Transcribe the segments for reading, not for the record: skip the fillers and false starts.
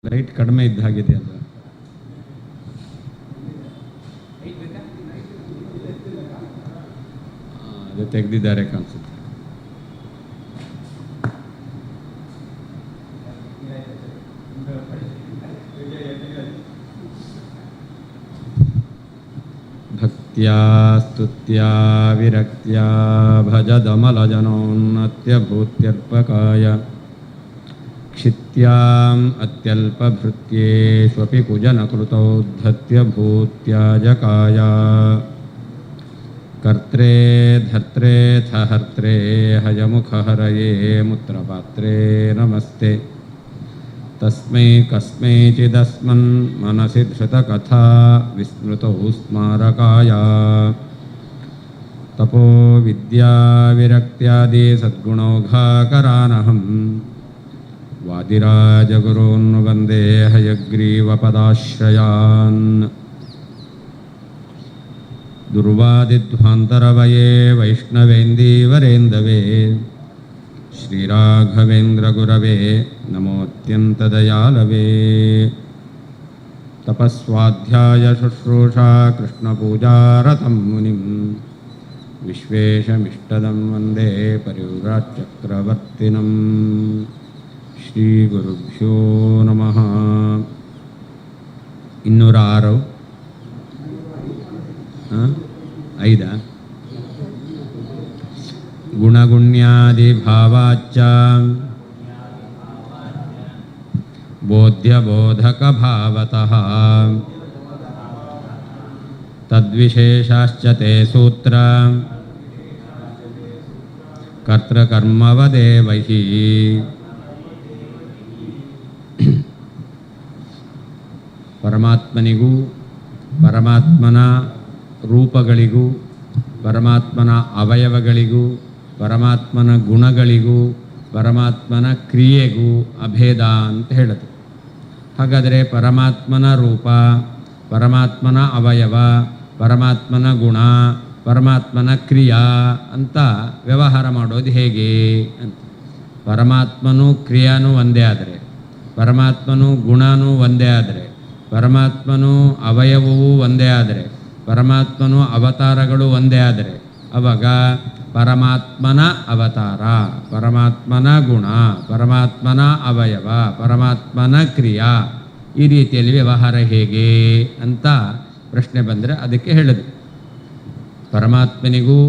Light ಕಡಿಮೆ ಇದ್ದ ಹಾಗಿದೆ ಅದು. ಅದು ತೆಗೆದಿದ್ದಾರೆ ಕಾಣಿಸುತ್ತೆ. ಭಕ್ತ್ಯಾ ಸ್ತುತ್ಯಾ ವಿರಕ್ತ್ಯಾ ಭಜದಮಲಜನೋನ್ನತ್ಯಭೂತ್ಯರ್ಪಕಾಯ ಕ್ಷಿತ್ಯಾಂ ಅತ್ಯಲ್ಪಭೃತ್ಯೇಷ್ವಪಿ ಕುಜನಕೃತೌದ್ಧತ್ಯಭೂತ್ಯಾಜಕಾಯ ಕರ್ತ್ರೇ ಧರ್ತ್ರೇಥ ಹರ್ತ್ರೇ ಹಯಮುಖಹರಯೇ ಮುತ್ರಪಾತ್ರೇ ನಮಸ್ತೆ ತಸ್ಮೈ ಕಸ್ಮೈಚಿದಸ್ಮನ್ ಮನಸಿ ಧೃತಕಥಾ ವಿಸ್ಮೃತೌ ಸ್ಮಾರಕಾಯ ತಪೋ ವಿದ್ಯಾ ವಿರಕ್ತ್ಯಾದಿ ಸದ್ಗುಣೌಘಾಕರಾನಹಂ ವಾದಿರಾಜಗುರೂನ್ ವಂದೇ ಹಯಗ್ರೀವಪದಾಶ್ರಯಾನ್ ದುರ್ವಾದಿಧ್ವಾಂತರವಯೇ ವೈಷ್ಣವೇಂದೀವರೇಂದವೇ ಶ್ರೀರಾಘವೇಂದ್ರಗುರವೇ ನಮೋತ್ಯಂತದಯಾಲವೇ ತಪಸ್ವಾಧ್ಯಾಯ ಶುಶ್ರೂಷಾ ಕೃಷ್ಣಪೂಜಾರತಂ ಮುನಿಂ ವಿಶ್ವೇಶಮಿಷ್ಟದಂ ವಂದೇ ಪರಿವ್ರಾಟ್ಚಕ್ರವರ್ತಿನಂ. ಶ್ರೀ ಗುರುಭ್ಯೋ ನಮಃ. 206 5 ಗುಣಗುಣ್ಯಾದಿಭಾವಾಚ್ಚ ಬೋಧ್ಯಬೋಧಕಭಾವತಃ ತದ್ವಿಶೇಷಾಶ್ಚ ತೇ ಸೂತ್ರ ಕರ್ತೃಕರ್ಮವದೇವಹಿ. ಪರಮಾತ್ಮನಿಗೂ ಪರಮಾತ್ಮನ ರೂಪಗಳಿಗೂ ಪರಮಾತ್ಮನ ಅವಯವಗಳಿಗೂ ಪರಮಾತ್ಮನ ಗುಣಗಳಿಗೂ ಪರಮಾತ್ಮನ ಕ್ರಿಯೆಗೂ ಅಭೇದ ಅಂತ ಹೇಳೋದು. ಹಾಗಾದರೆ ಪರಮಾತ್ಮನ ರೂಪ, ಪರಮಾತ್ಮನ ಅವಯವ, ಪರಮಾತ್ಮನ ಗುಣ, ಪರಮಾತ್ಮನ ಕ್ರಿಯಾ ಅಂತ ವ್ಯವಹಾರ ಮಾಡೋದು ಹೇಗೆ ಅಂತ. ಪರಮಾತ್ಮನೂ ಕ್ರಿಯಾನೂ ಒಂದೇ ಆದರೆ, ಪರಮಾತ್ಮನೂ ಗುಣನೂ ಒಂದೇ ಆದರೆ, ಪರಮಾತ್ಮನೂ ಅವಯವವೂ ಒಂದೇ ಆದರೆ, ಪರಮಾತ್ಮನೂ ಅವತಾರಗಳು ಒಂದೇ ಆದರೆ, ಅವಾಗ ಪರಮಾತ್ಮನ ಅವತಾರ, ಪರಮಾತ್ಮನ ಗುಣ, ಪರಮಾತ್ಮನ ಅವಯವ, ಪರಮಾತ್ಮನ ಕ್ರಿಯಾ ಈ ರೀತಿಯಲ್ಲಿ ವ್ಯವಹಾರ ಹೇಗೆ ಅಂತ ಪ್ರಶ್ನೆ ಬಂದರೆ ಅದಕ್ಕೆ ಹೇಳಿದ್ರು. ಪರಮಾತ್ಮನಿಗೂ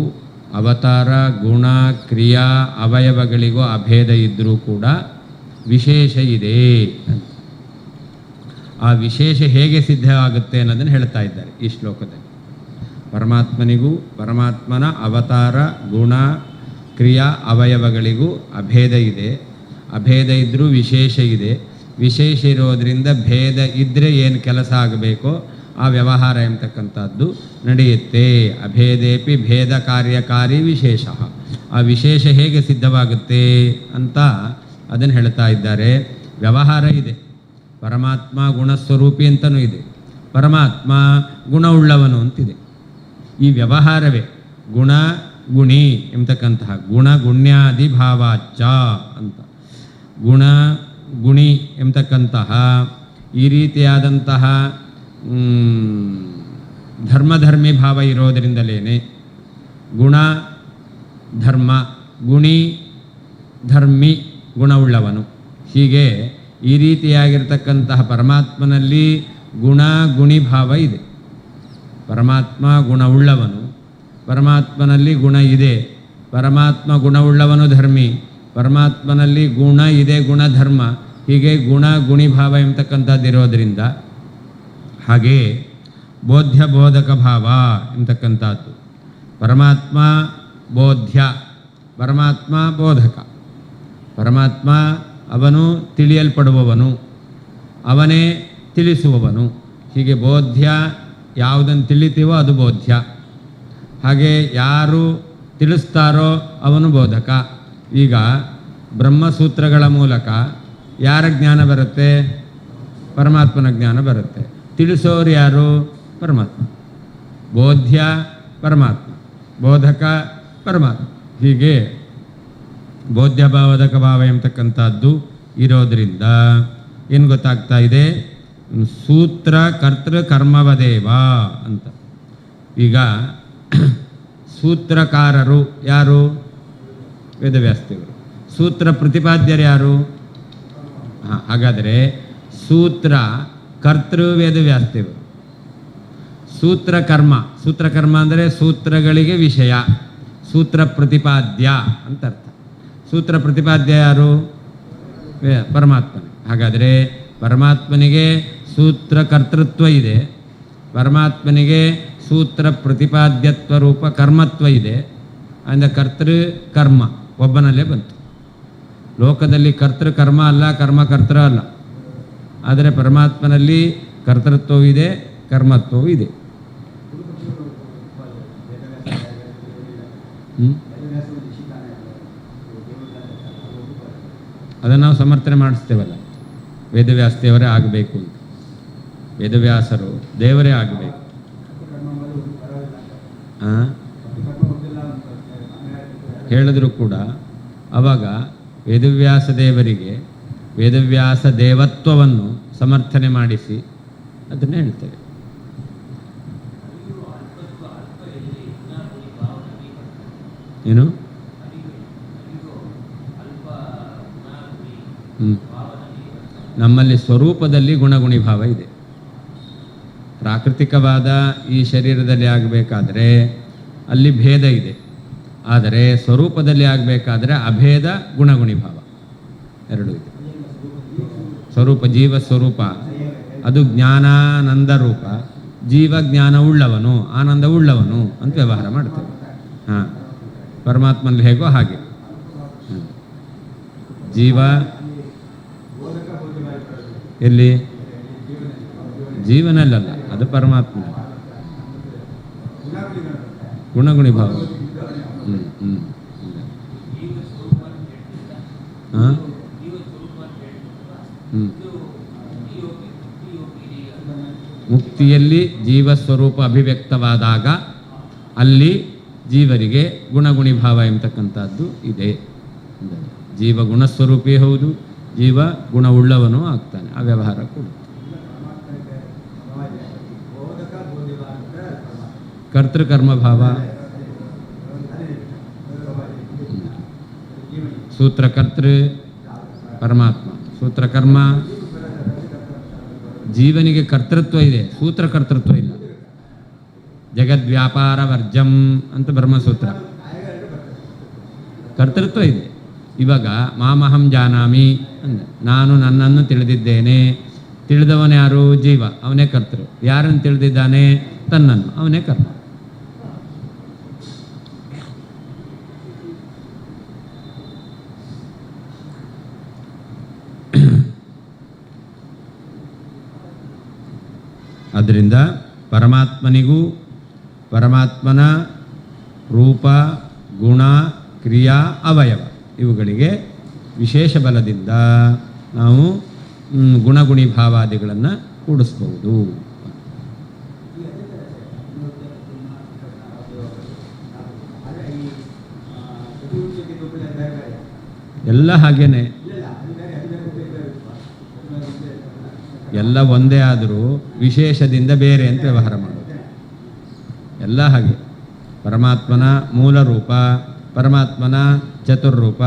ಅವತಾರ, ಗುಣ, ಕ್ರಿಯಾ, ಅವಯವಗಳಿಗೂ ಅಭೇದ ಇದ್ದರೂ ಕೂಡ ವಿಶೇಷ ಇದೆ ಅಂತ. ಆ ವಿಶೇಷ ಹೇಗೆ ಸಿದ್ಧ ಆಗುತ್ತೆ ಅನ್ನೋದನ್ನು ಹೇಳ್ತಾ ಇದ್ದಾರೆ ಈ ಶ್ಲೋಕದಲ್ಲಿ. ಪರಮಾತ್ಮನಿಗೂ ಪರಮಾತ್ಮನ ಅವತಾರ, ಗುಣ, ಕ್ರಿಯಾ, ಅವಯವಗಳಿಗೂ ಅಭೇದ ಇದೆ. ಅಭೇದ ಇದ್ದರೂ ವಿಶೇಷ ಇದೆ. ವಿಶೇಷ ಇರೋದರಿಂದ ಭೇದ ಇದ್ದರೆ ಏನು ಕೆಲಸ ಆಗಬೇಕೋ ಆ ವ್ಯವಹಾರ ಎಂಬತಕ್ಕಂಥದ್ದು ನಡೆಯುತ್ತೆ. ಅಭೇದೇಪಿ ಭೇದ ಕಾರ್ಯಕಾರಿ ವಿಶೇಷ. ಆ ವಿಶೇಷ ಹೇಗೆ ಸಿದ್ಧವಾಗುತ್ತೆ ಅಂತ ಅದನ್ನು ಹೇಳ್ತಾ ಇದ್ದಾರೆ. ವ್ಯವಹಾರ ಇದೆ. ಪರಮಾತ್ಮ ಗುಣಸ್ವರೂಪಿ ಅಂತಲೂ ಇದೆ, ಪರಮಾತ್ಮ ಗುಣವುಳ್ಳವನು ಅಂತಿದೆ. ಈ ವ್ಯವಹಾರವೇ ಗುಣ ಗುಣಿ ಎಂಬತಕ್ಕಂತಹ ಗುಣಗುಣ್ಯಾದಿಭಾವಾಚ್ಚ ಅಂತ. ಗುಣ ಗುಣಿ ಎಂಬತಕ್ಕಂತಹ ಈ ರೀತಿಯಾದಂತಹ ಧರ್ಮಧರ್ಮಿ ಭಾವ ಇರೋದರಿಂದಲೇ ಗುಣ ಧರ್ಮ, ಗುಣಿ ಧರ್ಮಿ ಗುಣವುಳ್ಳವನು. ಹೀಗೆ ಈ ರೀತಿಯಾಗಿರ್ತಕ್ಕಂತಹ ಪರಮಾತ್ಮನಲ್ಲಿ ಗುಣ ಗುಣಿ ಭಾವ ಇದೆ. ಪರಮಾತ್ಮ ಗುಣವುಳ್ಳವನು, ಪರಮಾತ್ಮನಲ್ಲಿ ಗುಣ ಇದೆ. ಪರಮಾತ್ಮ ಗುಣವುಳ್ಳವನು ಧರ್ಮಿ, ಪರಮಾತ್ಮನಲ್ಲಿ ಗುಣ ಇದೆ, ಗುಣಧರ್ಮ. ಹೀಗೆ ಗುಣ ಗುಣಿಭಾವ ಎಂಬತಕ್ಕಂಥದ್ದಿರೋದರಿಂದ ಹಾಗೆ ಬೋಧ್ಯ ಬೋಧಕ ಭಾವ ಎಂಬತಕ್ಕಂಥದ್ದು. ಪರಮಾತ್ಮ ಬೋಧ್ಯ, ಪರಮಾತ್ಮ ಬೋಧಕ. ಪರಮಾತ್ಮ ಅವನು ತಿಳಿಯಲ್ಪಡುವವನು, ಅವನೇ ತಿಳಿಸುವವನು. ಹೀಗೆ ಬೋಧ್ಯ, ಯಾವುದನ್ನು ತಿಳಿತೀವೋ ಅದು ಬೋಧ್ಯ. ಹಾಗೆ ಯಾರು ತಿಳಿಸ್ತಾರೋ ಅವನು ಬೋಧಕ. ಈಗ ಬ್ರಹ್ಮಸೂತ್ರಗಳ ಮೂಲಕ ಯಾರ ಜ್ಞಾನ ಬರುತ್ತೆ? ಪರಮಾತ್ಮನ ಜ್ಞಾನ ಬರುತ್ತೆ. ತಿಳಿಸೋರು ಯಾರು? ಪರಮಾತ್ಮ. ಬೋಧ್ಯ ಪರಮಾತ್ಮ, ಬೋಧಕ ಪರಮಾತ್ಮ. ಹೀಗೆ ಬೋಧ್ಯ ಬೋಧಕ ಭಾವ ಎಂಬತಕ್ಕಂಥದ್ದು ಇರೋದರಿಂದ ಏನು ಗೊತ್ತಾಗ್ತಾ ಇದೆ? ಸೂತ್ರ ಕರ್ತೃ ಕರ್ಮವದೇವ ಅಂತ. ಈಗ ಸೂತ್ರಕಾರರು ಯಾರು? ವೇದವ್ಯಾಸದೇವರು. ಸೂತ್ರ ಪ್ರತಿಪಾದ್ಯರು ಯಾರು? ಹಾಗಾದರೆ ಸೂತ್ರ ಕರ್ತೃ ವೇದವ್ಯಾಸದೇವರು. ಸೂತ್ರಕರ್ಮ ಅಂದರೆ ಸೂತ್ರಗಳಿಗೆ ವಿಷಯ, ಸೂತ್ರ ಪ್ರತಿಪಾದ್ಯ ಅಂತ ಅರ್ಥ. ಸೂತ್ರ ಪ್ರತಿಪಾದ್ಯ ಯಾರು? ಪರಮಾತ್ಮನೇ. ಹಾಗಾದರೆ ಪರಮಾತ್ಮನಿಗೆ ಸೂತ್ರ ಕರ್ತೃತ್ವ ಇದೆ, ಪರಮಾತ್ಮನಿಗೆ ಸೂತ್ರ ಪ್ರತಿಪಾದ್ಯತ್ವ ರೂಪ ಕರ್ಮತ್ವ ಇದೆ. ಅಂದರೆ ಕರ್ತೃ ಕರ್ಮ ಒಬ್ಬನಲ್ಲೇ ಬಂತು. ಲೋಕದಲ್ಲಿ ಕರ್ತೃ ಕರ್ಮ ಅಲ್ಲ, ಕರ್ಮ ಕರ್ತೃ ಅಲ್ಲ. ಆದರೆ ಪರಮಾತ್ಮನಲ್ಲಿ ಕರ್ತೃತ್ವವೂ ಇದೆ, ಕರ್ಮತ್ವವೂ ಇದೆ. ಅದನ್ನು ನಾವು ಸಮರ್ಥನೆ ಮಾಡಿಸ್ತೇವಲ್ಲ, ವೇದವ್ಯಾಸದೇವರೇ ಆಗಬೇಕು ಅಂತ. ವೇದವ್ಯಾಸರು ದೇವರೇ ಆಗಬೇಕು. ಹೇಳಿದ್ರು ಕೂಡ ಆವಾಗ ವೇದವ್ಯಾಸ ದೇವರಿಗೆ ವೇದವ್ಯಾಸ ದೇವತ್ವವನ್ನು ಸಮರ್ಥನೆ ಮಾಡಿಸಿ ಅದನ್ನು ಹೇಳ್ತೇವೆ. ಏನು? ನಮ್ಮಲ್ಲಿ ಸ್ವರೂಪದಲ್ಲಿ ಗುಣಗುಣಿ ಭಾವ ಇದೆ. ಪ್ರಾಕೃತಿಕವಾದ ಈ ಶರೀರದಲ್ಲಿ ಆಗಬೇಕಾದ್ರೆ ಅಲ್ಲಿ ಭೇದ ಇದೆ. ಆದರೆ ಸ್ವರೂಪದಲ್ಲಿ ಆಗಬೇಕಾದ್ರೆ ಅಭೇದ ಗುಣಗುಣಿ ಭಾವ ಎರಡೂ ಇದೆ. ಸ್ವರೂಪ ಜೀವ ಸ್ವರೂಪ ಅದು ಜ್ಞಾನಾನಂದ ರೂಪ. ಜೀವ ಜ್ಞಾನ ಉಳ್ಳವನು, ಆನಂದ ಉಳ್ಳವನು ಅಂತ ವ್ಯವಹಾರ ಮಾಡ್ತೇವೆ. ಪರಮಾತ್ಮನಲ್ಲಿ ಹೇಗೋ ಹಾಗೆ. ಜೀವ ಎಲ್ಲಿ? ಜೀವನಲ್ಲಲ್ಲ, ಅದು ಪರಮಾತ್ಮ ಗುಣಗುಣಿ ಭಾವ. ಮುಕ್ತಿಯಲ್ಲಿ ಜೀವಸ್ವರೂಪ ಅಭಿವ್ಯಕ್ತವಾದಾಗ ಅಲ್ಲಿ ಜೀವರಿಗೆ ಗುಣಗುಣಿ ಭಾವ ಎಂಬತಕ್ಕಂಥದ್ದು ಇದೆ. ಜೀವ ಗುಣಸ್ವರೂಪೇ ಹೌದು, ಜೀವ ಗುಣವುಳ್ಳವನು ಆಗ್ತಾನೆ. ಆ ವ್ಯವಹಾರ ಕೂಡ ಕರ್ತೃಕರ್ಮ ಭಾವ. ಸೂತ್ರಕರ್ತೃ ಪರಮಾತ್ಮ, ಸೂತ್ರಕರ್ಮ. ಜೀವನಿಗೆ ಕರ್ತೃತ್ವ ಇದೆ, ಸೂತ್ರಕರ್ತೃತ್ವ ಇಲ್ಲ. ಜಗದ್ವ್ಯಾಪಾರ ವರ್ಜಂ ಅಂತ ಬ್ರಹ್ಮಸೂತ್ರ. ಕರ್ತೃತ್ವ ಇದೆ. ಇವಾಗ ಮಾಮಹಂ ಜಾನಾಮಿ ಅಂದ, ನಾನು ನನ್ನನ್ನು ತಿಳಿದಿದ್ದೇನೆ. ತಿಳಿದವನು ಯಾರು? ಜೀವ, ಅವನೇ ಕರ್ತೃ. ಯಾರನ್ನು ತಿಳಿದಿದ್ದಾನೆ? ತನ್ನನ್ನು, ಅವನೇ ಕರ್ಮ. ಆದ್ದರಿಂದ ಪರಮಾತ್ಮನಿಗೂ ಪರಮಾತ್ಮನ ರೂಪ, ಗುಣ, ಕ್ರಿಯಾ, ಅವಯವ ಇವುಗಳಿಗೆ ವಿಶೇಷ ಬಲದಿಂದ ನಾವು ಗುಣಗುಣಿ ಭಾವಾದಿಗಳನ್ನು ಕೂಡಿಸ್ಬೋದು. ಎಲ್ಲ ಹಾಗೇನೆ, ಎಲ್ಲ ಒಂದೇ ಆದರೂ ವಿಶೇಷದಿಂದ ಬೇರೆ ಅಂತ ವ್ಯವಹಾರ ಮಾಡೋದು. ಎಲ್ಲ ಹಾಗೆ. ಪರಮಾತ್ಮನ ಮೂಲ ರೂಪ, ಪರಮಾತ್ಮನ ಚತುರ್ರೂಪ,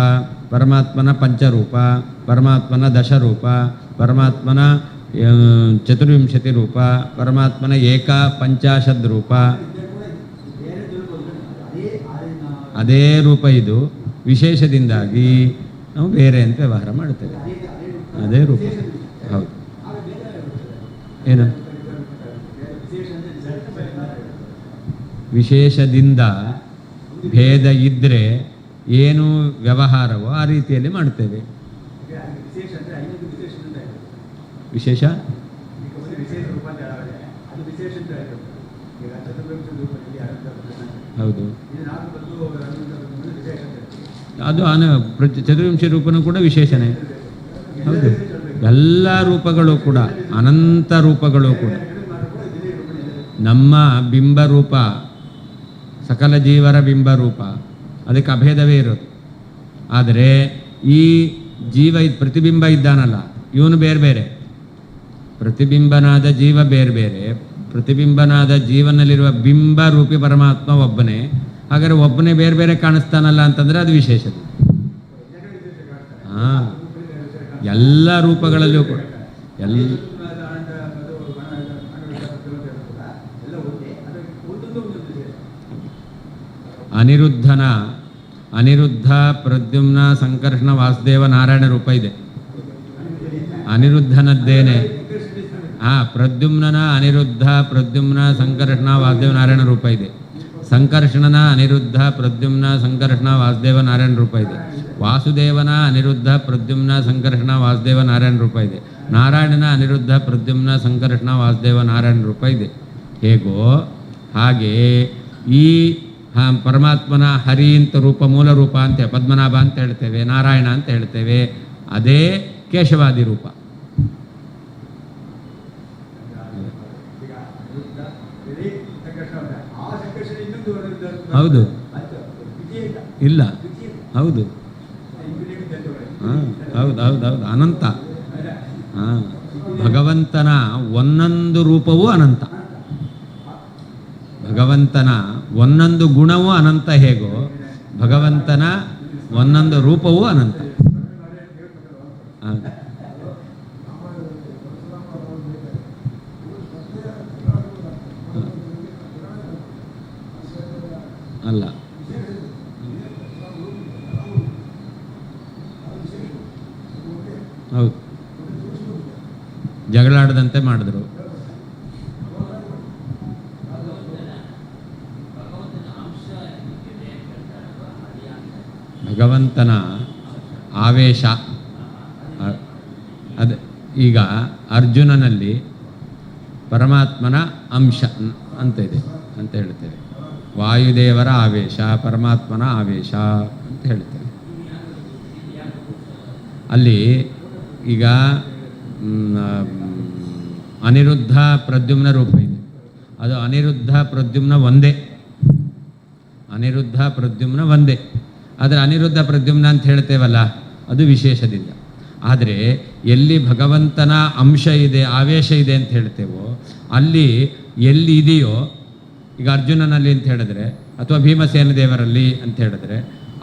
ಪರಮಾತ್ಮನ ಪಂಚರೂಪ, ಪರಮಾತ್ಮನ ದಶರೂಪ, ಪರಮಾತ್ಮನ ಚತುರ್ವಿಂಶತಿ ರೂಪ, ಪರಮಾತ್ಮನ ಏಕ ಪಂಚಾಶದ್ ರೂಪ. ಅದೇ ರೂಪ ಇದು. ವಿಶೇಷದಿಂದಾಗಿ ನಾವು ಬೇರೆ ಅಂತ ವ್ಯವಹಾರ ಮಾಡ್ತೇವೆ. ಅದೇ ರೂಪ. ಹೌದು. ಏನು? ವಿಶೇಷದಿಂದ ಭೇದ ಇದ್ದರೆ ಏನು ವ್ಯವಹಾರವೋ ಆ ರೀತಿಯಲ್ಲಿ ಮಾಡ್ತೇವೆ. ವಿಶೇಷ ಹೌದು. ಅದು ಚತುರ್ವಿಂಶ ರೂಪನೂ ಕೂಡ ವಿಶೇಷಣೆ. ಹೌದು. ಎಲ್ಲ ರೂಪಗಳು ಕೂಡ ಅನಂತ ರೂಪಗಳು ಕೂಡ. ನಮ್ಮ ಬಿಂಬರೂಪ ಸಕಲ ಜೀವರ ಬಿಂಬರೂಪ, ಅದಕ್ಕೆ ಅಭೇದವೇ ಇರೋದು. ಆದರೆ ಈ ಜೀವ ಪ್ರತಿಬಿಂಬ ಇದ್ದಾನಲ್ಲ, ಇವನು ಬೇರೆ ಬೇರೆ. ಪ್ರತಿಬಿಂಬನಾದ ಜೀವ ಬೇರೆ ಬೇರೆ, ಪ್ರತಿಬಿಂಬನಾದ ಜೀವನಲ್ಲಿರುವ ಬಿಂಬ ರೂಪಿ ಪರಮಾತ್ಮ ಒಬ್ಬನೇ. ಹಾಗಾದರೆ ಒಬ್ಬನೇ ಬೇರೆ ಬೇರೆ ಕಾಣಿಸ್ತಾನಲ್ಲ ಅಂತಂದರೆ ಅದು ವಿಶೇಷ. ಹಾಂ, ಎಲ್ಲ ರೂಪಗಳಲ್ಲೂ ಕೂಡ ಅನಿರುದ್ಧ ಪ್ರದ್ಯುಮ್ನ ಸಂಕರ್ಷಣ ವಾಸುದೇವ ನಾರಾಯಣ ರೂಪ ಇದೆ. ಅನಿರುದ್ಧನದ್ದೇನೆ ಪ್ರದ್ಯುಮ್ನನ ಅನಿರುದ್ಧ ಪ್ರದ್ಯುಮ್ನ ಸಂಕರ್ಷಣ ವಾಸುದೇವ ನಾರಾಯಣ ರೂಪ ಇದೆ. ಸಂಕರ್ಷಣನ ಅನಿರುದ್ಧ ಪ್ರದ್ಯುಮ್ನ ಸಂಕರ್ಷಣ ವಾಸುದೇವ ನಾರಾಯಣ ರೂಪ ಇದೆ. ವಾಸುದೇವನ ಅನಿರುದ್ಧ ಪ್ರದ್ಯುಮ್ನ ಸಂಕರ್ಷಣ ವಾಸುದೇವ ನಾರಾಯಣ ರೂಪ ಇದೆ. ನಾರಾಯಣನ ಅನಿರುದ್ಧ ಪ್ರದ್ಯುಮ್ನ ಸಂಕರ್ಷಣ ವಾಸುದೇವ ನಾರಾಯಣ ರೂಪ ಇದೆ. ಹೇಗೋ ಹಾಗೆ ಈ ಪರಮಾತ್ಮನ ಹರಿ ಅಂತ ರೂಪ, ಮೂಲ ರೂಪ ಅಂತ ಪದ್ಮನಾಭ ಅಂತ ಹೇಳ್ತೇವೆ, ನಾರಾಯಣ ಅಂತ ಹೇಳ್ತೇವೆ. ಅದೇ ಕೇಶವಾದಿ ರೂಪ. ಹೌದು, ಇಲ್ಲ, ಹೌದು, ಹೌದು ಹೌದು ಹೌದು, ಅನಂತ. ಭಗವಂತನ ಒಂದೊಂದು ರೂಪವೂ ಅನಂತ, ಭಗವಂತನ ಒಂದೊಂದು ಗುಣವೂ ಅನಂತ. ಹೇಗೋ ಭಗವಂತನ ಒಂದೊಂದು ರೂಪವೂ ಅನಂತ. ಅಲ್ಲ, ಹೌದು, ಜಗಳಾಡದಂತೆ ಮಾಡಿದ್ರು. ಭಗವಂತನ ಆವೇಶ ಅದು ಈಗ ಅರ್ಜುನನಲ್ಲಿ ಪರಮಾತ್ಮನ ಅಂಶ ಅಂತ ಇದೆ ಅಂತ ಹೇಳ್ತೇವೆ. ವಾಯುದೇವರ ಆವೇಶ, ಪರಮಾತ್ಮನ ಆವೇಶ ಅಂತ ಹೇಳ್ತೇವೆ. ಅಲ್ಲಿ ಈಗ ಅನಿರುದ್ಧ ಪ್ರದ್ಯುಮ್ನ ರೂಪ ಇದೆ. ಅದು ಅನಿರುದ್ಧ ಪ್ರದ್ಯುಮ್ನ ಒಂದೇ, ಅನಿರುದ್ಧ ಪ್ರದ್ಯುಮ್ನ ಒಂದೇ. ಆದರೆ ಅನಿರುದ್ಧ ಪ್ರದ್ಯುಮ್ನ ಅಂತ ಹೇಳ್ತೇವಲ್ಲ, ಅದು ವಿಶೇಷದಿಂದ. ಆದರೆ ಎಲ್ಲಿ ಭಗವಂತನ ಅಂಶ ಇದೆ, ಆವೇಶ ಇದೆ ಅಂತ ಹೇಳ್ತೇವೋ, ಅಲ್ಲಿ ಎಲ್ಲಿ ಇದೆಯೋ, ಈಗ ಅರ್ಜುನನಲ್ಲಿ ಅಂತ ಹೇಳಿದ್ರೆ ಅಥವಾ ಭೀಮಸೇನ ದೇವರಲ್ಲಿ ಅಂತ ಹೇಳಿದ್ರೆ,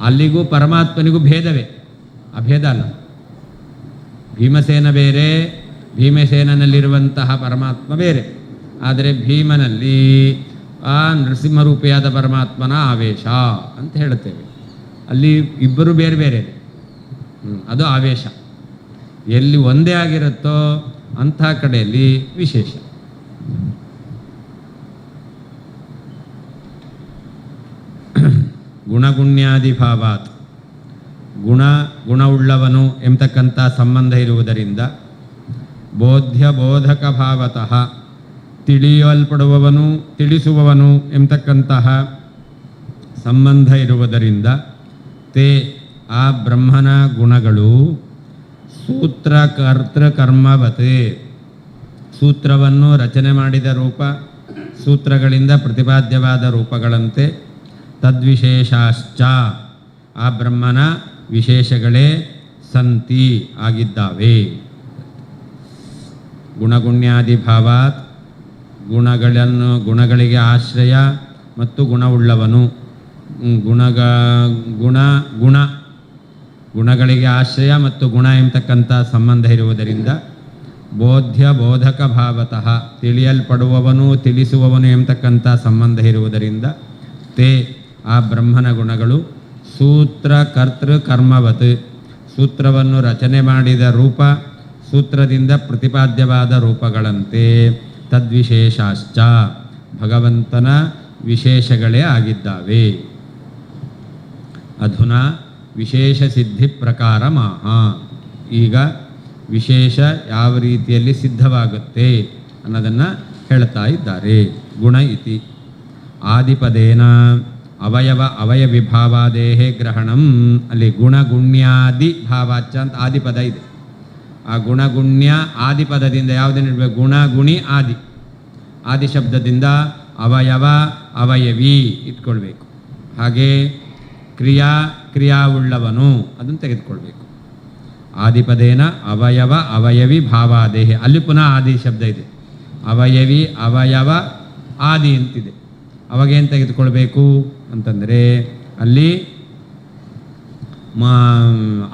ಅಲ್ಲಿಗೂ ಪರಮಾತ್ಮನಿಗೂ ಭೇದವೇ, ಅಭೇದ ಅಲ್ಲ. ಭೀಮಸೇನ ಬೇರೆ, ಭೀಮಸೇನಲ್ಲಿರುವಂತಹ ಪರಮಾತ್ಮ ಬೇರೆ. ಆದರೆ ಭೀಮನಲ್ಲಿ ಆ ನರಸಿಂಹರೂಪಿಯಾದ ಪರಮಾತ್ಮನ ಆವೇಶ ಅಂತ ಹೇಳ್ತೇವೆ. ಅಲ್ಲಿ ಇಬ್ಬರು ಬೇರೆ ಬೇರೆ, ಅದು ಆವೇಶ. ಎಲ್ಲಿ ಒಂದೇ ಆಗಿರುತ್ತೋ ಅಂಥ ಕಡೆಯಲ್ಲಿ ವಿಶೇಷ. ಗುಣಗುಣ್ಯಾದಿಭಾವಾತ್, ಗುಣವುಳ್ಳವನು ಎಂಬತಕ್ಕಂಥ ಸಂಬಂಧ ಇರುವುದರಿಂದ, ಬೋಧ್ಯ ಬೋಧಕ ಭಾವತಃ ತಿಳಿಯಲ್ಪಡುವವನು ತಿಳಿಸುವವನು ಎಂಬತಕ್ಕಂತಹ ಸಂಬಂಧ ಇರುವುದರಿಂದ, ತೇ ಆ ಬ್ರಹ್ಮನ ಗುಣಗಳು ಸೂತ್ರ ಕರ್ತೃಕರ್ಮವತೆ, ಸೂತ್ರವನ್ನು ರಚನೆ ಮಾಡಿದ ರೂಪ, ಸೂತ್ರಗಳಿಂದ ಪ್ರತಿಪಾದ್ಯವಾದ ರೂಪಗಳಂತೆ, ತದ್ವಿಶೇಷಾಶ್ಚ ಆ ಬ್ರಹ್ಮನ ವಿಶೇಷಗಳೇ ಸಂತಿ ಆಗಿದ್ದಾವೆ. ಗುಣಗುಣ್ಯಾದಿಭಾವಾತ್, ಗುಣಗಳಿಗೆ ಆಶ್ರಯ ಮತ್ತು ಗುಣವುಳ್ಳವನು, ಗುಣಗಳಿಗೆ ಆಶ್ರಯ ಮತ್ತು ಗುಣ ಎಂಬತಕ್ಕಂಥ ಸಂಬಂಧ ಇರುವುದರಿಂದ, ಬೋಧ್ಯ ಬೋಧಕ ಭಾವತಃ ತಿಳಿಯಲ್ಪಡುವವನು ತಿಳಿಸುವವನು ಎಂಬತಕ್ಕಂಥ ಸಂಬಂಧ ಇರುವುದರಿಂದ, ತೇ ಆ ಬ್ರಹ್ಮನ ಗುಣಗಳು ಸೂತ್ರ ಕರ್ತೃ ಕರ್ಮವತ್ ಸೂತ್ರವನ್ನು ರಚನೆ ಮಾಡಿದ ರೂಪ, ಸೂತ್ರದಿಂದ ಪ್ರತಿಪಾದ್ಯವಾದ ರೂಪಗಳಂತೆ, ತದ್ವಿಶೇಷಾಶ್ಚ ಭಗವಂತನ ವಿಶೇಷಗಳೇ ಆಗಿದ್ದಾವೆ. ಅಧುನಾ ವಿಶೇಷ ಸಿದ್ಧಿ ಪ್ರಕಾರ ಮಾಹ, ಈಗ ವಿಶೇಷ ಯಾವ ರೀತಿಯಲ್ಲಿ ಸಿದ್ಧವಾಗುತ್ತೆ ಅನ್ನೋದನ್ನು ಹೇಳ್ತಾ ಇದ್ದಾರೆ. ಗುಣ ಇತಿ ಆದಿಪದೇನ ಅವಯವಿಭಾವಾದೇಹೇ ಗ್ರಹಣಂ, ಅಲ್ಲಿ ಗುಣಗುಣ್ಯಾದಿ ಭಾವಾಚ ಅಂತ ಆದಿಪದ ಇದೆ. ಆ ಗುಣಗುಣ್ಯ ಆದಿಪದದಿಂದ ಯಾವುದನ್ನು ಇಡಬೇಕು? ಗುಣಗುಣಿ ಆದಿ, ಆದಿ ಶಬ್ದದಿಂದ ಅವಯವ ಅವಯವಿ ಇಟ್ಕೊಳ್ಬೇಕು. ಹಾಗೆ ಕ್ರಿಯಾವುಳ್ಳವನು ಅದನ್ನು ತೆಗೆದುಕೊಳ್ಬೇಕು. ಆದಿಪದೇನ ಅವಯವ ಅವಯವಿ ಭಾವಾದೇಹಿ, ಅಲ್ಲಿ ಪುನಃ ಆದಿ ಶಬ್ದ ಇದೆ. ಅವಯವಿ ಅವಯವ ಆದಿ ಅಂತಿದೆ. ಅವಾಗೇನು ತೆಗೆದುಕೊಳ್ಬೇಕು ಅಂತಂದರೆ ಅಲ್ಲಿ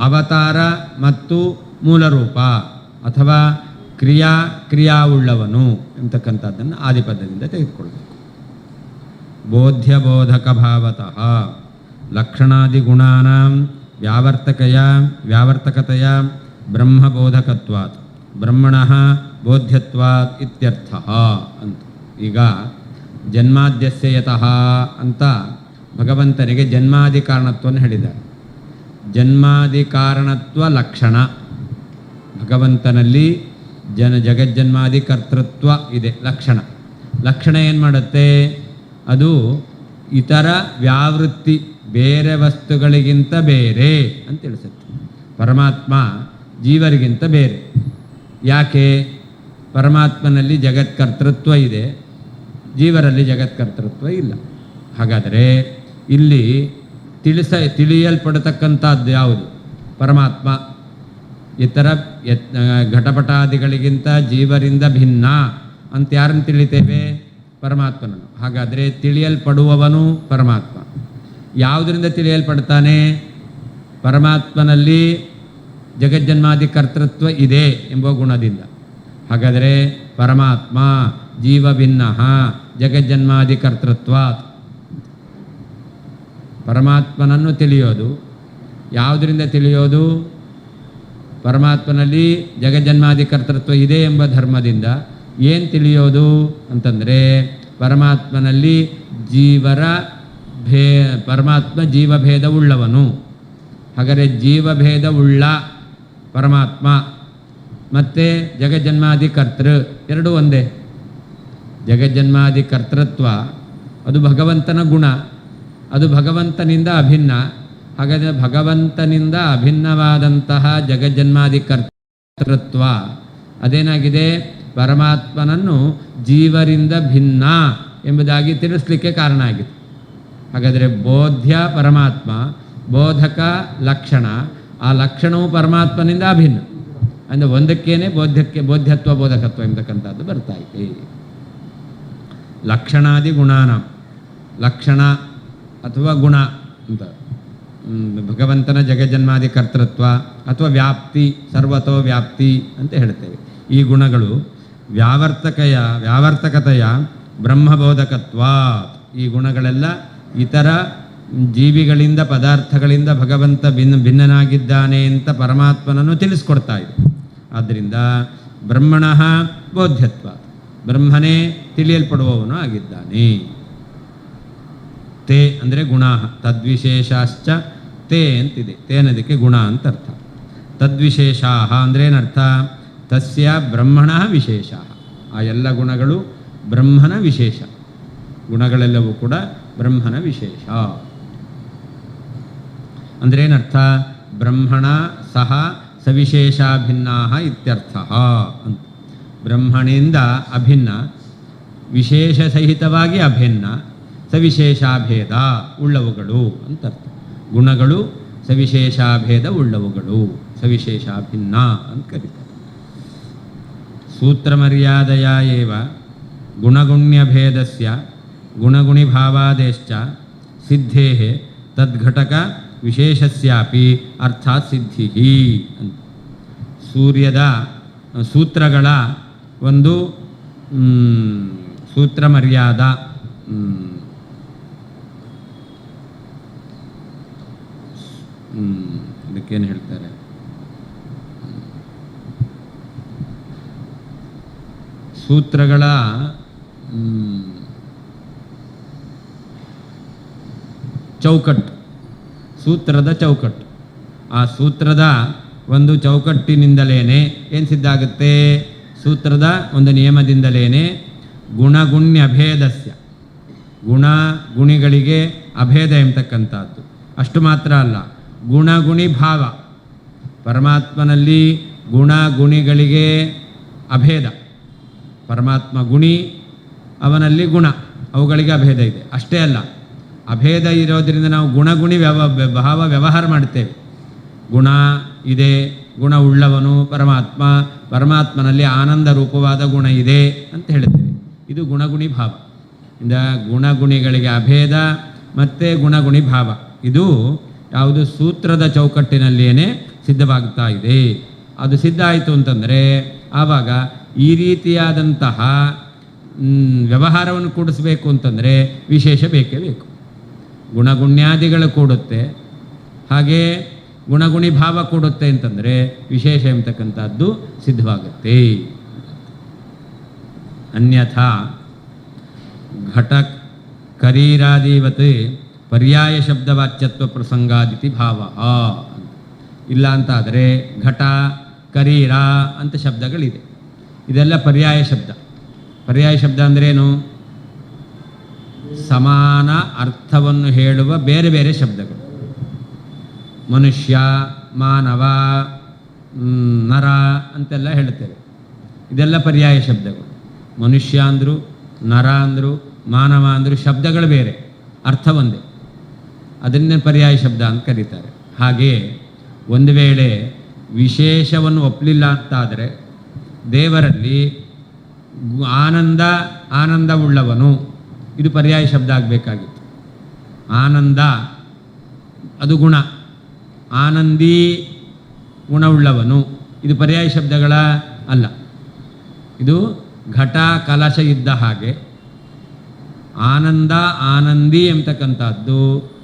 ಅವತಾರ ಮತ್ತು ಮೂಲರೂಪ ಅಥವಾ ಕ್ರಿಯಾವುಳ್ಳವನು ಎಂತಕ್ಕಂಥದ್ದನ್ನು ಆದಿಪದದಿಂದ ತೆಗೆದುಕೊಳ್ಬೇಕು. ಬೋಧ್ಯಬೋಧಕ ಭಾವತಃ ಲಕ್ಷಣಾದಿಗುಣಾನಾಂ ವ್ಯಾವರ್ತಕತೆಯ ಬ್ರಹ್ಮಬೋಧಕತ್ವಾತ್ ಬ್ರಹ್ಮಣಃ ಬೋಧ್ಯತ್ವಾತ್ ಇತ್ಯರ್ಥಃ ಅಂತ. ಈಗ ಜನ್ಮಾದ್ಯಸ್ಯ ಯತಃ ಅಂತ ಭಗವಂತನಿಗೆ ಜನ್ಮಾದಿ ಕಾರಣತ್ವವನ್ನು ಹೇಳಿದ್ದಾರೆ. ಜನ್ಮಾದಿ ಕಾರಣತ್ವ ಲಕ್ಷಣ, ಭಗವಂತನಲ್ಲಿ ಜಗಜ್ಜನ್ಮಾದಿ ಕರ್ತೃತ್ವ ಇದೆ. ಲಕ್ಷಣ ಏನು ಮಾಡುತ್ತೆ? ಅದು ಇತರ ವ್ಯಾವೃತ್ತಿ, ಬೇರೆ ವಸ್ತುಗಳಿಗಿಂತ ಬೇರೆ ಅಂತ ತಿಳಿಸುತ್ತೆ. ಪರಮಾತ್ಮ ಜೀವರಿಗಿಂತ ಬೇರೆ. ಯಾಕೆ? ಪರಮಾತ್ಮನಲ್ಲಿ ಜಗತ್ಕರ್ತೃತ್ವ ಇದೆ, ಜೀವರಲ್ಲಿ ಜಗತ್ಕರ್ತೃತ್ವ ಇಲ್ಲ. ಹಾಗಾದರೆ ಇಲ್ಲಿ ತಿಳಿಯಲ್ಪಡತಕ್ಕಂಥದ್ದು ಯಾವುದು? ಪರಮಾತ್ಮ. ಇತರ ಘಟಪಟಾದಿಗಳಿಗಿಂತ ಜೀವರಿಂದ ಭಿನ್ನ ಅಂತ ಯಾರನ್ನು ತಿಳಿತೇವೆ? ಪರಮಾತ್ಮನನ್ನು. ಹಾಗಾದರೆ ತಿಳಿಯಲ್ಪಡುವವನು ಪರಮಾತ್ಮ. ಯಾವುದರಿಂದ ತಿಳಿಯಲ್ಪಡ್ತಾನೆ? ಪರಮಾತ್ಮನಲ್ಲಿ ಜಗಜ್ಜನ್ಮಾದಿ ಕರ್ತೃತ್ವ ಇದೆ ಎಂಬ ಗುಣದಿಂದ. ಹಾಗಾದರೆ ಪರಮಾತ್ಮ ಜೀವ ಭಿನ್ನ ಜಗಜ್ಜನ್ಮಾದಿ ಕರ್ತೃತ್ವ. ಪರಮಾತ್ಮನನ್ನು ತಿಳಿಯೋದು ಯಾವುದರಿಂದ ತಿಳಿಯೋದು? ಪರಮಾತ್ಮನಲ್ಲಿ ಜಗಜ್ಜನ್ಮಾದಿ ಕರ್ತೃತ್ವ ಇದೆ ಎಂಬ ಧರ್ಮದಿಂದ. ಏನು ತಿಳಿಯೋದು ಅಂತಂದರೆ ಪರಮಾತ್ಮನಲ್ಲಿ ಪರಮಾತ್ಮ ಜೀವಭೇದವುಳ್ಳವನು. ಹಾಗಾದರೆ ಜೀವಭೇದವುಳ್ಳ ಪರಮಾತ್ಮ ಮತ್ತು ಜಗಜ್ಜನ್ಮಾದಿ ಕರ್ತೃ ಎರಡೂ ಒಂದೇ. ಜಗಜ್ಜನ್ಮಾದಿ ಕರ್ತೃತ್ವ ಅದು ಭಗವಂತನ ಗುಣ, ಅದು ಭಗವಂತನಿಂದ ಅಭಿನ್ನ. ಹಾಗಾದರೆ ಭಗವಂತನಿಂದ ಅಭಿನ್ನವಾದಂತಹ ಜಗಜ್ಜನ್ಮಾದಿ ಕರ್ತೃತ್ವ ಅದೇನಾಗಿದೆ? ಪರಮಾತ್ಮನನ್ನು ಜೀವರಿಂದ ಭಿನ್ನ ಎಂಬುದಾಗಿ ತಿಳಿಸ್ಲಿಕ್ಕೆ ಕಾರಣ ಆಗಿದೆ. ಹಾಗಾದರೆ ಬೋಧ್ಯ ಪರಮಾತ್ಮ, ಬೋಧಕ ಲಕ್ಷಣ, ಆ ಲಕ್ಷಣವು ಪರಮಾತ್ಮನಿಂದ ಅಭಿನ್ನ. ಅಂದರೆ ಒಂದಕ್ಕೇನೆ ಬೋಧ್ಯತ್ವ ಬೋಧಕತ್ವ ಎಂಬತಕ್ಕಂಥದ್ದು ಬರ್ತಾ ಇದೆ. ಲಕ್ಷಣಾದಿ ಗುಣಾನ, ಲಕ್ಷಣ ಅಥವಾ ಗುಣ ಅಂತ ಭಗವಂತನ ಜಗಜ್ಜನ್ಮಾದಿ ಕರ್ತೃತ್ವ ಅಥವಾ ವ್ಯಾಪ್ತಿ, ಸರ್ವತೋ ವ್ಯಾಪ್ತಿ ಅಂತ ಹೇಳ್ತೇವೆ. ಈ ಗುಣಗಳು ವ್ಯಾವರ್ತಕತೆಯ ಬ್ರಹ್ಮಬೋಧಕತ್ವ. ಈ ಗುಣಗಳೆಲ್ಲ ಇತರ ಜೀವಿಗಳಿಂದ, ಪದಾರ್ಥಗಳಿಂದ ಭಗವಂತ ಭಿನ್ನನಾಗಿದ್ದಾನೆ ಅಂತ ಪರಮಾತ್ಮನನ್ನು ತಿಳಿಸ್ಕೊಡ್ತಾ ಇದೆ. ಆದ್ದರಿಂದ ಬ್ರಹ್ಮಣಃ ಬೋಧ್ಯತ್ವ, ಬ್ರಹ್ಮನೇ ತಿಳಿಯಲ್ಪಡುವವನು ಆಗಿದ್ದಾನೆ. ತೇ ಅಂದರೆ ಗುಣ, ತದ್ವಿಶೇಷಾಶ್ಚ ತೇ ಅಂತಿದೆ. ತೇ ಅನ್ನೋದಕ್ಕೆ ಗುಣ ಅಂತ ಅರ್ಥ. ತದ್ವಿಶೇಷಾ ಅಂದರೆ ಏನರ್ಥ? ತಸ್ಯ ಬ್ರಹ್ಮಣ ವಿಶೇಷ. ಆ ಎಲ್ಲ ಗುಣಗಳು ಬ್ರಹ್ಮನ ವಿಶೇಷ. ಗುಣಗಳೆಲ್ಲವೂ ಕೂಡ ಬ್ರಹ್ಮನ ವಿಶೇಷ. ಅಂದರೆ ಏನರ್ಥ? ಬ್ರಹ್ಮಣ ಸಹ ಸವಿಶೇಷಾಭಿನ್ನಾ ಇತ್ಯರ್ಥ ಅಂತ. ಬ್ರಹ್ಮಣಿಂದ ಅಭಿನ್ನ, ವಿಶೇಷ ಸಹಿತವಾಗಿ ಅಭಿನ್ನ, ಸವಿಶೇಷಾಭೇದ ಉಳ್ಳವುಗಳು ಅಂತ ಅರ್ಥ. ಗುಣಗಳು ಸವಿಶೇಷಾಭೇದ ಉಳ್ಳವುಗಳು, ಸವಿಶೇಷಾಭಿನ್ನ ಅಂತ ಕರೀತಾರೆ. ಸೂತ್ರಮರ್ಯಾದೆಯ ಏವ ಗುಣಗುಣ್ಯಭೇದಸ್ಯ ಗುಣಗುಣಿಭಾವಾದೇಶ್ಚ ಸಿದ್ಧೇಃ ತದ್ಘಟಕ ವಿಶೇಷಸ್ಯಾಪಿ ಅರ್ಥಾತ್ ಸಿದ್ಧಿ ಅಂತ. ಸೂತ್ರಗಳ ಒಂದು ಸೂತ್ರ ಮರ್ಯಾದ, ಇದಕ್ಕೇನು ಹೇಳ್ತಾರೆ? ಸೂತ್ರಗಳ ಚೌಕಟ್ಟು, ಸೂತ್ರದ ಚೌಕಟ್ಟು. ಆ ಸೂತ್ರದ ಒಂದು ಚೌಕಟ್ಟಿನಿಂದಲೇ ಏನು ಸಿದ್ಧ ಆಗುತ್ತೆ? ಸೂತ್ರದ ಒಂದು ನಿಯಮದಿಂದಲೇ ಗುಣಗುಣ್ಯಭೇದಸ್ಯ, ಗುಣ ಗುಣಿಗಳಿಗೆ ಅಭೇದ ಎಂಬತಕ್ಕಂಥದ್ದು. ಅಷ್ಟು ಮಾತ್ರ ಅಲ್ಲ, ಗುಣಗುಣಿ ಭಾವ. ಪರಮಾತ್ಮನಲ್ಲಿ ಗುಣ ಗುಣಿಗಳಿಗೆ ಅಭೇದ. ಪರಮಾತ್ಮ ಗುಣಿ, ಅವನಲ್ಲಿ ಗುಣ, ಅವುಗಳಿಗೆ ಅಭೇದ ಇದೆ. ಅಷ್ಟೇ ಅಲ್ಲ, ಅಭೇದ ಇರೋದರಿಂದ ನಾವು ಗುಣಗುಣಿ ಭಾವ ವ್ಯವಹಾರ ಮಾಡ್ತೇವೆ. ಗುಣ ಇದೆ, ಗುಣವುಳ್ಳವನು ಪರಮಾತ್ಮ, ಪರಮಾತ್ಮನಲ್ಲಿ ಆನಂದ ರೂಪವಾದ ಗುಣ ಇದೆ ಅಂತ ಹೇಳ್ತೇವೆ. ಇದು ಗುಣಗುಣಿ ಭಾವ. ಇಂದ ಗುಣಗುಣಿಗಳಿಗೆ ಅಭೇದ ಮತ್ತು ಗುಣಗುಣಿ ಭಾವ ಇದು ಯಾವುದು ಸೂತ್ರದ ಚೌಕಟ್ಟಿನಲ್ಲಿಯೇ ಸಿದ್ಧವಾಗ್ತಾ ಇದೆ. ಅದು ಸಿದ್ಧ ಆಯಿತು ಅಂತಂದರೆ ಆವಾಗ ಈ ರೀತಿಯಾದಂತಹ ವ್ಯವಹಾರವನ್ನು ಕೂಡಿಸ್ಬೇಕು ಅಂತಂದರೆ ವಿಶೇಷ ಬೇಕೇ ಬೇಕು. ಗುಣಗುಣ್ಯಾದಿಗಳು ಕೂಡುತ್ತೆ, ಹಾಗೇ ಗುಣಗುಣಿ ಭಾವ ಕೂಡುತ್ತೆ ಅಂತಂದರೆ ವಿಶೇಷ ಎಂಬತಕ್ಕಂಥದ್ದು ಸಿದ್ಧವಾಗುತ್ತೆ. ಅನ್ಯಥಾ ಘಟ ಕರೀರಾದಿವತ್ ಪರ್ಯಾಯ ಶಬ್ದವಾಚ್ಯತ್ವ ಪ್ರಸಂಗಾದಿತಿ ಭಾವ. ಇಲ್ಲ ಅಂತಾದರೆ ಘಟ ಕರೀರ ಅಂತ ಶಬ್ದಗಳಿದೆ. ಇದೆಲ್ಲ ಪರ್ಯಾಯ ಶಬ್ದ. ಪರ್ಯಾಯ ಶಬ್ದ ಅಂದ್ರೇನು? ಸಮಾನ ಅರ್ಥವನ್ನು ಹೇಳುವ ಬೇರೆ ಬೇರೆ ಶಬ್ದಗಳು. ಮನುಷ್ಯ, ಮಾನವ, ನರ ಅಂತೆಲ್ಲ ಹೇಳ್ತೇವೆ. ಇದೆಲ್ಲ ಪರ್ಯಾಯ ಶಬ್ದಗಳು. ಮನುಷ್ಯ ಅಂದರು, ನರ ಅಂದರು, ಮಾನವ ಅಂದರು ಶಬ್ದಗಳು ಬೇರೆ, ಅರ್ಥ ಒಂದೇ. ಅದನ್ನೇ ಪರ್ಯಾಯ ಶಬ್ದ ಅಂತ ಕರೀತಾರೆ. ಹಾಗೆಯೇ ಒಂದು ವೇಳೆ ವಿಶೇಷವನ್ನು ಒಪ್ಪಲಿಲ್ಲ ಅಂತಾದರೆ ದೇವರಲ್ಲಿ ಆನಂದವುಳ್ಳವನು ಇದು ಪರ್ಯಾಯ ಶಬ್ದ ಆಗಬೇಕಾಗಿತ್ತು. ಆನಂದ ಅದು ಗುಣ, ಆನಂದಿ ಗುಣವುಳ್ಳವನು ಇದು ಪರ್ಯಾಯ ಶಬ್ದಗಳ ಅಲ್ಲ. ಇದು ಘಟ ಕಲಶ ಇದ್ದ ಹಾಗೆ ಆನಂದ ಆನಂದಿ ಎಂಬತಕ್ಕಂಥದ್ದು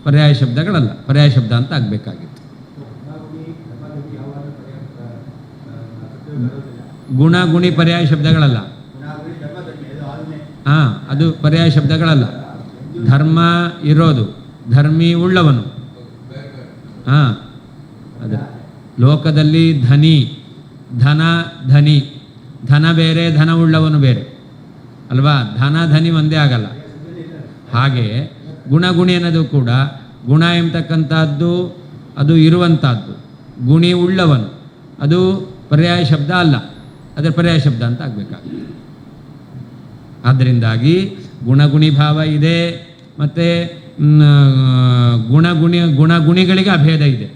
ಪರ್ಯಾಯ ಶಬ್ದಗಳಲ್ಲ, ಪರ್ಯಾಯ ಶಬ್ದ ಅಂತ ಆಗಬೇಕಾಗಿತ್ತು. ಗುಣ ಗುಣಿ ಪರ್ಯಾಯ ಶಬ್ದಗಳಲ್ಲ. ಅದು ಪರ್ಯಾಯ ಶಬ್ದಗಳಲ್ಲ. ಧರ್ಮ ಇರೋದು, ಧರ್ಮಿ ಉಳ್ಳವನು. ಅದ ಲೋಕದಲ್ಲಿ ಧನಿ, ಧನ, ಧನಿ, ಧನ ಬೇರೆ, ಧನ ಉಳ್ಳವನು ಬೇರೆ ಅಲ್ವಾ? ಧನ ಧನಿ ಒಂದೇ ಆಗಲ್ಲ. ಹಾಗೆ ಗುಣಗುಣಿ ಅನ್ನೋದು ಕೂಡ ಗುಣ ಎಂಬತಕ್ಕಂಥದ್ದು ಅದು ಇರುವಂಥದ್ದು, ಗುಣಿ ಉಳ್ಳವನು ಅದು ಪರ್ಯಾಯ ಶಬ್ದ ಅಲ್ಲ, ಅದರ ಪರ್ಯಾಯ ಶಬ್ದ ಅಂತ ಆಗಬೇಕಾಗುತ್ತೆ. ಆದ್ದರಿಂದಾಗಿ ಗುಣಗುಣಿ ಭಾವ ಇದೆ, ಮತ್ತು ಗುಣಗುಣಿಗಳಿಗೆ ಅಭೇದ ಇದೆ.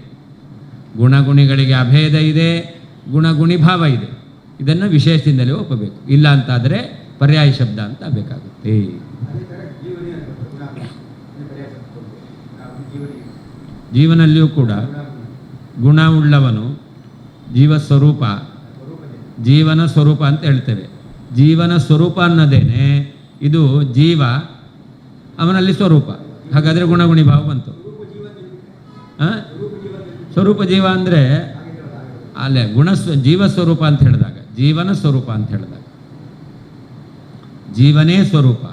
ಗುಣಗುಣಿಗಳಿಗೆ ಅಭೇದ ಇದೆ, ಗುಣಗುಣಿ ಭಾವ ಇದೆ. ಇದನ್ನು ವಿಶೇಷದಿಂದಲೇ ಒಪ್ಪಬೇಕು. ಇಲ್ಲ ಅಂತಾದರೆ ಪರ್ಯಾಯ ಶಬ್ದ ಅಂತ ಬೇಕಾಗುತ್ತೆ. ಜೀವನಲ್ಲಿಯೂ ಕೂಡ ಗುಣ ಉಳ್ಳವನು ಜೀವಸ್ವರೂಪ, ಜೀವನ ಸ್ವರೂಪ ಅಂತ ಹೇಳ್ತೇವೆ. ಜೀವನ ಸ್ವರೂಪ ಅನ್ನೋದೇನೆ ಇದು ಜೀವ, ಅವನಲ್ಲಿ ಸ್ವರೂಪ. ಹಾಗಾದರೆ ಗುಣಗುಣಿ ಭಾವ ಬಂತು. ಸ್ವರೂಪ ಜೀವ ಅಂದರೆ ಅಲ್ಲೇ ಜೀವಸ್ವರೂಪ ಅಂತ ಹೇಳಿದಾಗ, ಜೀವನ ಸ್ವರೂಪ ಅಂತ ಹೇಳಿದಾಗ ಜೀವನೇ ಸ್ವರೂಪ,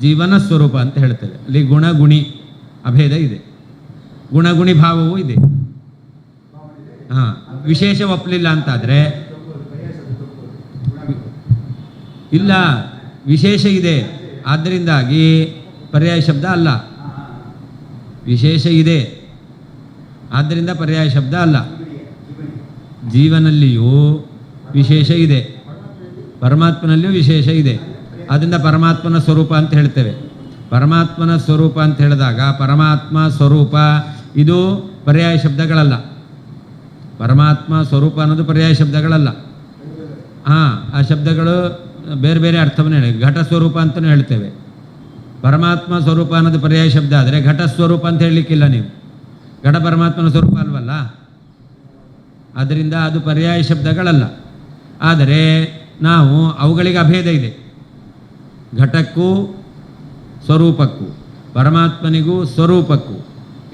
ಜೀವನ ಸ್ವರೂಪ ಅಂತ ಹೇಳ್ತೇವೆ. ಅಲ್ಲಿ ಗುಣಗುಣಿ ಅಭೇದ ಇದೆ, ಗುಣಗುಣಿ ಭಾವವೂ ಇದೆ. ವಿಶೇಷ ಒಪ್ಪಲಿಲ್ಲ ಅಂತಾದರೆ ಇಲ್ಲ, ವಿಶೇಷ ಇದೆ, ಆದ್ದರಿಂದಾಗಿ ಪರ್ಯಾಯ ಶಬ್ದ ಅಲ್ಲ. ವಿಶೇಷ ಇದೆ ಆದ್ದರಿಂದ ಪರ್ಯಾಯ ಶಬ್ದ ಅಲ್ಲ. ಜೀವನಲ್ಲಿಯೂ ವಿಶೇಷ ಇದೆ, ಪರಮಾತ್ಮನಲ್ಲಿಯೂ ವಿಶೇಷ ಇದೆ. ಆದ್ದರಿಂದ ಪರಮಾತ್ಮನ ಸ್ವರೂಪ ಅಂತ ಹೇಳ್ತೇವೆ. ಪರಮಾತ್ಮನ ಸ್ವರೂಪ ಅಂತ ಹೇಳಿದಾಗ ಪರಮಾತ್ಮ ಸ್ವರೂಪ ಇದು ಪರ್ಯಾಯ ಶಬ್ದಗಳಲ್ಲ. ಪರಮಾತ್ಮ ಸ್ವರೂಪ ಅನ್ನೋದು ಪರ್ಯಾಯ ಶಬ್ದಗಳಲ್ಲ. ಆ ಶಬ್ದಗಳು ಬೇರೆ ಬೇರೆ ಅರ್ಥವನ್ನು ಹೇಳಿ. ಘಟ ಸ್ವರೂಪ ಅಂತಲೂ ಹೇಳ್ತೇವೆ. ಪರಮಾತ್ಮ ಸ್ವರೂಪ ಅನ್ನೋದು ಪರ್ಯಾಯ ಶಬ್ದ ಆದರೆ ಘಟ ಸ್ವರೂಪ ಅಂತ ಹೇಳಲಿಕ್ಕಿಲ್ಲ ನೀವು. ಘಟ ಪರಮಾತ್ಮನ ಸ್ವರೂಪ ಅಲ್ವಲ್ಲ, ಆದ್ದರಿಂದ ಅದು ಪರ್ಯಾಯ ಶಬ್ದಗಳಲ್ಲ. ಆದರೆ ನಾವು ಅವುಗಳಿಗೆ ಅಭೇದ ಇದೆ. ಘಟಕ್ಕೂ ಸ್ವರೂಪಕ್ಕೂ, ಪರಮಾತ್ಮನಿಗೂ ಸ್ವರೂಪಕ್ಕೂ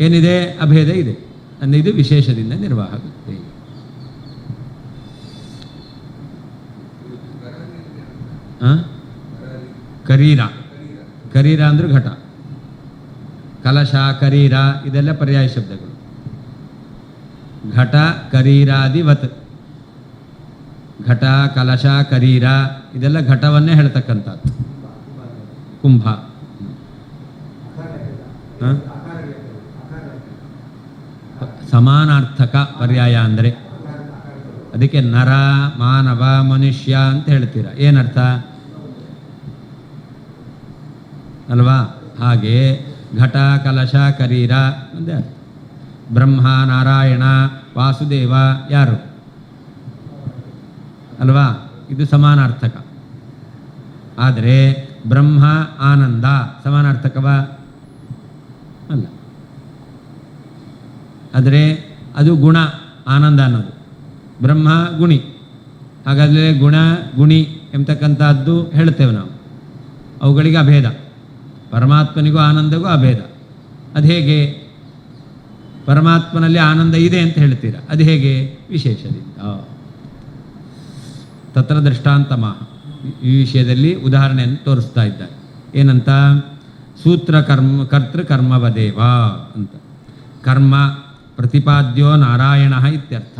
ಏನಿದೆ? ಅಭೇದ ಇದೆ. ಅಂದರೆ ಇದು ವಿಶೇಷದಿಂದ ನಿರ್ವಾಹ ಆಗುತ್ತೆ. ಕರೀರ, ಕರೀರ ಅಂದ್ರೆ ಘಟ, ಕಲಶ, ಕರೀರ ಇದೆಲ್ಲ ಪರ್ಯಾಯ ಶಬ್ದಗಳು. ಘಟ ಕರೀರಾದಿವತ್, ಘಟ ಕಲಶ ಕರೀರ ಇದೆಲ್ಲ ಘಟವನ್ನೇ ಹೇಳ್ತಕ್ಕಂಥದ್ದು. ಕುಂಭ ಸಮಾನಾರ್ಥಕ ಪರ್ಯಾಯ ಅಂದರೆ ಅದಕ್ಕೆ ನರ, ಮಾನವ, ಮನುಷ್ಯ ಅಂತ ಹೇಳ್ತೀರ. ಏನರ್ಥ ಅಲ್ವಾ? ಹಾಗೆ ಘಟ ಕಲಶ ಕರೀರ ಒಂದೇ ಅರ್ಥ. ಬ್ರಹ್ಮ, ನಾರಾಯಣ, ವಾಸುದೇವ ಯಾರು? ಅಲ್ವಾ? ಇದು ಸಮಾನಾರ್ಥಕ. ಆದರೆ ಬ್ರಹ್ಮ ಆನಂದ ಸಮಾನಾರ್ಥಕವಾ? ಅಲ್ಲ. ಆದರೆ ಅದು ಗುಣ, ಆನಂದ ಅನ್ನೋದು. ಬ್ರಹ್ಮ ಗುಣಿ. ಹಾಗಾದರೆ ಗುಣ ಗುಣಿ ಎಂಬತಕ್ಕಂಥದ್ದು ಹೇಳ್ತೇವೆ ನಾವು. ಅವುಗಳಿಗೆ ಅಭೇದ. ಪರಮಾತ್ಮನಿಗೂ ಆನಂದಗೂ ಅಭೇದ. ಅದು ಹೇಗೆ? ಪರಮಾತ್ಮನಲ್ಲಿ ಆನಂದ ಇದೆ ಅಂತ ಹೇಳ್ತೀರ, ಅದು ಹೇಗೆ? ವಿಶೇಷದಿಂದ. ತತ್ರ ದೃಷ್ಟಾಂತಮಃ. ಈ ವಿಷಯದಲ್ಲಿ ಉದಾಹರಣೆಯನ್ನು ತೋರಿಸ್ತಾ ಇದ್ದಾರೆ. ಏನಂತ? ಸೂತ್ರ ಕರ್ತೃಕರ್ಮವದೇವ ಅಂತ. ಕರ್ಮ ಪ್ರತಿಪಾದ್ಯೋ ನಾರಾಯಣ ಇತ್ಯರ್ಥ.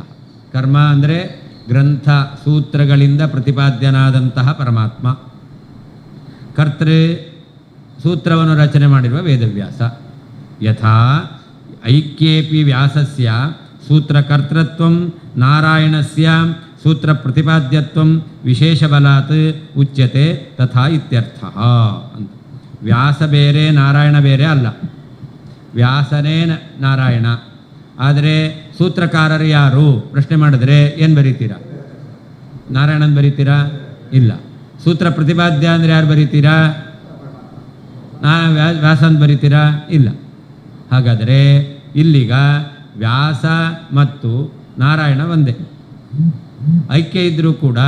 ಕರ್ಮ ಅಂದರೆ ಗ್ರಂಥ ಸೂತ್ರಗಳಿಂದ ಪ್ರತಿಪಾದ್ಯನಾದಂತಹ ಪರಮಾತ್ಮ. ಕರ್ತೃ ಸೂತ್ರವನ್ನು ರಚನೆ ಮಾಡಿರುವ ವೇದವ್ಯಾಸ. ಯಥಾ ಐಕ್ಯೇಪಿ ವ್ಯಾಸಸ್ಯ ಸೂತ್ರಕರ್ತೃತ್ವಂ ನಾರಾಯಣಸ್ಯ ಸೂತ್ರ ಪ್ರತಿಪಾದ್ಯತ್ವಂ ವಿಶೇಷಬಲಾತ್ ಉಚ್ಯತೆ ತಥಾ ಇತ್ಯರ್ಥಃ ಅಂತ. ವ್ಯಾಸ ಬೇರೆ ನಾರಾಯಣ ಬೇರೆ ಅಲ್ಲ. ವ್ಯಾಸನೇ ನಾರಾಯಣ. ಆದರೆ ಸೂತ್ರಕಾರರು ಯಾರು ಪ್ರಶ್ನೆ ಮಾಡಿದ್ರೆ ಏನು ಬರೀತೀರಾ? ನಾರಾಯಣನ್ ಬರೀತೀರಾ? ಇಲ್ಲ. ಸೂತ್ರ ಪ್ರತಿಪಾದ್ಯ ಅಂದರೆ ಯಾರು ಬರೀತೀರಾ? ವ್ಯಾಸನ್ ಬರೀತೀರಾ? ಇಲ್ಲ. ಹಾಗಾದರೆ ಇಲ್ಲಿಗ ವ್ಯಾಸ ಮತ್ತು ನಾರಾಯಣ ಒಂದೇ. ಐಕ್ಯ ಇದ್ದರೂ ಕೂಡ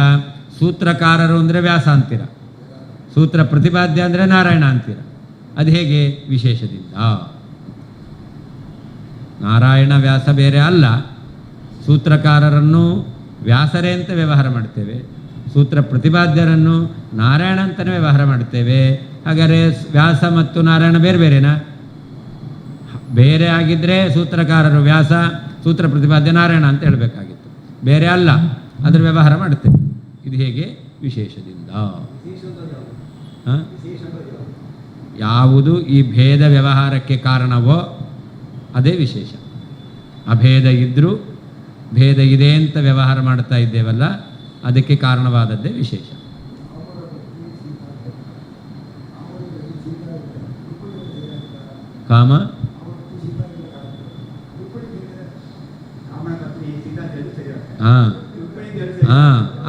ಸೂತ್ರಕಾರರು ಅಂದರೆ ವ್ಯಾಸ ಅಂತೀರ, ಸೂತ್ರ ಪ್ರತಿಪಾದ್ಯ ಅಂದರೆ ನಾರಾಯಣ ಅಂತೀರ. ಅದು ಹೇಗೆ? ವಿಶೇಷದಿಂದ. ನಾರಾಯಣ ವ್ಯಾಸ ಬೇರೆ ಅಲ್ಲ. ಸೂತ್ರಕಾರರನ್ನು ವ್ಯಾಸರೇ ಅಂತ ವ್ಯವಹಾರ ಮಾಡ್ತೇವೆ, ಸೂತ್ರ ಪ್ರತಿಪಾದ್ಯರನ್ನು ನಾರಾಯಣ ಅಂತಲೇ ವ್ಯವಹಾರ ಮಾಡ್ತೇವೆ. ಹಾಗಾದರೆ ವ್ಯಾಸ ಮತ್ತು ನಾರಾಯಣ ಬೇರೆ ಬೇರೆನಾ? ಬೇರೆ ಆಗಿದ್ದರೆ ಸೂತ್ರಕಾರರು ವ್ಯಾಸ, ಸೂತ್ರ ಪ್ರತಿಪಾದ್ಯ ನಾರಾಯಣ ಅಂತ ಹೇಳಬೇಕಾಗಿತ್ತು. ಬೇರೆ ಅಲ್ಲ, ಅದರ ವ್ಯವಹಾರ ಮಾಡ್ತೇವೆ. ಇದು ಹೇಗೆ? ವಿಶೇಷದಿಂದ. ಯಾವುದು ಈ ಭೇದ ವ್ಯವಹಾರಕ್ಕೆ ಕಾರಣವೋ ಅದೇ ವಿಶೇಷ. ಅಭೇದ ಇದ್ದರೂ ಭೇದ ಇದೆ ಅಂತ ವ್ಯವಹಾರ ಮಾಡ್ತಾ ಇದ್ದೇವಲ್ಲ, ಅದಕ್ಕೆ ಕಾರಣವಾದದ್ದೇ ವಿಶೇಷ. ಕಾಮ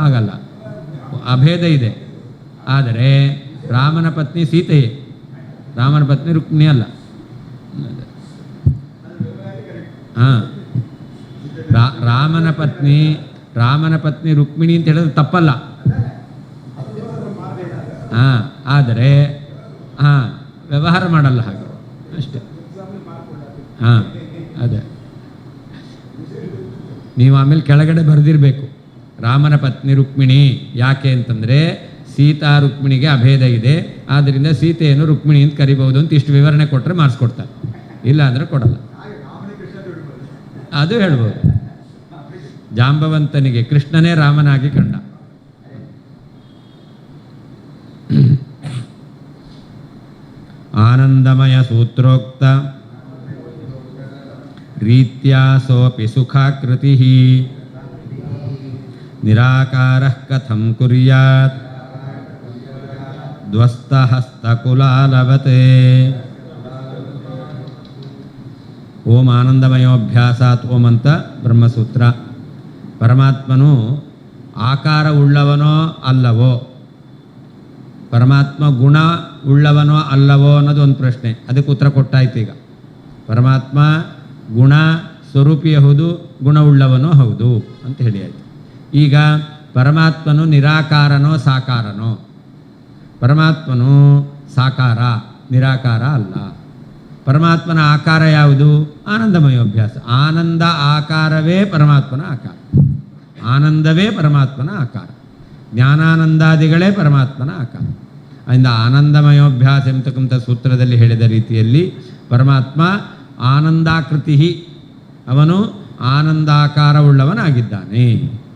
ಆಗಲ್ಲ. ಅಭೇದ ಇದೆ. ಆದರೆ ರಾಮನ ಪತ್ನಿ ಸೀತೆಯೇ, ರಾಮನ ಪತ್ನಿ ರುಕ್ಮಿಣಿ ಅಲ್ಲ. ರಾಮನ ಪತ್ನಿ ರುಕ್ಮಿಣಿ ಅಂತ ಹೇಳಿದ್ರೆ ತಪ್ಪಲ್ಲ. ಆದರೆ ವ್ಯವಹಾರ ಮಾಡಲ್ಲ ಹಾಗೆ ಅಷ್ಟೇ. ಅದೇ ನೀವು ಆಮೇಲೆ ಕೆಳಗಡೆ ಬರೆದಿರಬೇಕು, ರಾಮನ ಪತ್ನಿ ರುಕ್ಮಿಣಿ. ಯಾಕೆ ಅಂತಂದರೆ ಸೀತಾ ರುಕ್ಮಿಣಿಗೆ ಅಭೇದ ಇದೆ, ಆದ್ದರಿಂದ ಸೀತೆಯನ್ನು ರುಕ್ಮಿಣಿ ಅಂತ ಕರಿಬಹುದು ಅಂತ ಇಷ್ಟು ವಿವರಣೆ ಕೊಟ್ಟರೆ ಮಾಡಿಸ್ಕೊಡ್ತಾರೆ. ಇಲ್ಲ ಅಂದರೆ ಕೊಡಲ್ಲ. ಅದು ಹೇಳ್ಬೋದು. ಜಾಂಬವಂತನಿಗೆ ಕೃಷ್ಣನೇ ರಾಮನಾಗಿ ಕಂಡ. ಆನಂದಮಯ ಸೂತ್ರೋಕ್ತ ರೀತ್ಯಾ ಸೋಪಿ ಸುಖಾಕೃತಿ ನಿರಾಕಾರಃ ಕಥಂ ಕುರ್ಯಾತ್ ಧ್ವಸ್ತಹಸ್ತಕುಲಾಲವತೆ. ಓಂ ಆನಂದಮಯೋಭ್ಯಾಸಾತ್ ಓಂ ಅಂತ ಬ್ರಹ್ಮಸೂತ್ರ. ಪರಮಾತ್ಮನು ಆಕಾರ ಉಳ್ಳವನೋ ಅಲ್ಲವೋ, ಪರಮಾತ್ಮ ಗುಣ ಉಳ್ಳವನೋ ಅಲ್ಲವೋ ಅನ್ನೋದು ಒಂದು ಪ್ರಶ್ನೆ. ಅದಕ್ಕೆ ಉತ್ತರ ಕೊಟ್ಟಾಯ್ತು ಈಗ. ಪರಮಾತ್ಮ ಗುಣ ಸ್ವರೂಪಿಯೇ ಹೌದು, ಗುಣವುಳ್ಳವನೋ ಹೌದು ಅಂತ ಹೇಳಿ ಆಯಿತು. ಈಗ ಪರಮಾತ್ಮನು ನಿರಾಕಾರನೋ ಸಾಕಾರನೋ? ಪರಮಾತ್ಮನು ಸಾಕಾರ, ನಿರಾಕಾರ ಅಲ್ಲ. ಪರಮಾತ್ಮನ ಆಕಾರ ಯಾವುದು? ಆನಂದಮಯೋಭ್ಯಾಸ. ಆನಂದ ಆಕಾರವೇ ಪರಮಾತ್ಮನ ಆಕಾರ, ಆನಂದವೇ ಪರಮಾತ್ಮನ ಆಕಾರ, ಜ್ಞಾನಾನಂದಾದಿಗಳೇ ಪರಮಾತ್ಮನ ಆಕಾರ. ಅದರಿಂದ ಆನಂದಮಯೋಭ್ಯಾಸ ಎಂಬತಕ್ಕಂಥ ಸೂತ್ರದಲ್ಲಿ ಹೇಳಿದ ರೀತಿಯಲ್ಲಿ ಪರಮಾತ್ಮ ಆನಂದಾಕೃತಿ, ಅವನು ಆನಂದಾಕಾರವುಳ್ಳವನಾಗಿದ್ದಾನೆ.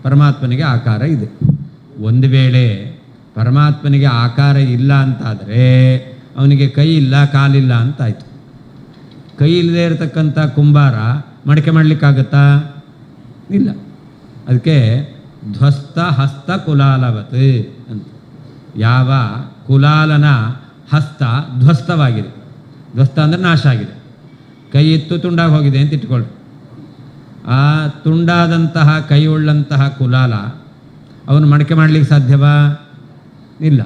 ಪರಮಾತ್ಮನಿಗೆ ಆಕಾರ ಇದೆ. ಒಂದು ವೇಳೆ ಪರಮಾತ್ಮನಿಗೆ ಆಕಾರ ಇಲ್ಲ ಅಂತಾದರೆ ಅವನಿಗೆ ಕೈ ಇಲ್ಲ ಕಾಲಿಲ್ಲ ಅಂತಾಯಿತು. ಕೈ ಇಲ್ಲದೆ ಇರತಕ್ಕಂಥ ಕುಂಬಾರ ಮಡಿಕೆ ಮಾಡಲಿಕ್ಕಾಗತ್ತಾ? ಇಲ್ಲ. ಅದಕ್ಕೆ ಧ್ವಸ್ತ ಹಸ್ತ ಕುಲಾಲವತ್ ಅಂತ. ಯಾವ ಕುಲಾಲನ ಹಸ್ತ ಧ್ವಸ್ತವಾಗಿದೆ, ಧ್ವಸ್ತ ಅಂದರೆ ನಾಶ ಆಗಿದೆ, ಕೈ ಇತ್ತು ತುಂಡಾಗಿ ಹೋಗಿದೆ ಅಂತ ಇಟ್ಕೊಳ್ಳಿ. ಆ ತುಂಡಾದಂತಹ ಕೈ ಉಳ್ಳಂತಹ ಕುಲಾಲ ಅವನು ಮಡಕೆ ಮಾಡಲಿಕ್ಕೆ ಸಾಧ್ಯವಾ? ಇಲ್ಲ.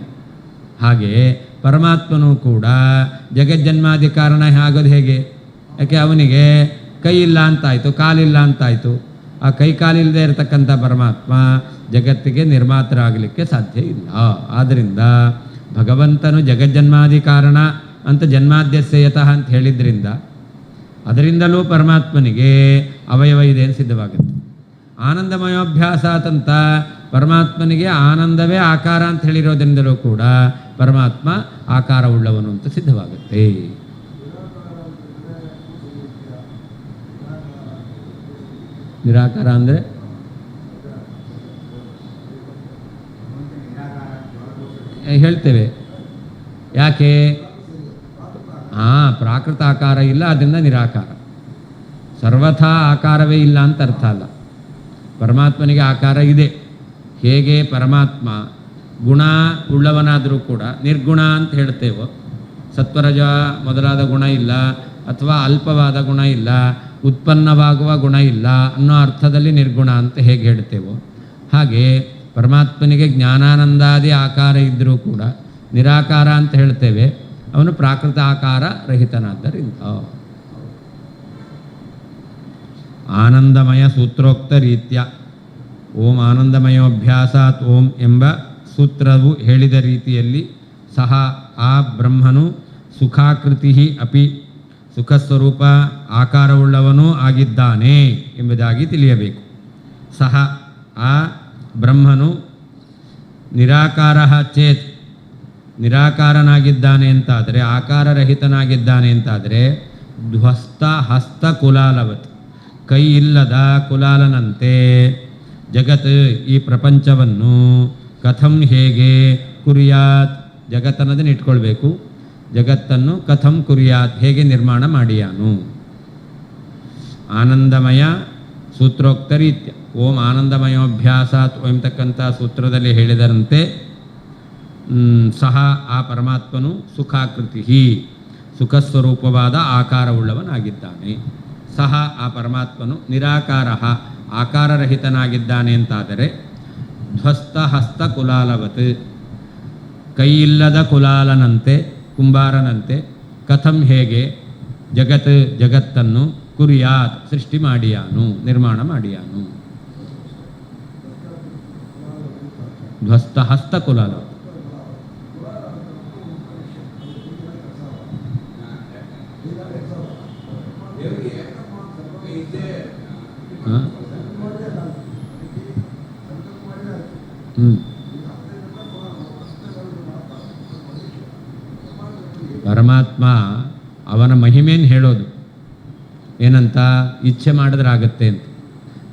ಹಾಗೆ ಪರಮಾತ್ಮನೂ ಕೂಡ ಜಗಜ್ಜನ್ಮಾದಿ ಕಾರಣ ಆಗೋದು ಹೇಗೆ? ಯಾಕೆ ಅವನಿಗೆ ಕೈ ಇಲ್ಲ ಅಂತಾಯಿತು, ಕಾಲಿಲ್ಲ ಅಂತಾಯಿತು. ಆ ಕೈ ಕಾಲಿಲ್ಲದೆ ಇರತಕ್ಕಂಥ ಪರಮಾತ್ಮ ಜಗತ್ತಿಗೆ ನಿರ್ಮಾತರಾಗಲಿಕ್ಕೆ ಸಾಧ್ಯ ಇಲ್ಲ. ಆದ್ದರಿಂದ ಭಗವಂತನು ಜಗಜ್ಜನ್ಮಾದಿ ಕಾರಣ ಅಂತ ಜನ್ಮಾದ್ಯಸ್ಯ ಯತಃ ಅಂತ ಹೇಳಿದ್ರಿಂದ ಅದರಿಂದಲೂ ಪರಮಾತ್ಮನಿಗೆ ಅವಯವ ಇದೆ ಅಂತ ಸಿದ್ಧವಾಗುತ್ತೆ. ಆನಂದಮಯೋಭ್ಯಾಸಾತಂತ ಪರಮಾತ್ಮನಿಗೆ ಆನಂದವೇ ಆಕಾರ ಅಂತ ಹೇಳಿರೋದ್ರಿಂದಲೂ ಕೂಡ ಪರಮಾತ್ಮ ಆಕಾರವುಳ್ಳವನು ಅಂತ ಸಿದ್ಧವಾಗುತ್ತೆ. ನಿರಾಕಾರ ಅಂದರೆ ಹೇಳ್ತೇವೆ. ಯಾಕೆ? ಪ್ರಾಕೃತ ಆಕಾರ ಇಲ್ಲ, ಅದರಿಂದ ನಿರಾಕಾರ. ಸರ್ವಥಾ ಆಕಾರವೇ ಇಲ್ಲ ಅಂತ ಅರ್ಥ ಅಲ್ಲ. ಪರಮಾತ್ಮನಿಗೆ ಆಕಾರ ಇದೆ. ಹೇಗೆ ಪರಮಾತ್ಮ ಗುಣ ಉಳ್ಳವನಾದರೂ ಕೂಡ ನಿರ್ಗುಣ ಅಂತ ಹೇಳ್ತೇವೋ, ಸತ್ವರಜ ಮೊದಲಾದ ಗುಣ ಇಲ್ಲ, ಅಥವಾ ಅಲ್ಪವಾದ ಗುಣ ಇಲ್ಲ, ಉತ್ಪನ್ನವಾಗುವ ಗುಣ ಇಲ್ಲ ಅನ್ನೋ ಅರ್ಥದಲ್ಲಿ ನಿರ್ಗುಣ ಅಂತ ಹೇಗೆ ಹೇಳ್ತೇವೋ, ಹಾಗೆ ಪರಮಾತ್ಮನಿಗೆ ಜ್ಞಾನಾನಂದಾದಿ ಆಕಾರ ಇದ್ದರೂ ಕೂಡ ನಿರಾಕಾರ ಅಂತ ಹೇಳ್ತೇವೆ. ಅವನು ಪ್ರಾಕೃತ ಆಕಾರ ರಹಿತನಾದ್ದರಿಂದ. ಆನಂದಮಯ ಸೂತ್ರೋಕ್ತ ರೀತ್ಯ ಓಂ ಆನಂದಮಯೋಭ್ಯಾಸಾತ್ ಓಂ ಎಂಬ ಸೂತ್ರವು ಹೇಳಿದ ರೀತಿಯಲ್ಲಿ ಸಹ ಆ ಬ್ರಹ್ಮನು ಸುಖಾಕೃತಿ ಅಪಿ ಸುಖಸ್ವರೂಪ ಆಕಾರವುಳ್ಳವನೂ ಆಗಿದ್ದಾನೆ ಎಂಬುದಾಗಿ ತಿಳಿಯಬೇಕು. ಸಹ ಆ ಬ್ರಹ್ಮನು ನಿರಾಕಾರ ಚೇತ್ ನಿರಾಕಾರನಾಗಿದ್ದಾನೆ ಅಂತಾದರೆ, ಆಕಾರರಹಿತನಾಗಿದ್ದಾನೆ ಅಂತಾದರೆ, ಧ್ವಸ್ತ ಹಸ್ತ ಕುಲಾಲವತ್ ಕೈ ಇಲ್ಲದ ಕುಲಾಲನಂತೆ ಜಗತ್ ಈ ಪ್ರಪಂಚವನ್ನು ಕಥಂ ಹೇಗೆ ಕುರಿಯಾತ್ ಜಗತ್ತನ್ನದನ್ನು ಇಟ್ಕೊಳ್ಬೇಕು. ಜಗತ್ತನ್ನು ಕಥಂ ಕುರಿಯಾತ್ ಹೇಗೆ ನಿರ್ಮಾಣ ಮಾಡಿಯಾನು. ಆನಂದಮಯ ಸೂತ್ರೋಕ್ತ ರೀತ್ಯ ಓಂ ಆನಂದಮಯೋಭ್ಯಾಸಾತ್ ಎಂಬತಕ್ಕಂಥ ಸೂತ್ರದಲ್ಲಿ ಹೇಳಿದರಂತೆ ಸಹ ಆ ಪರಮಾತ್ಮನು ಸುಖಾಕೃತಿ ಸುಖಸ್ವರೂಪವಾದ ಆಕಾರವುಳ್ಳವನಾಗಿದ್ದಾನೆ. ಸಹ ಆ ಪರಮಾತ್ಮನು ನಿರಾಕಾರ ಆಕಾರರಹಿತನಾಗಿದ್ದಾನೆ ಅಂತಾದರೆ, ಧ್ವಸ್ತ ಹಸ್ತ ಕುಲಾಲವತ್ ಕೈಯಿಲ್ಲದ ಕುಲಾಲನಂತೆ ಕುಂಬಾರನಂತೆ, ಕಥಂ ಹೇಗೆ ಜಗತ್ತನ್ನು ಕುರಿಯಾತ್ ಸೃಷ್ಟಿ ಮಾಡಿಯಾನು ನಿರ್ಮಾಣ ಮಾಡಿಯಾನು. ಧ್ವಸ್ತ ಹಸ್ತ ಕುಲಾಲವತ್ ಪರಮಾತ್ಮ ಅವನ ಮಹಿಮೆಯನ್ನು ಹೇಳೋದು ಏನಂತ, ಇಚ್ಛೆ ಮಾಡಿದ್ರಾಗತ್ತೆ ಅಂತ.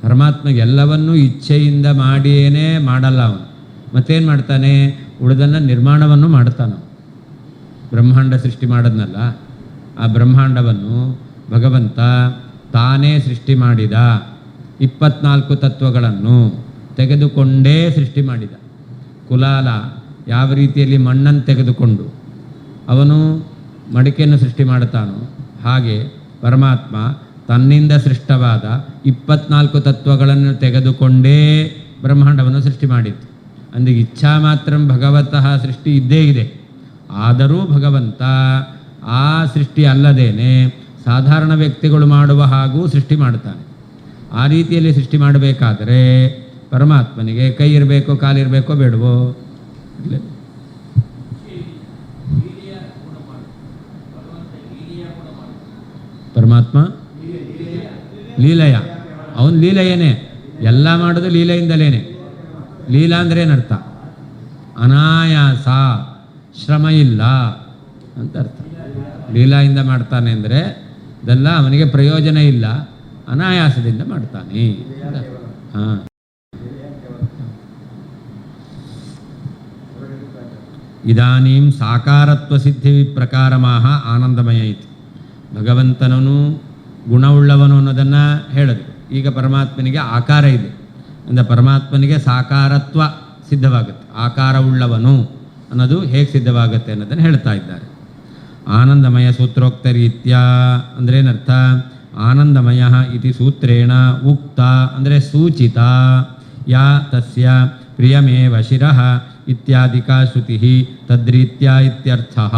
ಪರಮಾತ್ಮ ಎಲ್ಲವನ್ನೂ ಇಚ್ಛೆಯಿಂದ ಮಾಡಿಯೇ ಮಾಡಲ್ಲ. ಅವನು ಮತ್ತೇನು ಮಾಡ್ತಾನೆ? ಉಳಿದನ್ನು ನಿರ್ಮಾಣವನ್ನು ಮಾಡ್ತಾನೆ. ಬ್ರಹ್ಮಾಂಡ ಸೃಷ್ಟಿ ಮಾಡೋದ್ನಲ್ಲ, ಆ ಬ್ರಹ್ಮಾಂಡವನ್ನು ಭಗವಂತ ತಾನೇ ಸೃಷ್ಟಿ ಮಾಡಿದ. 24 ತತ್ವಗಳನ್ನು ತೆಗೆದುಕೊಂಡೇ ಸೃಷ್ಟಿ ಮಾಡಿದ. ಕುಲಾಲ ಯಾವ ರೀತಿಯಲ್ಲಿ ಮಣ್ಣನ್ನು ತೆಗೆದುಕೊಂಡು ಅವನು ಮಡಿಕೆಯನ್ನು ಸೃಷ್ಟಿ ಮಾಡುತ್ತಾನೋ, ಹಾಗೆ ಪರಮಾತ್ಮ ತನ್ನಿಂದ ಸೃಷ್ಟವಾದ 24 ತತ್ವಗಳನ್ನು ತೆಗೆದುಕೊಂಡೇ ಬ್ರಹ್ಮಾಂಡವನ್ನು ಸೃಷ್ಟಿ ಮಾಡಿತ್ತು. ಅಂದರೆ ಇಚ್ಛಾ ಮಾತ್ರ ಭಗವತಃ ಸೃಷ್ಟಿ ಇದ್ದೇ ಇದೆ. ಆದರೂ ಭಗವಂತ ಆ ಸೃಷ್ಟಿ ಅಲ್ಲದೇನೆ ಸಾಧಾರಣ ವ್ಯಕ್ತಿಗಳು ಮಾಡುವ ಹಾಗೂ ಸೃಷ್ಟಿ ಮಾಡ್ತಾನೆ. ಆ ರೀತಿಯಲ್ಲಿ ಸೃಷ್ಟಿ ಮಾಡಬೇಕಾದರೆ ಪರಮಾತ್ಮನಿಗೆ ಕೈ ಇರಬೇಕೋ ಕಾಲಿರಬೇಕೋ ಬೇಡವೋ? ಇಲ್ಲ. ಪರಮಾತ್ಮ ಲೀಲೆಯ, ಅವನು ಲೀಲೆಯೇನೆ, ಎಲ್ಲ ಮಾಡೋದು ಲೀಲೆಯಿಂದಲೇನೆ. ಲೀಲಾ ಅಂದರೆ ಏನರ್ಥ? ಅನಾಯಾಸ, ಶ್ರಮ ಇಲ್ಲ ಅಂತ ಅರ್ಥ. ಲೀಲಾಯಿಂದ ಮಾಡ್ತಾನೆ ಅಂದರೆ ಅದೆಲ್ಲ ಅವನಿಗೆ ಪ್ರಯೋಜನ ಇಲ್ಲ, ಅನಾಯಾಸದಿಂದ ಮಾಡ್ತಾನೆ. ಹಾಂ, ಇದಾನೀಂ ಸಾಕಾರತ್ವ ಸಿದ್ಧಿ ಪ್ರಕಾರಮಾಹ ಆನಂದಮಯ ಇತಿ. ಭಗವಂತನನು ಗುಣವುಳ್ಳವನು ಅನ್ನೋದನ್ನು ಹೇಳಿದ್ರು. ಈಗ ಪರಮಾತ್ಮನಿಗೆ ಆಕಾರ ಇದೆ ಅಂದರೆ ಪರಮಾತ್ಮನಿಗೆ ಸಾಕಾರತ್ವ ಸಿದ್ಧವಾಗುತ್ತೆ. ಆಕಾರವುಳ್ಳವನು ಅನ್ನೋದು ಹೇಗೆ ಸಿದ್ಧವಾಗುತ್ತೆ ಅನ್ನೋದನ್ನು ಹೇಳ್ತಾ ಇದ್ದಾರೆ. ಆನಂದಮಯ ಸೂತ್ರೋಕ್ತ ರೀತ್ಯ ಅಂದರೆ ಏನರ್ಥ? ಆನಂದಮಯ ಇತಿ ಸೂತ್ರೇಣ ಉಕ್ತ ಅಂದರೆ ಸೂಚಿತ ಯಾ ತಸ್ಯ ಪ್ರಿಯಮೇವ ಶಿರಃ ಇತ್ಯಾದಿಕಾ ಶ್ರುತಿ ತದ್ರೀತ್ಯ ಇತ್ಯರ್ಥಃ.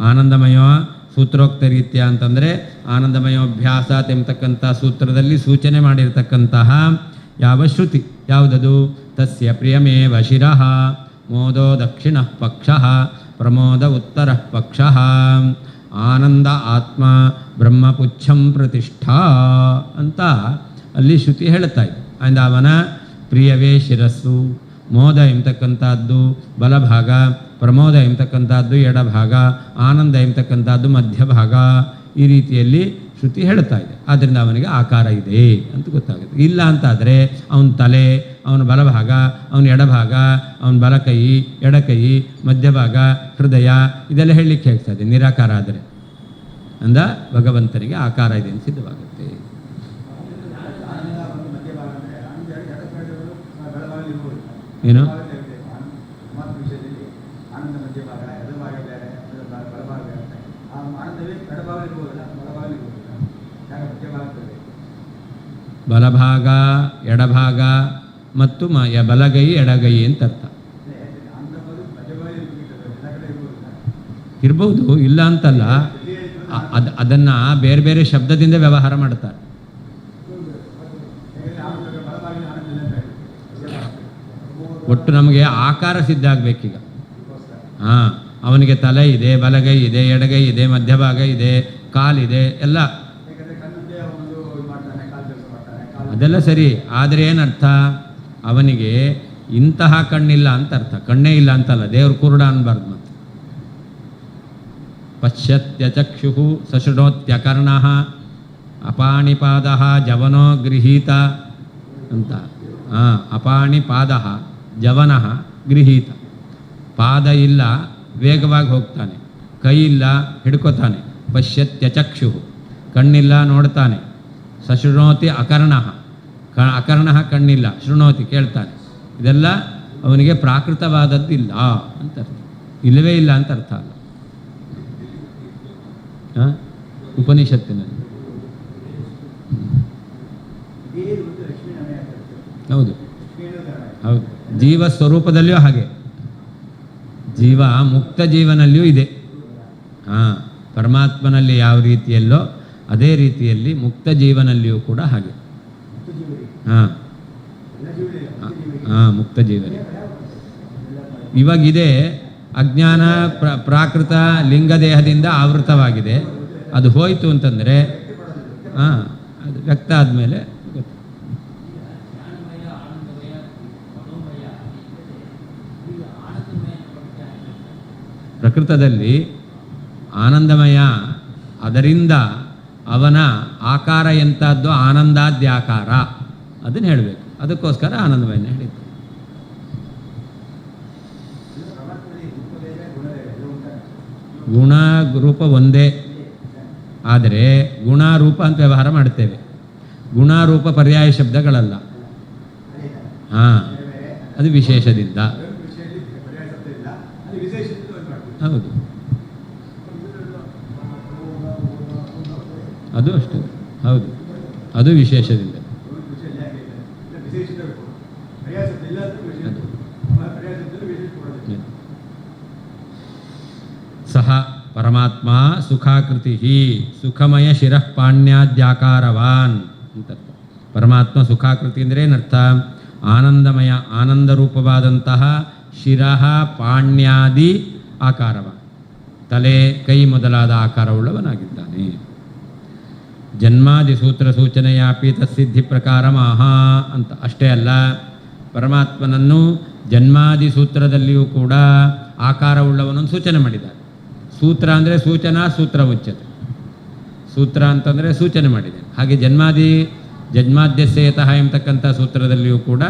ಆನಂದಮಯ ಸೂತ್ರೋಕ್ತ ರೀತ್ಯ ಅಂತಂದರೆ ಆನಂದಮಯೋಭ್ಯಾಸ ಎಂಬತಕ್ಕಂಥ ಸೂತ್ರದಲ್ಲಿ ಸೂಚನೆ ಮಾಡಿರ್ತಕ್ಕಂತಹ ಯಾವ ಶ್ರುತಿ ಯಾವುದದು? ತಸ್ಯ ಪ್ರಿಯಮೇವ ಶಿರಃ ಮೋದೋ ದಕ್ಷಿಣ ಪಕ್ಷ ಪ್ರಮೋದ ಉತ್ತರ ಪಕ್ಷ ಆನಂದ ಆತ್ಮ ಬ್ರಹ್ಮಪುಚ್ಛಂ ಪ್ರತಿಷ್ಠಾ ಅಂತ ಅಲ್ಲಿ ಶ್ರುತಿ ಹೇಳ್ತಾ ಇದೆ. ಅಂದ ಅವನ ಪ್ರಿಯವೇ ಶಿರಸ್ಸು, ಮೋದ ಎಂಬತಕ್ಕಂಥದ್ದು ಬಲಭಾಗ, ಪ್ರಮೋದ ಎಂಬತಕ್ಕಂಥದ್ದು ಎಡಭಾಗ, ಆನಂದ ಎಂಬತಕ್ಕಂಥದ್ದು ಮಧ್ಯಭಾಗ. ಈ ರೀತಿಯಲ್ಲಿ ಶ್ರುತಿ ಹೇಳ್ತಾ ಇದೆ. ಆದ್ದರಿಂದ ಅವನಿಗೆ ಆಕಾರ ಇದೆ ಅಂತ ಗೊತ್ತಾಗುತ್ತೆ. ಇಲ್ಲ ಅಂತಾದರೆ ಅವನ ತಲೆ, ಅವನ ಬಲಭಾಗ, ಅವನ ಎಡಭಾಗ, ಅವನ ಬಲಕೈ, ಎಡಕೈ, ಮಧ್ಯಭಾಗ, ಹೃದಯ ಇದೆಲ್ಲ ಹೇಳಲಿಕ್ಕೆ ಹೇಳ್ತದೆ ನಿರಾಕಾರ ಆದರೆ. ಅಂದ ಭಗವಂತನಿಗೆ ಆಕಾರ ಇದೆ ಅಂತ ಸಿದ್ಧವಾಗುತ್ತೆ. ಏನು ಬಲಭಾಗ, ಎಡಭಾಗ ಮತ್ತು ಬಲಗೈ ಎಡಗೈ ಅಂತ ಅರ್ಥ ಇರ್ಬೋದು, ಇಲ್ಲ ಅಂತಲ್ಲ. ಅದನ್ನು ಬೇರೆ ಬೇರೆ ಶಬ್ದದಿಂದ ವ್ಯವಹಾರ ಮಾಡ್ತಾರೆ. ಒಟ್ಟು ನಮಗೆ ಆಕಾರ ಸಿದ್ಧ ಆಗಬೇಕೀಗ. ಹಾಂ, ಅವನಿಗೆ ತಲೆ ಇದೆ, ಬಲಗೈ ಇದೆ, ಎಡಗೈ ಇದೆ, ಮಧ್ಯಭಾಗ ಇದೆ, ಕಾಲಿದೆ, ಎಲ್ಲ ಅದೆಲ್ಲ ಸರಿ. ಆದರೆ ಏನರ್ಥ? ಅವನಿಗೆ ಇಂತಹ ಕಣ್ಣಿಲ್ಲ ಅಂತ ಅರ್ಥ. ಕಣ್ಣೇ ಇಲ್ಲ ಅಂತಲ್ಲ, ದೇವ್ರು ಕುರುಡ ಅನ್ಬಾರ್ದು. ಮತ್ತು ಪಶ್ಯತ್ಯಚಕ್ಷು ಸಶೃಣೋತ್ಯಕರ್ಣ ಅಪಾಣಿಪಾದ ಜವನೋ ಗೃಹೀತ ಅಂತ. ಅಪಾಣಿಪಾದ ಜವನ ಗೃಹೀತ. ಪಾದ ಇಲ್ಲ, ವೇಗವಾಗಿ ಹೋಗ್ತಾನೆ. ಕೈ ಇಲ್ಲ, ಹಿಡ್ಕೋತಾನೆ. ಪಶ್ಯತ್ಯಚಕ್ಷು ಕಣ್ಣಿಲ್ಲ, ನೋಡ್ತಾನೆ. ಸಶೃಣೋತಿ ಅಕರ್ಣ ಅಕರ್ಣ ಕಣ್ಣಿಲ್ಲ, ಶೃಣೋತಿ ಕೇಳ್ತಾನೆ. ಇದೆಲ್ಲ ಅವನಿಗೆ ಪ್ರಾಕೃತವಾದದ್ದಿಲ್ಲ ಅಂತ ಅರ್ಥ. ಇಲ್ಲವೇ ಇಲ್ಲ ಅಂತ ಅರ್ಥ ಅಲ್ಲ. ಉಪನಿಷತ್ತಿನಲ್ಲಿ ಹೌದು ಹೌದು. ಜೀವ ಸ್ವರೂಪದಲ್ಲಿಯೂ ಹಾಗೆ, ಜೀವ ಮುಕ್ತ ಜೀವನಲ್ಲಿಯೂ ಇದೆ. ಪರಮಾತ್ಮನಲ್ಲಿ ಯಾವ ರೀತಿಯಲ್ಲೋ ಅದೇ ರೀತಿಯಲ್ಲಿ ಮುಕ್ತ ಜೀವನಲ್ಲಿಯೂ ಕೂಡ ಹಾಗೆ. ಮುಕ್ತ ಜೀವನ ಇವಾಗಿದೆ. ಅಜ್ಞಾನ ಪ್ರಾಕೃತ ಲಿಂಗದೇಹದಿಂದ ಆವೃತವಾಗಿದೆ. ಅದು ಹೋಯಿತು ಅಂತಂದರೆ ಅದು ವ್ಯಕ್ತ ಆದಮೇಲೆ ಪ್ರಕೃತದಲ್ಲಿ ಆನಂದಮಯ, ಅದರಿಂದ ಅವನ ಆಕಾರ ಎಂಥದ್ದು? ಆನಂದಾದ್ಯಾಕಾರ. ಅದನ್ನು ಹೇಳಬೇಕು. ಅದಕ್ಕೋಸ್ಕರ ಆನಂದಮಯನ ಹೇಳಿದ್ದು. ಗುಣ ರೂಪ ಒಂದೇ, ಆದರೆ ಗುಣಾರೂಪ ಅಂತ ವ್ಯವಹಾರ ಮಾಡ್ತೇವೆ. ಗುಣಾರೂಪ ಪರ್ಯಾಯ ಶಬ್ದಗಳಲ್ಲ. ಅದು ವಿಶೇಷದಿಂದ. ಹೌದು, ಅದು ಅಷ್ಟೇ. ಹೌದು, ಅದು ವಿಶೇಷದಿಂದ. ಸಹ ಪರಮಾತ್ಮ ಸುಖಾಕೃತಿ ಸುಖಮಯ ಶಿರಃ ಪಾಣ್ಯಾದ್ಯಾಕಾರವಾನ್ ಅಂತ. ಪರಮಾತ್ಮ ಸುಖಾಕೃತಿ ಅಂದರೆ ಏನರ್ಥ? ಆನಂದಮಯ, ಆನಂದ ರೂಪವಾದಂತಹ ಶಿರಃ ಪಾಣ್ಯಾದಿ ಆಕಾರವಾನ್, ತಲೆ ಕೈ ಮೊದಲಾದ ಆಕಾರವುಳ್ಳವನಾಗಿದ್ದಾನೆ. ಜನ್ಮಾದಿ ಸೂತ್ರ ಸೂಚನೆಯಾಪಿ ತತ್ಸಿದ್ಧಿ ಪ್ರಕಾರ ಮಹಾ ಅಂತ. ಅಷ್ಟೇ ಅಲ್ಲ, ಪರಮಾತ್ಮನನ್ನು ಜನ್ಮಾದಿ ಸೂತ್ರದಲ್ಲಿಯೂ ಕೂಡ ಆಕಾರವುಳ್ಳವನನ್ನು ಸೂಚನೆ ಮಾಡಿದ್ದಾರೆ. ಸೂತ್ರ ಅಂದರೆ ಸೂಚನಾ, ಸೂತ್ರ ಉಚ್ಯತೆ. ಸೂತ್ರ ಅಂತಂದರೆ ಸೂಚನೆ ಮಾಡಿದೆ. ಹಾಗೆ ಜನ್ಮಾದ್ಯಸ್ಯತಃ ಎಂಬತಕ್ಕಂಥ ಸೂತ್ರದಲ್ಲಿಯೂ ಕೂಡ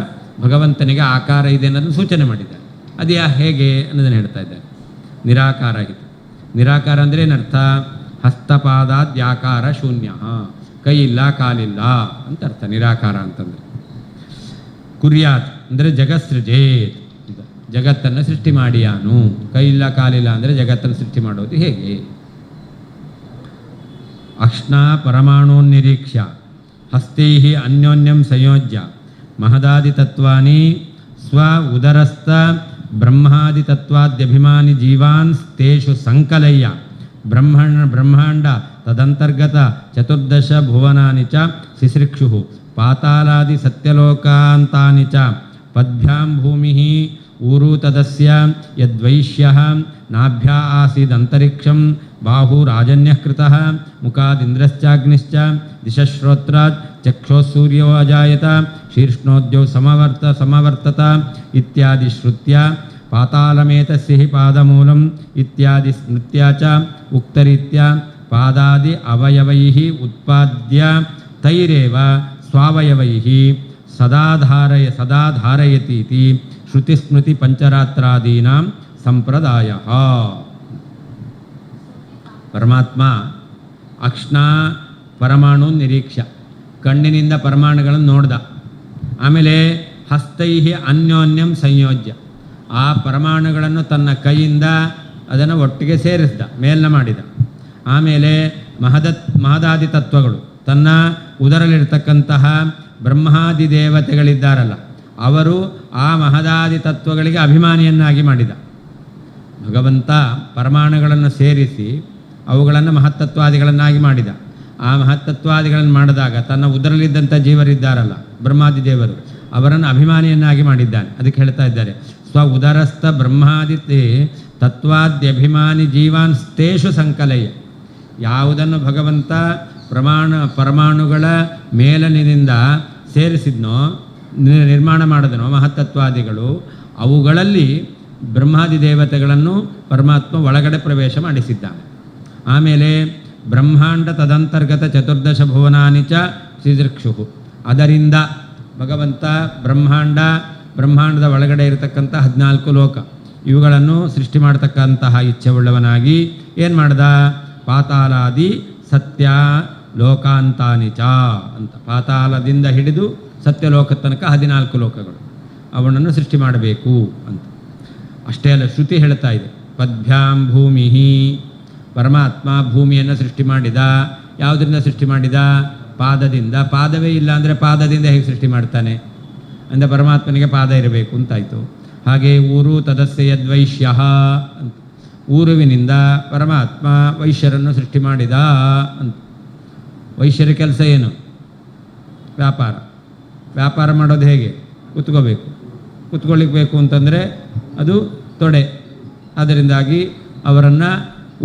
ಭಗವಂತನಿಗೆ ಆಕಾರ ಇದೆ ಅನ್ನೋದನ್ನು ಸೂಚನೆ ಮಾಡಿದ್ದಾರೆ. ಅದು ಹೇಗೆ ಅನ್ನೋದನ್ನು ಹೇಳ್ತಾ ಇದ್ದಾರೆ. ನಿರಾಕಾರಹಿತ. ನಿರಾಕಾರ ಅಂದರೆ ಏನರ್ಥ? ಹಸ್ತಪಾದಾದ್ಯಾಕಾರ ಶೂನ್ಯ, ಕೈ ಇಲ್ಲ, ಕಾಲಿಲ್ಲ ಅಂತ ಅರ್ಥ ನಿರಾಕಾರ ಅಂತಂದರೆ. ಕುರ್ಯಾತ್ ಅಂದರೆ ಜಗತ್ಸೃಜೇತ್, ಜಗತ್ತನ್ನು ಸೃಷ್ಟಿ ಮಾಡಿಯಾನು. ಕೈ ಇಲ್ಲ, ಕಾಲಿಲ್ಲ ಅಂದರೆ ಜಗತ್ತನ್ನು ಸೃಷ್ಟಿ ಮಾಡೋದು ಹೇಗೆ? ಅಕ್ಷ್ಣ ಪರಮಾಣೂನ್ನಿರೀಕ್ಷ್ಯ ಹಸ್ತೈ ಅನ್ಯೋನ್ಯಂ ಸಂಯೋಜ್ಯ ಮಹದಾದಿ ತತ್ವಾನಿ ಸ್ವ ಉದರಸ್ಥ ಬ್ರಹ್ಮಾದಿತತ್ವಾದ್ಯಭಿಮಾನಿ ಜೀವಾನ್ ತೇಷು ಸಂಕಲಯ್ಯ ಬ್ರಹ್ಮಾಂಡ ತದಂತರ್ಗತ ಚತುರ್ದಶ ಭುವನಾನಿ ಚ ಶಿಶ್ರಿಕ್ಷು ಪಾತಾಲಾದಿ ಸತ್ಯಲೋಕಾಂತಾನಿ ಚ ಪದ್ಭ್ಯಾಂ ಭೂಮಿಃ ಊರು ತದಸ್ಯ ಯದ್ವೈಶ್ಯಃ ನಾಭ್ಯಾ ಆಸೀದಂತರಿಕ್ಷಂ ಬಾಹುರಾಜನ್ಯಃ ಕೃತಃ ಮುಖಾದಿಂದ್ರಶ್ಚಾಗ್ನಿಶ್ಚ ದಿಶಶ್ರೋತ್ರಾತ್ ಚಕ್ಷೋಸೂರ್ಯೋ ಅಜಾಯತ ಶೀರ್ಷ್ಣೋದ್ಯೌ ಸಮವರ್ತತ ಇತ್ಯಾದಿ ಶ್ರುತ್ಯ ಪಾತಾಳಮೇತಸ್ಯ ಹಿ ಪಾದಮೂಲಂ ಇತ್ಯಾದಿ ಸ್ಮೃತ್ಯಾ ಚ ಉಕ್ತರೀತ್ಯ ಪಾದಾದಿ ಅವಯವೈಃ ಉತ್ಪಾದ್ಯ ತೈರೇವ ಸ್ವಾವಯವೈಃ ಸದಾ ಧಾರಯತಿ ಇತಿ ಶ್ರುತಿಸ್ಮೃತಿ ಪಂಚರಾತ್ರಾದೀನಾಂ ಸಂಪ್ರದಾಯಃ. ಪರಮಾತ್ಮ ಅಕ್ಷ್ಣ ಪರಮಾಣು ನಿರೀಕ್ಷ, ಕಣ್ಣಿನಿಂದ ಪರಮಾಣುಗಳನ್ನು ನೋಡ್ದ. ಆಮೇಲೆ ಹಸ್ತೈಹಿ ಅನ್ಯೋನ್ಯಂ ಸಂಯೋಜ್ಯ, ಆ ಪರಮಾಣುಗಳನ್ನು ತನ್ನ ಕೈಯಿಂದ ಅದನ್ನು ಒಟ್ಟಿಗೆ ಸೇರಿಸ್ದ, ಮೇಲ್ನ ಮಾಡಿದ. ಆಮೇಲೆ ಮಹದಾದಿ ತತ್ವಗಳು ತನ್ನ ಉದರಲ್ಲಿರ್ತಕ್ಕಂತಹ ಬ್ರಹ್ಮಾದಿ ದೇವತೆಗಳಿದ್ದಾರಲ್ಲ, ಅವರು ಆ ಮಹದಾದಿ ತತ್ವಗಳಿಗೆ ಅಭಿಮಾನಿಯನ್ನಾಗಿ ಮಾಡಿದ. ಭಗವಂತ ಪರಮಾಣುಗಳನ್ನು ಸೇರಿಸಿ ಅವುಗಳನ್ನು ಮಹತ್ತತ್ವಾದಿಗಳನ್ನಾಗಿ ಮಾಡಿದ. ಆ ಮಹತ್ತತ್ವಾದಿಗಳನ್ನು ಮಾಡಿದಾಗ ತನ್ನ ಉದರಲ್ಲಿದ್ದಂಥ ಜೀವರಿದ್ದಾರಲ್ಲ ಬ್ರಹ್ಮಾದಿ ದೇವರು, ಅವರನ್ನು ಅಭಿಮಾನಿಯನ್ನಾಗಿ ಮಾಡಿದ್ದಾನೆ. ಅದಕ್ಕೆ ಹೇಳ್ತಾ ಇದ್ದಾರೆ, ಸ್ವ ಉದರಸ್ಥ ಬ್ರಹ್ಮಾದಿ ತತ್ವಾದ್ಯಭಿಮಾನಿ ಜೀವಾನ್ ತೇಷು ಸಂಕಲಯ್ಯ. ಯಾವುದನ್ನು ಭಗವಂತ ಪರಮಾಣುಗಳ ಮೇಲನಿಂದ ಸೇರಿಸಿದ್ನೋ, ನಿರ್ಮಾಣ ಮಾಡಿದನೋ ಮಹತ್ತತ್ವಾದಿಗಳು, ಅವುಗಳಲ್ಲಿ ಬ್ರಹ್ಮಾದಿ ದೇವತೆಗಳನ್ನು ಪರಮಾತ್ಮ ಒಳಗಡೆ ಪ್ರವೇಶ ಮಾಡಿಸಿದ್ದಾನೆ. ಆಮೇಲೆ ಬ್ರಹ್ಮಾಂಡ ತದಂತರ್ಗತ ಚತುರ್ದಶ ಭುವನಾನಿ ಚ ಶಿಶ್ರಿಕ್ಷು, ಅದರಿಂದ ಭಗವಂತ ಬ್ರಹ್ಮಾಂಡದ ಒಳಗಡೆ ಇರತಕ್ಕಂಥ 14 ಲೋಕ ಇವುಗಳನ್ನು ಸೃಷ್ಟಿ ಮಾಡತಕ್ಕಂತಹ ಇಚ್ಛೆ ಉಳ್ಳವನಾಗಿ ಏನು ಮಾಡ್ದ? ಪಾತಾಲಾದಿ ಸತ್ಯ ಲೋಕಾಂತಾನಿ ಚ ಅಂತ, ಪಾತಾಳದಿಂದ ಹಿಡಿದು ಸತ್ಯಲೋಕ ತನಕ 14 ಲೋಕಗಳು, ಅವನನ್ನು ಸೃಷ್ಟಿ ಮಾಡಬೇಕು ಅಂತ. ಅಷ್ಟೇ ಅಲ್ಲ, ಶ್ರುತಿ ಹೇಳ್ತಾ ಇದೆ, ಪದ್ಭ್ಯಾಂ ಭೂಮಿ, ಪರಮಾತ್ಮ ಭೂಮಿಯನ್ನು ಸೃಷ್ಟಿ ಮಾಡಿದ. ಯಾವುದರಿಂದ ಸೃಷ್ಟಿ ಮಾಡಿದ? ಪಾದದಿಂದ. ಪಾದವೇ ಇಲ್ಲ ಅಂದರೆ ಪಾದದಿಂದ ಹೇಗೆ ಸೃಷ್ಟಿ ಮಾಡ್ತಾನೆ? ಅಂದರೆ ಪರಮಾತ್ಮನಿಗೆ ಪಾದ ಇರಬೇಕು ಅಂತಾಯಿತು. ಹಾಗೆ ಊರು ತದಸ್ಯ ಯದ್ವೈಶ್ಯ ಅಂತ, ಊರುವಿನಿಂದ ಪರಮಾತ್ಮ ವೈಶ್ಯರನ್ನು ಸೃಷ್ಟಿ ಮಾಡಿದ ಅಂತ. ವೈಶ್ಯರ ಕೆಲಸ ಏನು? ವ್ಯಾಪಾರ ಮಾಡೋದು ಹೇಗೆ? ಕುತ್ಕೊಳ್ಳಿಕ್ಕೆ ಬೇಕು ಅಂತಂದರೆ ಅದು ತೊಡೆ, ಅದರಿಂದಾಗಿ ಅವರನ್ನು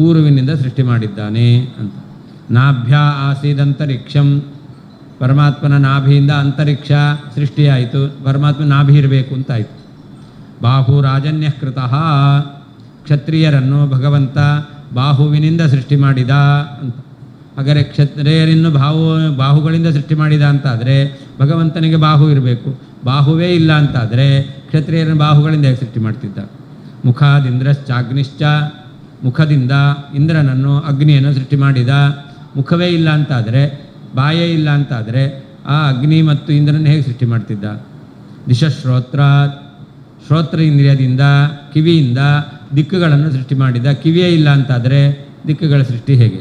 ಊರುವಿನಿಂದ ಸೃಷ್ಟಿ ಮಾಡಿದ್ದಾನೆ ಅಂತ. ನಾಭ್ಯ ಆಸೀದಂತರಿಕ್ಷಂ, ಪರಮಾತ್ಮನ ನಾಭಿಯಿಂದ ಅಂತರಿಕ್ಷ ಸೃಷ್ಟಿಯಾಯಿತು. ಪರಮಾತ್ಮ ನಾಭಿ ಇರಬೇಕು ಅಂತಾಯಿತು. ಬಾಹುರಾಜನ್ಯಃ ಕೃತಃ, ಕ್ಷತ್ರಿಯರನ್ನು ಭಗವಂತ ಬಾಹುವಿನಿಂದ ಸೃಷ್ಟಿ ಮಾಡಿದ ಅಂತ. ಹಾಗಾದರೆ ಕ್ಷತ್ರಿಯರನ್ನು ಬಾಹುಗಳಿಂದ ಸೃಷ್ಟಿ ಮಾಡಿದ ಅಂತಾದರೆ ಭಗವಂತನಿಗೆ ಬಾಹು ಇರಬೇಕು. ಬಾಹುವೇ ಇಲ್ಲ ಅಂತಾದರೆ ಕ್ಷತ್ರಿಯರನ್ನು ಬಾಹುಗಳಿಂದ ಹೇಗೆ ಸೃಷ್ಟಿ ಮಾಡ್ತಿದ್ದ? ಮುಖಾದಿಂದ್ರಶ್ಚಾಗ್ನಿಶ್ಚ, ಮುಖದಿಂದ ಇಂದ್ರನನ್ನು ಅಗ್ನಿಯನ್ನು ಸೃಷ್ಟಿ ಮಾಡಿದ. ಮುಖವೇ ಇಲ್ಲ ಅಂತಾದರೆ, ಬಾಯೇ ಇಲ್ಲ ಅಂತಾದರೆ ಆ ಅಗ್ನಿ ಮತ್ತು ಇಂದ್ರನ ಹೇಗೆ ಸೃಷ್ಟಿ ಮಾಡ್ತಿದ್ದ? ಶ್ರೋತ್ರ ಇಂದ್ರಿಯದಿಂದ, ಕಿವಿಯಿಂದ ದಿಕ್ಕುಗಳನ್ನು ಸೃಷ್ಟಿ ಮಾಡಿದ. ಕಿವಿಯೇ ಇಲ್ಲ ಅಂತಾದರೆ ದಿಕ್ಕುಗಳ ಸೃಷ್ಟಿ ಹೇಗೆ?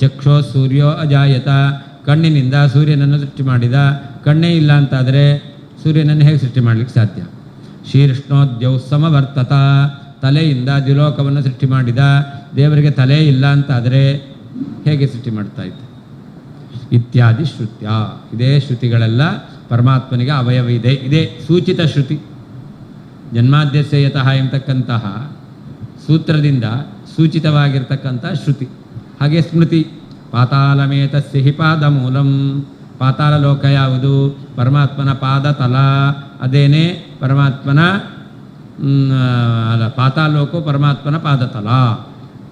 ಚಕ್ಷೋ ಸೂರ್ಯೋ ಅಜಾಯತ, ಕಣ್ಣಿನಿಂದ ಸೂರ್ಯನನ್ನು ಸೃಷ್ಟಿ ಮಾಡಿದ. ಕಣ್ಣೇ ಇಲ್ಲ ಅಂತಾದರೆ ಸೂರ್ಯನನ್ನು ಹೇಗೆ ಸೃಷ್ಟಿ ಮಾಡಲಿಕ್ಕೆ ಸಾಧ್ಯ? ಶೀರ್ಷ್ಣೋದ್ಯೌ ಸಮವರ್ತತ, ತಲೆಯಿಂದ ದ್ವಿಲೋಕವನ್ನು ಸೃಷ್ಟಿ ಮಾಡಿದ. ದೇವರಿಗೆ ತಲೆ ಇಲ್ಲ ಅಂತಾದರೆ ಹೇಗೆ ಸೃಷ್ಟಿ ಮಾಡ್ತಾ ಇದ್ದ? ಇತ್ಯಾದಿ ಶ್ರುತ್ಯ. ಇದೇ ಶ್ರುತಿಗಳೆಲ್ಲ ಪರಮಾತ್ಮನಿಗೆ ಅವಯವ ಇದೆ. ಇದೇ ಸೂಚಿತ ಶ್ರುತಿ. ಜನ್ಮಾದ್ಯಸ್ಯ ಯತಃ ಎಂಬತಕ್ಕಂತಹ ಸೂತ್ರದಿಂದ ಸೂಚಿತವಾಗಿರ್ತಕ್ಕಂಥ ಶ್ರುತಿ. ಹಾಗೆ ಸ್ಮೃತಿ, ಪಾತಾಳಮೇತಸ್ಯ ಹಿ ಪಾದ ಮೂಲಂ, ಪಾತಾಳ ಲೋಕ ಯಾವುದು? ಪರಮಾತ್ಮನ ಪಾದ ತಲ. ಅದೇನೇ ಪರಮಾತ್ಮನ ಪಾತಾಳ ಲೋಕವು ಪರಮಾತ್ಮನ ಪಾದತಲ.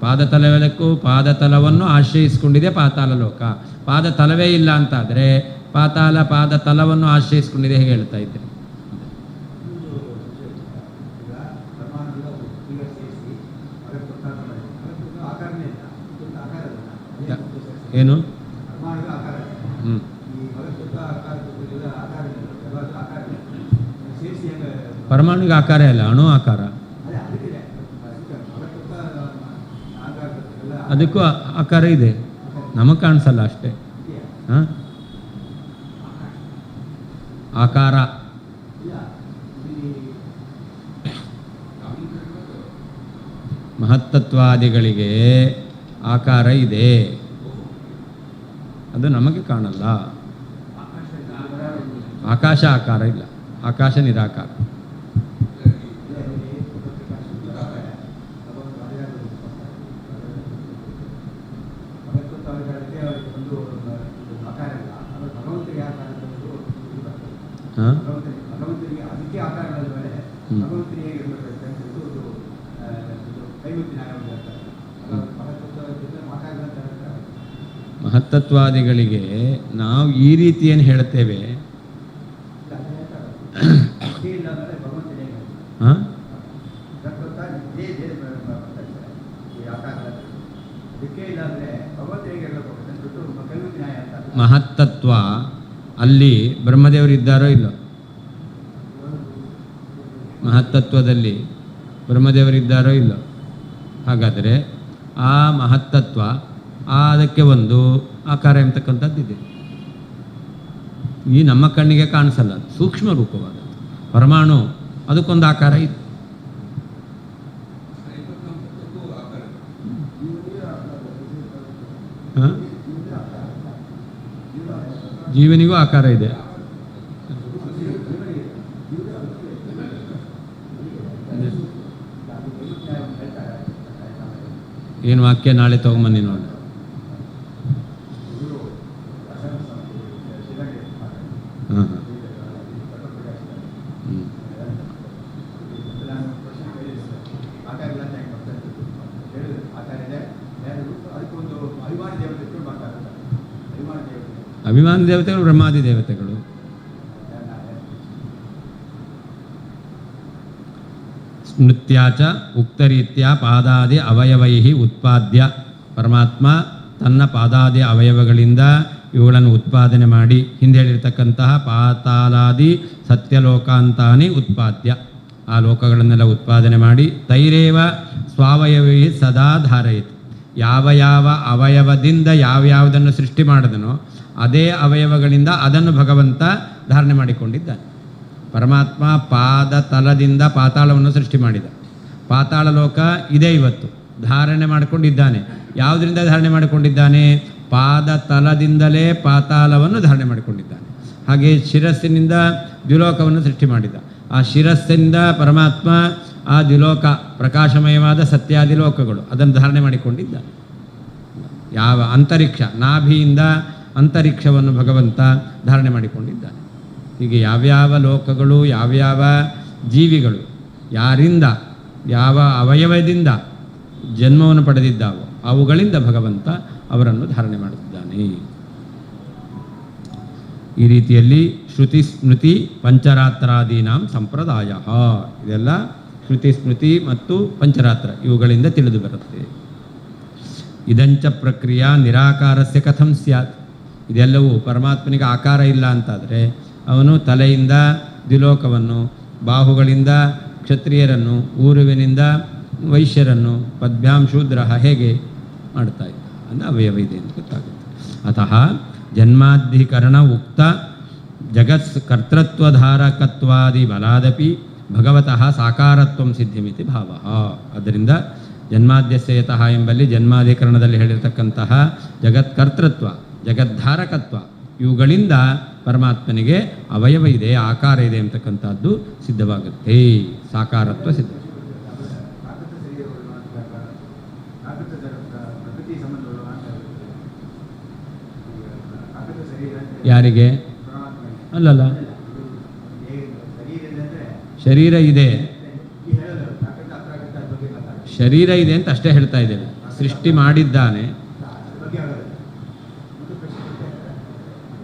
ಪಾದತಲಕ್ಕೂ ಪಾದತಲವನ್ನು ಆಶ್ರಯಿಸಿಕೊಂಡಿದೆ ಪಾತಾಳ ಲೋಕ. ಪಾದತಲವೇ ಇಲ್ಲ ಅಂತಾದರೆ ಪಾದತಲವನ್ನು ಆಶ್ರಯಿಸಿಕೊಂಡಿದೆ ಹೇಗೆ ಹೇಳ್ತಾ ಇದ್ದೆ? ಏನು? ಪರಮಾಣುಗೆ ಆಕಾರ ಇಲ್ಲ, ಅಣು ಆಕಾರ. ಅದಕ್ಕೂ ಆಕಾರ ಇದೆ, ನಮಗೆ ಕಾಣಿಸಲ್ಲ ಅಷ್ಟೇ. ಹಾಂ, ಆಕಾರ ಮಹತ್ತತ್ವಾದಿಗಳಿಗೆ ಆಕಾರ ಇದೆ, ಅದು ನಮಗೆ ಕಾಣಲ್ಲ. ಆಕಾಶ ಆಕಾರ ಇಲ್ಲ, ಆಕಾಶ ನಿರಾಕಾರ. ಮಹತ್ತತ್ವಾದಿಗಳಿಗೆ ನಾವು ಈ ರೀತಿ ಏನು ಹೇಳ್ತೇವೆ, ಮಹತ್ತತ್ವ ಅಲ್ಲಿ ಬ್ರಹ್ಮದೇವರಿದ್ದಾರೋ ಇಲ್ಲೋ? ಮಹತ್ತತ್ವದಲ್ಲಿ ಬ್ರಹ್ಮದೇವರಿದ್ದಾರೋ ಇಲ್ಲೋ? ಹಾಗಾದರೆ ಆ ಮಹತ್ತತ್ವ ಅದಕ್ಕೆ ಒಂದು ಆಕಾರ ಎಂಬತಕ್ಕಂಥದ್ದಿದೆ. ಈ ನಮ್ಮ ಕಣ್ಣಿಗೆ ಕಾಣಿಸಲ್ಲ, ಸೂಕ್ಷ್ಮ ರೂಪವಾದ ಪರಮಾಣು, ಅದಕ್ಕೊಂದು ಆಕಾರ ಇದೆ. ಜೀವನಿಗೂ ಆಕಾರ ಇದೆ. ಏನು ವಾಕ್ಯ ನಾಳೆ ತಗೊಂಬನ್ನಿ ನೋಡಿ. ಅಭಿಮಾನಿ ದೇವತೆಗಳು ಬ್ರಹ್ಮಾದಿ ದೇವತೆಗಳು. ಸ್ಮೃತ್ಯಾಚ ಉಕ್ತರೀತ್ಯ ಪಾದಾದಿ ಅವಯವೈ ಉತ್ಪಾದ್ಯ, ಪರಮಾತ್ಮ ತನ್ನ ಪಾದಾದಿ ಅವಯವಗಳಿಂದ ಇವುಗಳನ್ನು ಉತ್ಪಾದನೆ ಮಾಡಿ, ಹಿಂದೆ ಹೇಳಿರ್ತಕ್ಕಂತಹ ಪಾತಾಲಾದಿ ಸತ್ಯಲೋಕಾಂತಾನಿ ಉತ್ಪಾದ್ಯ, ಆ ಲೋಕಗಳನ್ನೆಲ್ಲ ಉತ್ಪಾದನೆ ಮಾಡಿ, ತೈರೇವ ಸ್ವಾವಯವೈ ಸದಾ ಧಾರಯಿತು, ಯಾವ ಯಾವ ಅವಯವದಿಂದ ಯಾವ್ಯಾವುದನ್ನು ಸೃಷ್ಟಿ ಮಾಡಿದನೋ ಅದೇ ಅವಯವಗಳಿಂದ ಅದನ್ನು ಭಗವಂತ ಧಾರಣೆ ಮಾಡಿಕೊಂಡಿದ್ದಾನೆ. ಪರಮಾತ್ಮ ಪಾದ ತಲದಿಂದ ಪಾತಾಳವನ್ನು ಸೃಷ್ಟಿ ಮಾಡಿದ. ಪಾತಾಳ ಲೋಕ ಇದೆ ಇವತ್ತು, ಧಾರಣೆ ಮಾಡಿಕೊಂಡಿದ್ದಾನೆ. ಯಾವುದರಿಂದ ಧಾರಣೆ ಮಾಡಿಕೊಂಡಿದ್ದಾನೆ? ಪಾದ ತಲದಿಂದಲೇ ಪಾತಾಳವನ್ನು ಧಾರಣೆ ಮಾಡಿಕೊಂಡಿದ್ದಾನೆ. ಹಾಗೆ ಶಿರಸ್ಸಿನಿಂದ ದ್ವಿಲೋಕವನ್ನು ಸೃಷ್ಟಿ ಮಾಡಿದ. ಆ ಶಿರಸ್ಸಿಂದ ಪರಮಾತ್ಮ ಆ ದ್ವಿಲೋಕ ಪ್ರಕಾಶಮಯವಾದ ಸತ್ಯಾದಿ ಲೋಕಗಳು ಅದನ್ನು ಧಾರಣೆ ಮಾಡಿಕೊಂಡಿದ್ದಾನೆ. ಯಾವ ಅಂತರಿಕ್ಷ, ನಾಭಿಯಿಂದ ಅಂತರಿಕ್ಷವನ್ನು ಭಗವಂತ ಧಾರಣೆ ಮಾಡಿಕೊಂಡಿದ್ದಾನೆ. ಹೀಗೆ ಯಾವ್ಯಾವ ಲೋಕಗಳು, ಯಾವ್ಯಾವ ಜೀವಿಗಳು ಯಾರಿಂದ ಯಾವ ಅವಯವದಿಂದ ಜನ್ಮವನ್ನು ಪಡೆದಿದ್ದಾವೋ ಅವುಗಳಿಂದ ಭಗವಂತ ಅವರನ್ನು ಧಾರಣೆ ಮಾಡುತ್ತಿದ್ದಾನೆ. ಈ ರೀತಿಯಲ್ಲಿ ಶ್ರುತಿ ಸ್ಮೃತಿ ಪಂಚರಾತ್ರಾದೀನಾಂ ಸಂಪ್ರದಾಯ, ಇದೆಲ್ಲ ಶ್ರುತಿ ಸ್ಮೃತಿ ಮತ್ತು ಪಂಚರಾತ್ರ ಇವುಗಳಿಂದ ತಿಳಿದು ಬರುತ್ತೆ. ಇದಂಚ ಪ್ರಕ್ರಿಯಾ ನಿರಾಕಾರಸ್ಯ ಕಥಂ ಸ್ಯಾತ್, ಇದೆಲ್ಲವೂ ಪರಮಾತ್ಮನಿಗೆ ಆಕಾರ ಇಲ್ಲ ಅಂತಾದರೆ ಅವನು ತಲೆಯಿಂದ ದ್ವಿಲೋಕವನ್ನು, ಬಾಹುಗಳಿಂದ ಕ್ಷತ್ರಿಯರನ್ನು, ಊರುವಿನಿಂದ ವೈಶ್ಯರನ್ನು, ಪದ್ಭ್ಯಾಂ ಶೂದ್ರ ಹೇಗೆ ಮಾಡ್ತಾ ಇದ್ದ ಅಂದರೆ ಅವಯವ ಇದೆ ಅಂತ ಗೊತ್ತಾಗುತ್ತೆ. ಅತಃ ಜನ್ಮಾಧಿಕರಣ ಉಕ್ತ ಜಗತ್ ಕರ್ತೃತ್ವಧಾರಕತ್ವಾದಿ ಬಲಾದಪಿ ಭಗವತಃ ಸಾಕಾರತ್ವಂ ಸಿದ್ಧಿಮಿತಿ ಭಾವ. ಆದ್ದರಿಂದ ಜನ್ಮಾದ್ಯಸ್ಯತಃ ಎಂಬಲ್ಲಿ ಜನ್ಮಾಧಿಕರಣದಲ್ಲಿ ಹೇಳಿರ್ತಕ್ಕಂತಹ ಜಗತ್ಕರ್ತೃತ್ವ, ಜಗದ್ಧಾರಕತ್ವ ಇವುಗಳಿಂದ ಪರಮಾತ್ಮನಿಗೆ ಅವಯವ ಇದೆ, ಆಕಾರ ಇದೆ ಅಂತಕ್ಕಂಥದ್ದು ಸಿದ್ಧವಾಗುತ್ತೆ, ಸಾಕಾರತ್ವ ಸಿದ್ಧ. ಯಾರಿಗೆ? ಅಲ್ಲಲ್ಲ, ಶರೀರ ಇದೆ, ಶರೀರ ಇದೆ ಅಂತ ಅಷ್ಟೇ ಹೇಳ್ತಾ ಇದ್ದೇವೆ. ಸೃಷ್ಟಿ ಮಾಡಿದ್ದಾನೆ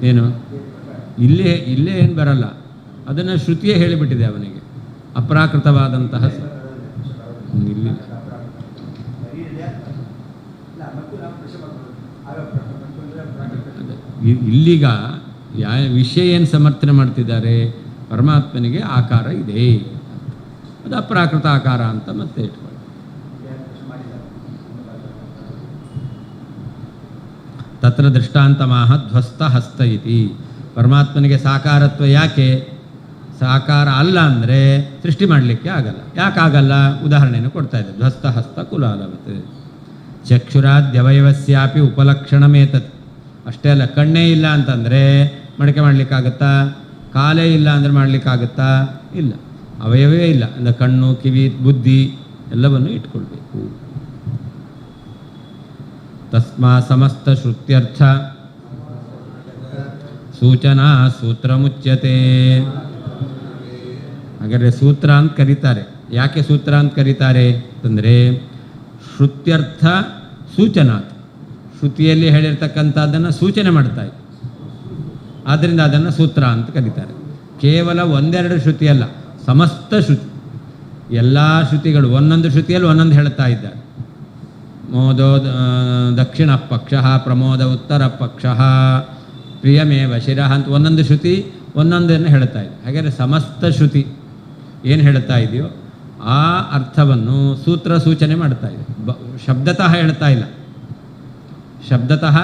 ಏನು, ಇಲ್ಲೇ ಏನು ಬರಲ್ಲ, ಅದನ್ನು ಶ್ರುತಿಯೇ ಹೇಳಿಬಿಟ್ಟಿದೆ ಅವನಿಗೆ. ಅಪ್ರಾಕೃತವಾದಂತಹ ಇಲ್ಲಿ ಇಲ್ಲಿಗ ವಿಷಯ ಏನು ಸಮರ್ಥನೆ ಮಾಡ್ತಿದ್ದಾರೆ? ಪರಮಾತ್ಮನಿಗೆ ಆಕಾರ ಇದೆ, ಅದು ಅಪ್ರಾಕೃತ ಆಕಾರ ಅಂತ ಮತ್ತೆ ಇಟ್ಕೊಳ್ಳಿ. ತತ್ರ ದೃಷ್ಟಾಂತಮಾಹ ಧ್ವಸ್ತ ಹಸ್ತ ಇತಿ. ಪರಮಾತ್ಮನಿಗೆ ಸಾಕಾರತ್ವ ಯಾಕೆ? ಸಾಕಾರ ಅಲ್ಲ ಅಂದರೆ ಸೃಷ್ಟಿ ಮಾಡಲಿಕ್ಕೆ ಆಗಲ್ಲ. ಯಾಕಾಗಲ್ಲ? ಉದಾಹರಣೆಯನ್ನು ಕೊಡ್ತಾ ಇದ್ದೆ. ಧ್ವಸ್ತ ಹಸ್ತ ಕುಲಾಲವತ್ ಚಕ್ಷುರಾದ್ಯವಯವಸ್ಯಾಪಿ ಉಪಲಕ್ಷಣಮೇತತ್. ಅಷ್ಟೇ ಅಲ್ಲ, ಕಣ್ಣೇ ಇಲ್ಲ ಅಂತಂದರೆ ಮಡಿಕೆ ಮಾಡಲಿಕ್ಕಾಗತ್ತಾ? ಕಾಲೇ ಇಲ್ಲ ಅಂದರೆ ಮಾಡಲಿಕ್ಕಾಗತ್ತಾ? ಇಲ್ಲ. ಅವಯವೇ ಇಲ್ಲ ಅಂದರೆ ಕಣ್ಣು, ಕಿವಿ, ಬುದ್ಧಿ ಎಲ್ಲವನ್ನು ಇಟ್ಕೊಳ್ಬೇಕು. ತಸ್ಮಾ ಸಮಸ್ತ ಶ್ರುತ್ಯರ್ಥ ಸೂಚನಾ ಸೂತ್ರ ಮುಚ್ಯತೆ. ಹಾಗಾದರೆ ಸೂತ್ರ ಅಂತ ಕರೀತಾರೆ. ಯಾಕೆ ಸೂತ್ರ ಅಂತ ಕರೀತಾರೆ ಅಂತಂದರೆ ಶ್ರುತ್ಯರ್ಥ ಸೂಚನಾತ್, ಶ್ರುತಿಯಲ್ಲಿ ಹೇಳಿರ್ತಕ್ಕಂಥದ್ದನ್ನು ಸೂಚನೆ ಮಾಡ್ತಾ ಇದೆ. ಆದ್ದರಿಂದ ಅದನ್ನು ಸೂತ್ರ ಅಂತ ಕರೀತಾರೆ. ಕೇವಲ ಒಂದೆರಡು ಶ್ರುತಿ ಅಲ್ಲ, ಸಮಸ್ತ ಶ್ರುತಿ, ಎಲ್ಲ ಶ್ರುತಿಗಳು ಒಂದೊಂದು ಶ್ರುತಿಯಲ್ಲಿ ಒಂದೊಂದು ಹೇಳ್ತಾ ಇದ್ದಾರೆ. ಮೋದೋ ದಕ್ಷಿಣ ಪಕ್ಷ, ಪ್ರಮೋದ ಉತ್ತರ ಪಕ್ಷ, ಪ್ರಿಯಮೇವ ಶಿರಃ ಅಂತ ಒಂದೊಂದು ಶ್ರುತಿ ಒಂದೊಂದನ್ನು ಹೇಳ್ತಾ ಇದೆ. ಹಾಗಾದರೆ ಸಮಸ್ತ ಶ್ರುತಿ ಏನು ಹೇಳ್ತಾ ಇದೆಯೋ ಆ ಅರ್ಥವನ್ನು ಸೂತ್ರ ಸೂಚನೆ ಮಾಡ್ತಾ ಇದೆ. ಶಬ್ದತಃ ಹೇಳ್ತಾ ಇಲ್ಲ, ಶಬ್ದತಃ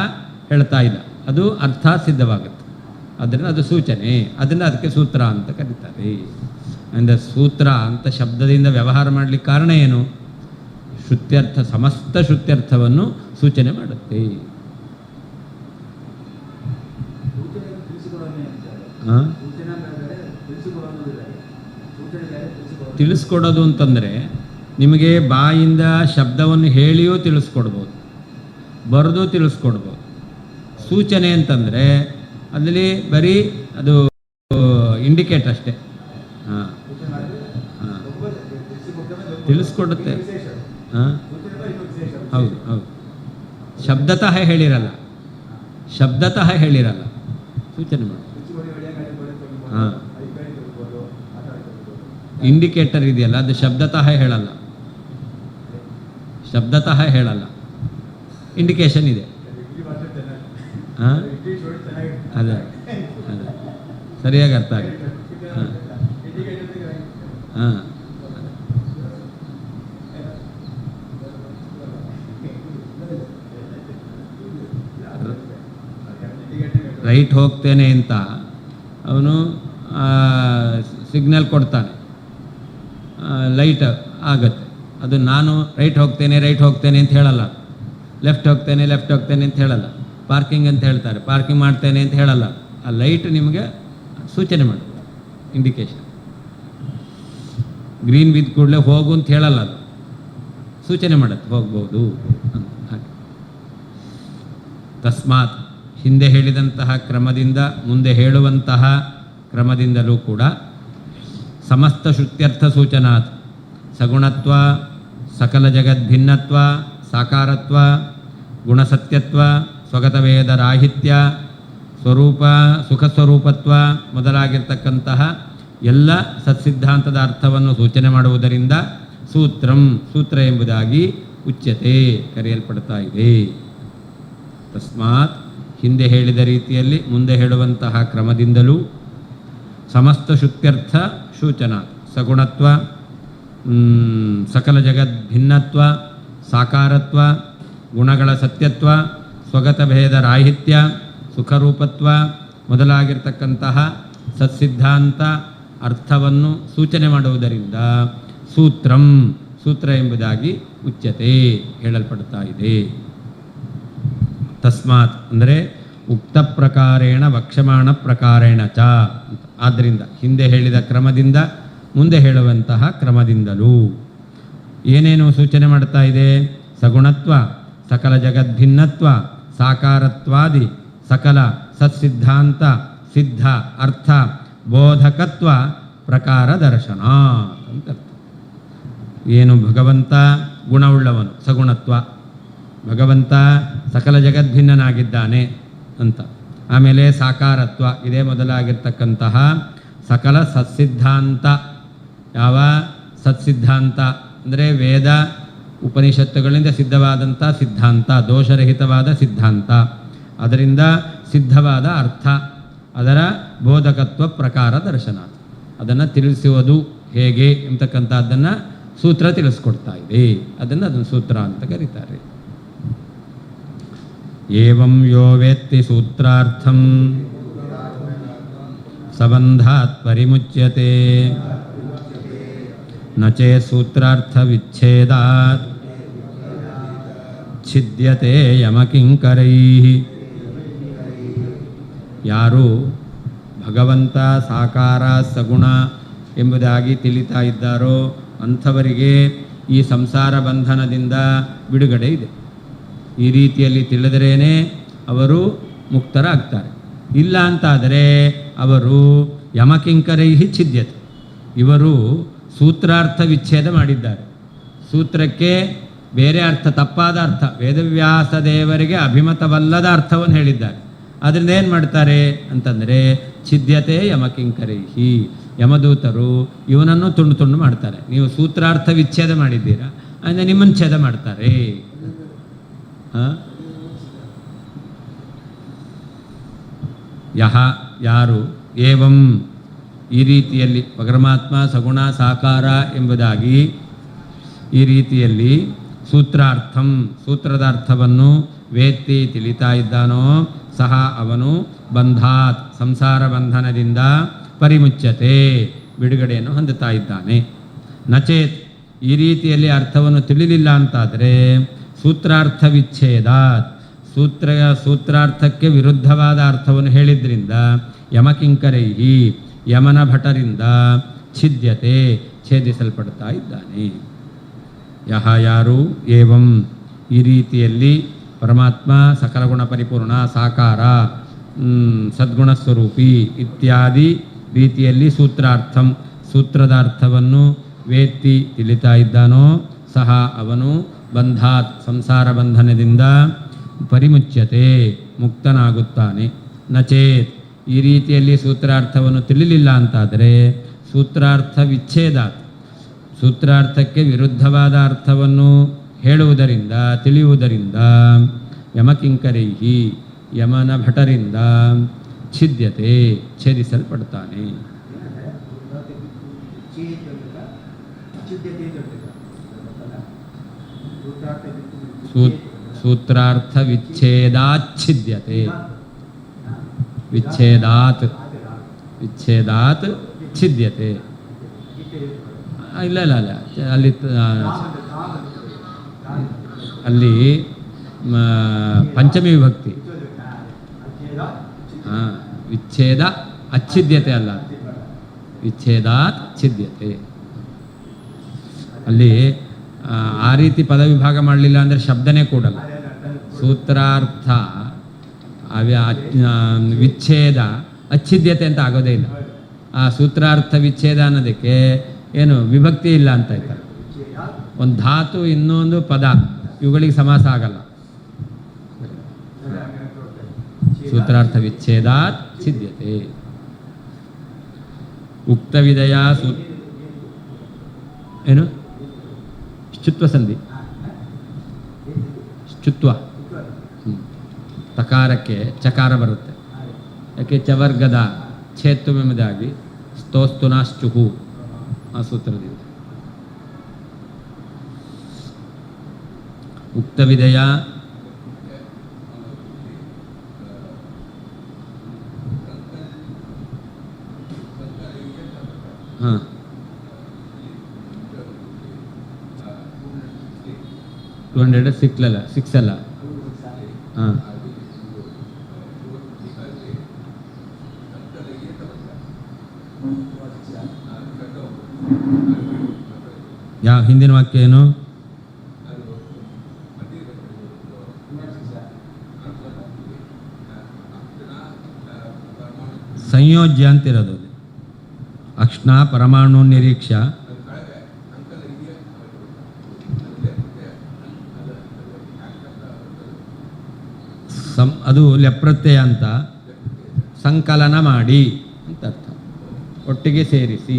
ಹೇಳ್ತಾ ಇಲ್ಲ, ಅದು ಅರ್ಥ ಸಿದ್ಧವಾಗುತ್ತೆ. ಅದರಿಂದ ಅದು ಸೂಚನೆ, ಅದನ್ನು ಅದಕ್ಕೆ ಸೂತ್ರ ಅಂತ ಕರೀತಾರೆ. ಅಂದರೆ ಸೂತ್ರ ಅಂತ ಶಬ್ದದಿಂದ ವ್ಯವಹಾರ ಮಾಡಲಿಕ್ಕೆ ಕಾರಣ ಏನು? ಶ್ರುತ್ಯರ್ಥ, ಸಮಸ್ತ ಶ್ರುತ್ಯರ್ಥವನ್ನು ಸೂಚನೆ ಮಾಡುತ್ತೆ. ತಿಳಿಸ್ಕೊಡೋದು ಅಂತಂದರೆ ನಿಮಗೆ ಬಾಯಿಂದ ಶಬ್ದವನ್ನು ಹೇಳಿಯೂ ತಿಳಿಸ್ಕೊಡ್ಬೋದು, ಬರೆದು ತಿಳಿಸ್ಕೊಡ್ಬೋದು. ಸೂಚನೆ ಅಂತಂದರೆ ಅದರಲ್ಲಿ ಬರೀ ಅದು ಇಂಡಿಕೇಟ್ ಅಷ್ಟೇ. ಹಾಂ ಹಾಂ ತಿಳಿಸ್ಕೊಡುತ್ತೆ. ಹಾಂ ಹೌದು ಹೌದು. ಶಬ್ದತಃ ಹೇಳಿರಲ್ಲ, ಶಬ್ದತಃ ಹೇಳಿರಲ್ಲ, ಸೂಚನೆ ಮಾಡಿ. ಹಾಂ ಇಂಡಿಕೇಟರ್ ಇದೆಯಲ್ಲ ಅದು ಶಬ್ದತಃ ಹೇಳಲ್ಲ, ಶಬ್ದತಃ ಹೇಳಲ್ಲ, ಇಂಡಿಕೇಶನ್ ಇದೆ. ಹಾಂ ಅದೇ ಅದೇ ಸರಿಯಾಗಿ ಅರ್ಥ ಆಗುತ್ತೆ. ಹಾಂ ಹಾಂ ರೈಟ್ ಹೋಗ್ತೇನೆ ಅಂತ ಅವನು ಸಿಗ್ನಲ್ ಕೊಡ್ತಾನೆ, ಲೈಟ್ ಆಗುತ್ತೆ. ಅದು ನಾನು ರೈಟ್ ಹೋಗ್ತೇನೆ ಅಂತ ಹೇಳಲ್ಲ, ಲೆಫ್ಟ್ ಹೋಗ್ತೇನೆ ಅಂತ ಹೇಳಲ್ಲ, ಪಾರ್ಕಿಂಗ್ ಅಂತ ಹೇಳ್ತಾರೆ, ಪಾರ್ಕಿಂಗ್ ಮಾಡ್ತೇನೆ ಅಂತ ಹೇಳಲ್ಲ. ಆ ಲೈಟ್ ನಿಮಗೆ ಸೂಚನೆ ಮಾಡುತ್ತೆ, ಇಂಡಿಕೇಶನ್. ಗ್ರೀನ್ ಬಿದ್ದ ಕೂಡಲೇ ಹೋಗು ಅಂತ ಹೇಳಲ್ಲ, ಅದು ಸೂಚನೆ ಮಾಡುತ್ತೆ ಹೋಗ್ಬೋದು ಅಂತ. ಹಾಗೆ ತಸ್ಮಾತ್ ಹಿಂದೆ ಹೇಳಿದಂತಹ ಕ್ರಮದಿಂದ ಮುಂದೆ ಹೇಳುವಂತಹ ಕ್ರಮದಿಂದಲೂ ಕೂಡ ಸಮಸ್ತ ಶ್ರುತ್ಯರ್ಥ ಸೂಚನಾತ್ ಸಗುಣತ್ವ, ಸಕಲ ಜಗದ್ಭಿನ್ನತ್ವ, ಸಾಕಾರತ್ವ, ಗುಣಸತ್ಯತ್ವ, ಸ್ವಗತವೇದ ರಾಹಿತ್ಯ, ಸ್ವರೂಪ ಸುಖಸ್ವರೂಪತ್ವ ಮೊದಲಾಗಿರ್ತಕ್ಕಂತಹ ಎಲ್ಲ ಸತ್ಸಿದ್ಧಾಂತದ ಅರ್ಥವನ್ನು ಸೂಚನೆ ಮಾಡುವುದರಿಂದ ಸೂತ್ರಂ, ಸೂತ್ರ ಎಂಬುದಾಗಿ ಉಚ್ಯತೆ, ಕರೆಯಲ್ಪಡ್ತಾ ಇದೆ. ತಸ್ಮಾತ್ ಹಿಂದೆ ಹೇಳಿದ ರೀತಿಯಲ್ಲಿ ಮುಂದೆ ಹೇಳುವಂತಹ ಕ್ರಮದಿಂದಲೂ ಸಮಸ್ತ ಶ್ರುತ್ಯರ್ಥ ಸೂಚನಾ ಸಗುಣತ್ವ, ಸಕಲ ಜಗದ್ಭಿನ್ನತ್ವ, ಸಾಕಾರತ್ವ, ಗುಣಗಳ ಸತ್ಯತ್ವ, ಸ್ವಗತ ಭೇದ ರಾಹಿತ್ಯ, ಸುಖರೂಪತ್ವ ಮೊದಲಾಗಿರ್ತಕ್ಕಂತಹ ಸತ್ಸಿದ್ಧಾಂತ ಅರ್ಥವನ್ನು ಸೂಚನೆ ಮಾಡುವುದರಿಂದ ಸೂತ್ರಂ, ಸೂತ್ರ ಎಂಬುದಾಗಿ ಉಚ್ಯತೆ, ಹೇಳಲ್ಪಡ್ತಾ ಇದೆ. ತಸ್ಮಾತ್ ಅಂದರೆ ಉಕ್ತ ಪ್ರಕಾರೇಣ ವಕ್ಷಮಾಣ ಪ್ರಕಾರೇಣ ಚ. ಆದ್ದರಿಂದ ಹಿಂದೆ ಹೇಳಿದ ಕ್ರಮದಿಂದ ಮುಂದೆ ಹೇಳುವಂತಹ ಕ್ರಮದಿಂದಲೂ ಏನೇನು ಸೂಚನೆ ಮಾಡ್ತಾ ಇದೆ? ಸಗುಣತ್ವ, ಸಕಲ ಜಗದ್ಭಿನ್ನತ್ವ, ಸಾಕಾರತ್ವಾದಿ ಸಕಲ ಸತ್ಸಿದ್ಧಾಂತ ಸಿದ್ಧ ಅರ್ಥ ಬೋಧಕತ್ವ ಪ್ರಕಾರ ದರ್ಶನ ಅಂತ. ಏನು ಭಗವಂತ ಗುಣವುಳ್ಳವನು, ಸಗುಣತ್ವ, ಭಗವಂತ ಸಕಲ ಜಗದ್ಭಿನ್ನನಾಗಿದ್ದಾನೆ ಅಂತ. ಆಮೇಲೆ ಸಾಕಾರತ್ವ, ಇದೇ ಮೊದಲಾಗಿರ್ತಕ್ಕಂತಹ ಸಕಲ ಸತ್ಸಿದ್ಧಾಂತ. ಯಾವ ಸತ್ಸಿದ್ಧಾಂತ ಅಂದರೆ ವೇದ ಉಪನಿಷತ್ತುಗಳಿಂದ ಸಿದ್ಧವಾದಂಥ ಸಿದ್ಧಾಂತ, ದೋಷರಹಿತವಾದ ಸಿದ್ಧಾಂತ, ಅದರಿಂದ ಸಿದ್ಧವಾದ ಅರ್ಥ, ಅದರ ಬೋಧಕತ್ವ ಪ್ರಕಾರ ದರ್ಶನ, ಅದನ್ನು ತಿಳಿಸುವುದು ಹೇಗೆ ಎಂಬತಕ್ಕಂಥದ್ದನ್ನು ಸೂತ್ರ ತಿಳಿಸ್ಕೊಡ್ತಾ ಇದೆ. ಅದನ್ನು ಸೂತ್ರ ಅಂತ ಕರೀತಾರೆ. ಏವಂ ಯೋ ವೇತ್ತಿ ಸೂತ್ರಾರ್ಥಂ सबंधात् परिमुच्यते न चेत् सूत्रार्थविच्छेदात् छिद्यते यमकिंकरैः. ಯಾರು ಭಗವಂತ ಸಾಕಾರ ಸಗುಣ ಎಂಬುದಾಗಿ ತಿಳಿತಾ ಇದ್ದಾರೋ ಅಂಥವರಿಗೆ ಈ ಸಂಸಾರ ಬಂಧನದಿಂದ ಬಿಡುಗಡೆ ಇದೆ. ಈ ರೀತಿಯಲ್ಲಿ ತಿಳಿದರೇನೆ ಅವರು ಮುಕ್ತರಾಗ್ತಾರೆ. ಇಲ್ಲ ಅಂತಾದರೆ ಅವರು ಯಮಕಿಂಕರೈಹಿ ಛಿದ್ಯತೆ, ಇವರು ಸೂತ್ರಾರ್ಥ ವಿಚ್ಛೇದ ಮಾಡಿದ್ದಾರೆ. ಸೂತ್ರಕ್ಕೆ ಬೇರೆ ಅರ್ಥ, ತಪ್ಪಾದ ಅರ್ಥ, ವೇದವ್ಯಾಸ ದೇವರಿಗೆ ಅಭಿಮತವಲ್ಲದ ಅರ್ಥವನ್ನು ಹೇಳಿದ್ದಾರೆ. ಅದರಿಂದ ಏನು ಮಾಡ್ತಾರೆ ಅಂತಂದರೆ ಛಿದ್ಯತೆ ಯಮಕಿಂಕರೈಹಿ, ಯಮದೂತರು ಇವನನ್ನು ತುಂಡು ತುಂಡು ಮಾಡ್ತಾರೆ. ನೀವು ಸೂತ್ರಾರ್ಥ ವಿಚ್ಛೇದ ಮಾಡಿದ್ದೀರಾ ಅಂದರೆ ನಿಮ್ಮನ್ನು ಛೇದ ಮಾಡ್ತಾರೆ. ಯಾರು ಏವಂ ಈ ರೀತಿಯಲ್ಲಿ ಪರಮಾತ್ಮ ಸಗುಣ ಸಾಕಾರ ಎಂಬುದಾಗಿ ಈ ರೀತಿಯಲ್ಲಿ ಸೂತ್ರಾರ್ಥಂ ಸೂತ್ರದ ಅರ್ಥವನ್ನು ವೇತ್ತಿ ತಿಳಿತಾ ಇದ್ದಾನೋ ಸಹ ಅವನು ಬಂಧಾತ್ ಸಂಸಾರ ಬಂಧನದಿಂದ ಪರಿಮುಚ್ಯತೆ ಬಿಡುಗಡೆಯನ್ನು ಹೊಂದುತ್ತಾ ಇದ್ದಾನೆ. ನಚೇತ್ ಈ ರೀತಿಯಲ್ಲಿ ಅರ್ಥವನ್ನು ತಿಳಿಲಿಲ್ಲ ಅಂತಾದರೆ ಸೂತ್ರಾರ್ಥ ವಿಚ್ಛೇದಾತ್ ಸೂತ್ರಾರ್ಥಕ್ಕೆ ವಿರುದ್ಧವಾದ ಅರ್ಥವನ್ನು ಹೇಳಿದ್ರಿಂದ ಯಮಕಿಂಕರೈಹಿ ಯಮನ ಭಟರಿಂದ ಛಿದ್ಯತೆ ಛೇದಿಸಲ್ಪಡ್ತಾ ಇದ್ದಾನೆ. ಯಾರು ಏವಂ ಈ ರೀತಿಯಲ್ಲಿ ಪರಮಾತ್ಮ ಸಕಲ ಗುಣ ಪರಿಪೂರ್ಣ ಸಾಕಾರ ಸದ್ಗುಣ ಸ್ವರೂಪಿ ಇತ್ಯಾದಿ ರೀತಿಯಲ್ಲಿ ಸೂತ್ರಾರ್ಥಂ ಸೂತ್ರದ ಅರ್ಥವನ್ನು ವೇತ್ತಿ ತಿಳಿತಾ ಇದ್ದಾನೋ ಸಹ ಅವನು ಬಂಧಾತ್ ಸಂಸಾರ ಬಂಧನದಿಂದ ಪರಿಮುಚ್ಯತೆ ಮುಕ್ತನಾಗುತ್ತಾನೆ. ನಚೇತ್ ಈ ರೀತಿಯಲ್ಲಿ ಸೂತ್ರಾರ್ಥವನ್ನು ತಿಳಿಲಿಲ್ಲ ಅಂತಾದರೆ ಸೂತ್ರಾರ್ಥ ವಿಚ್ಛೇದಾತ್ ಸೂತ್ರಾರ್ಥಕ್ಕೆ ವಿರುದ್ಧವಾದ ಅರ್ಥವನ್ನು ಹೇಳುವುದರಿಂದ ತಿಳಿಯುವುದರಿಂದ ಯಮಕಿಂಕರೈಹಿ ಯಮನ ಭಟರಿಂದ ಛಿದ್ಯತೆ ಛೇದಿಸಲ್ಪಡ್ತಾನೆ. ಸೂತ್ರಾರ್ಥ ವಿಚ್ಛೇದಾಚ್ಛಿದ್ಯತೆ ವಿಚ್ಛೇದಾತ್ ವಿಚ್ಛೇದಾತ್ ಛಿದ್ಯತೆ. ಇಲ್ಲ ಇಲ್ಲ ಅಲ್ಲ ಅಲ್ಲಿ ಪಂಚಮಿ ವಿಭಕ್ತಿ. ವಿಚ್ಛೇದ ಅಚ್ಛಿದ್ಯತೆ ಅಲ್ಲ, ವಿಚ್ಛೇದಾತ್ ಛಿದ್ಯತೆ. ಅಲ್ಲಿ ಆ ರೀತಿ ಪದವಿಭಾಗ ಮಾಡಲಿಲ್ಲ ಅಂದರೆ ಶಬ್ದನೇ ಕೂಡಲ್ಲ. ಸೂತ್ರಾರ್ಥ ವಿಚ್ಛೇದ ಅಚ್ಛಿದ್ಯತೆ ಅಂತ ಆಗೋದೇ ಇಲ್ಲ. ಆ ಸೂತ್ರಾರ್ಥ ವಿಚ್ಛೇದ ಅನ್ನೋದಕ್ಕೆ ಏನು ವಿಭಕ್ತಿ ಇಲ್ಲ ಅಂತ ಆಯ್ತಾರೆ. ಒಂದು ಧಾತು ಇನ್ನೊಂದು ಪದ ಇವುಗಳಿಗೆ ಸಮಾಸ ಆಗಲ್ಲ. ಸೂತ್ರಾರ್ಥ ವಿಚ್ಛೇದಾತ್ ಛಿದ್ಯತೆ. ಉಕ್ತ ವಿಧಯ ಏನು ಶುತ್ವ ಸಂಧಿ ಶುತ್ವ ತಕಾರಕ್ಕೆ ಚಕಾರ ಬರುತ್ತೆ. ಯಾಕೆ ಚವರ್ಗದ ಛೇತ್ತು ಎಂಬುದಾಗಿ ಸ್ತೋಸ್ತುನಾಶ್ಚುಹು ಆ ಸೂತ್ರದಿಂದ ಉಕ್ತ ವಿಧಯ ಹಾಂ 206 ಅಲ್ಲ ಹಾಂ ಯಾವ ಹಿಂದಿನ ವಾಕ್ಯ ಏನು? ಸಂಯೋಜ್ಯ ಅಂತಿರೋದು. ಅಕ್ಷ್ಣ ಪರಮಾಣು ನಿರೀಕ್ಷ ಅದು ಲೆಪ್ರತ್ಯಯ ಅಂತ ಸಂಕಲನ ಮಾಡಿ ಅಂತ ಅರ್ಥ, ಒಟ್ಟಿಗೆ ಸೇರಿಸಿ.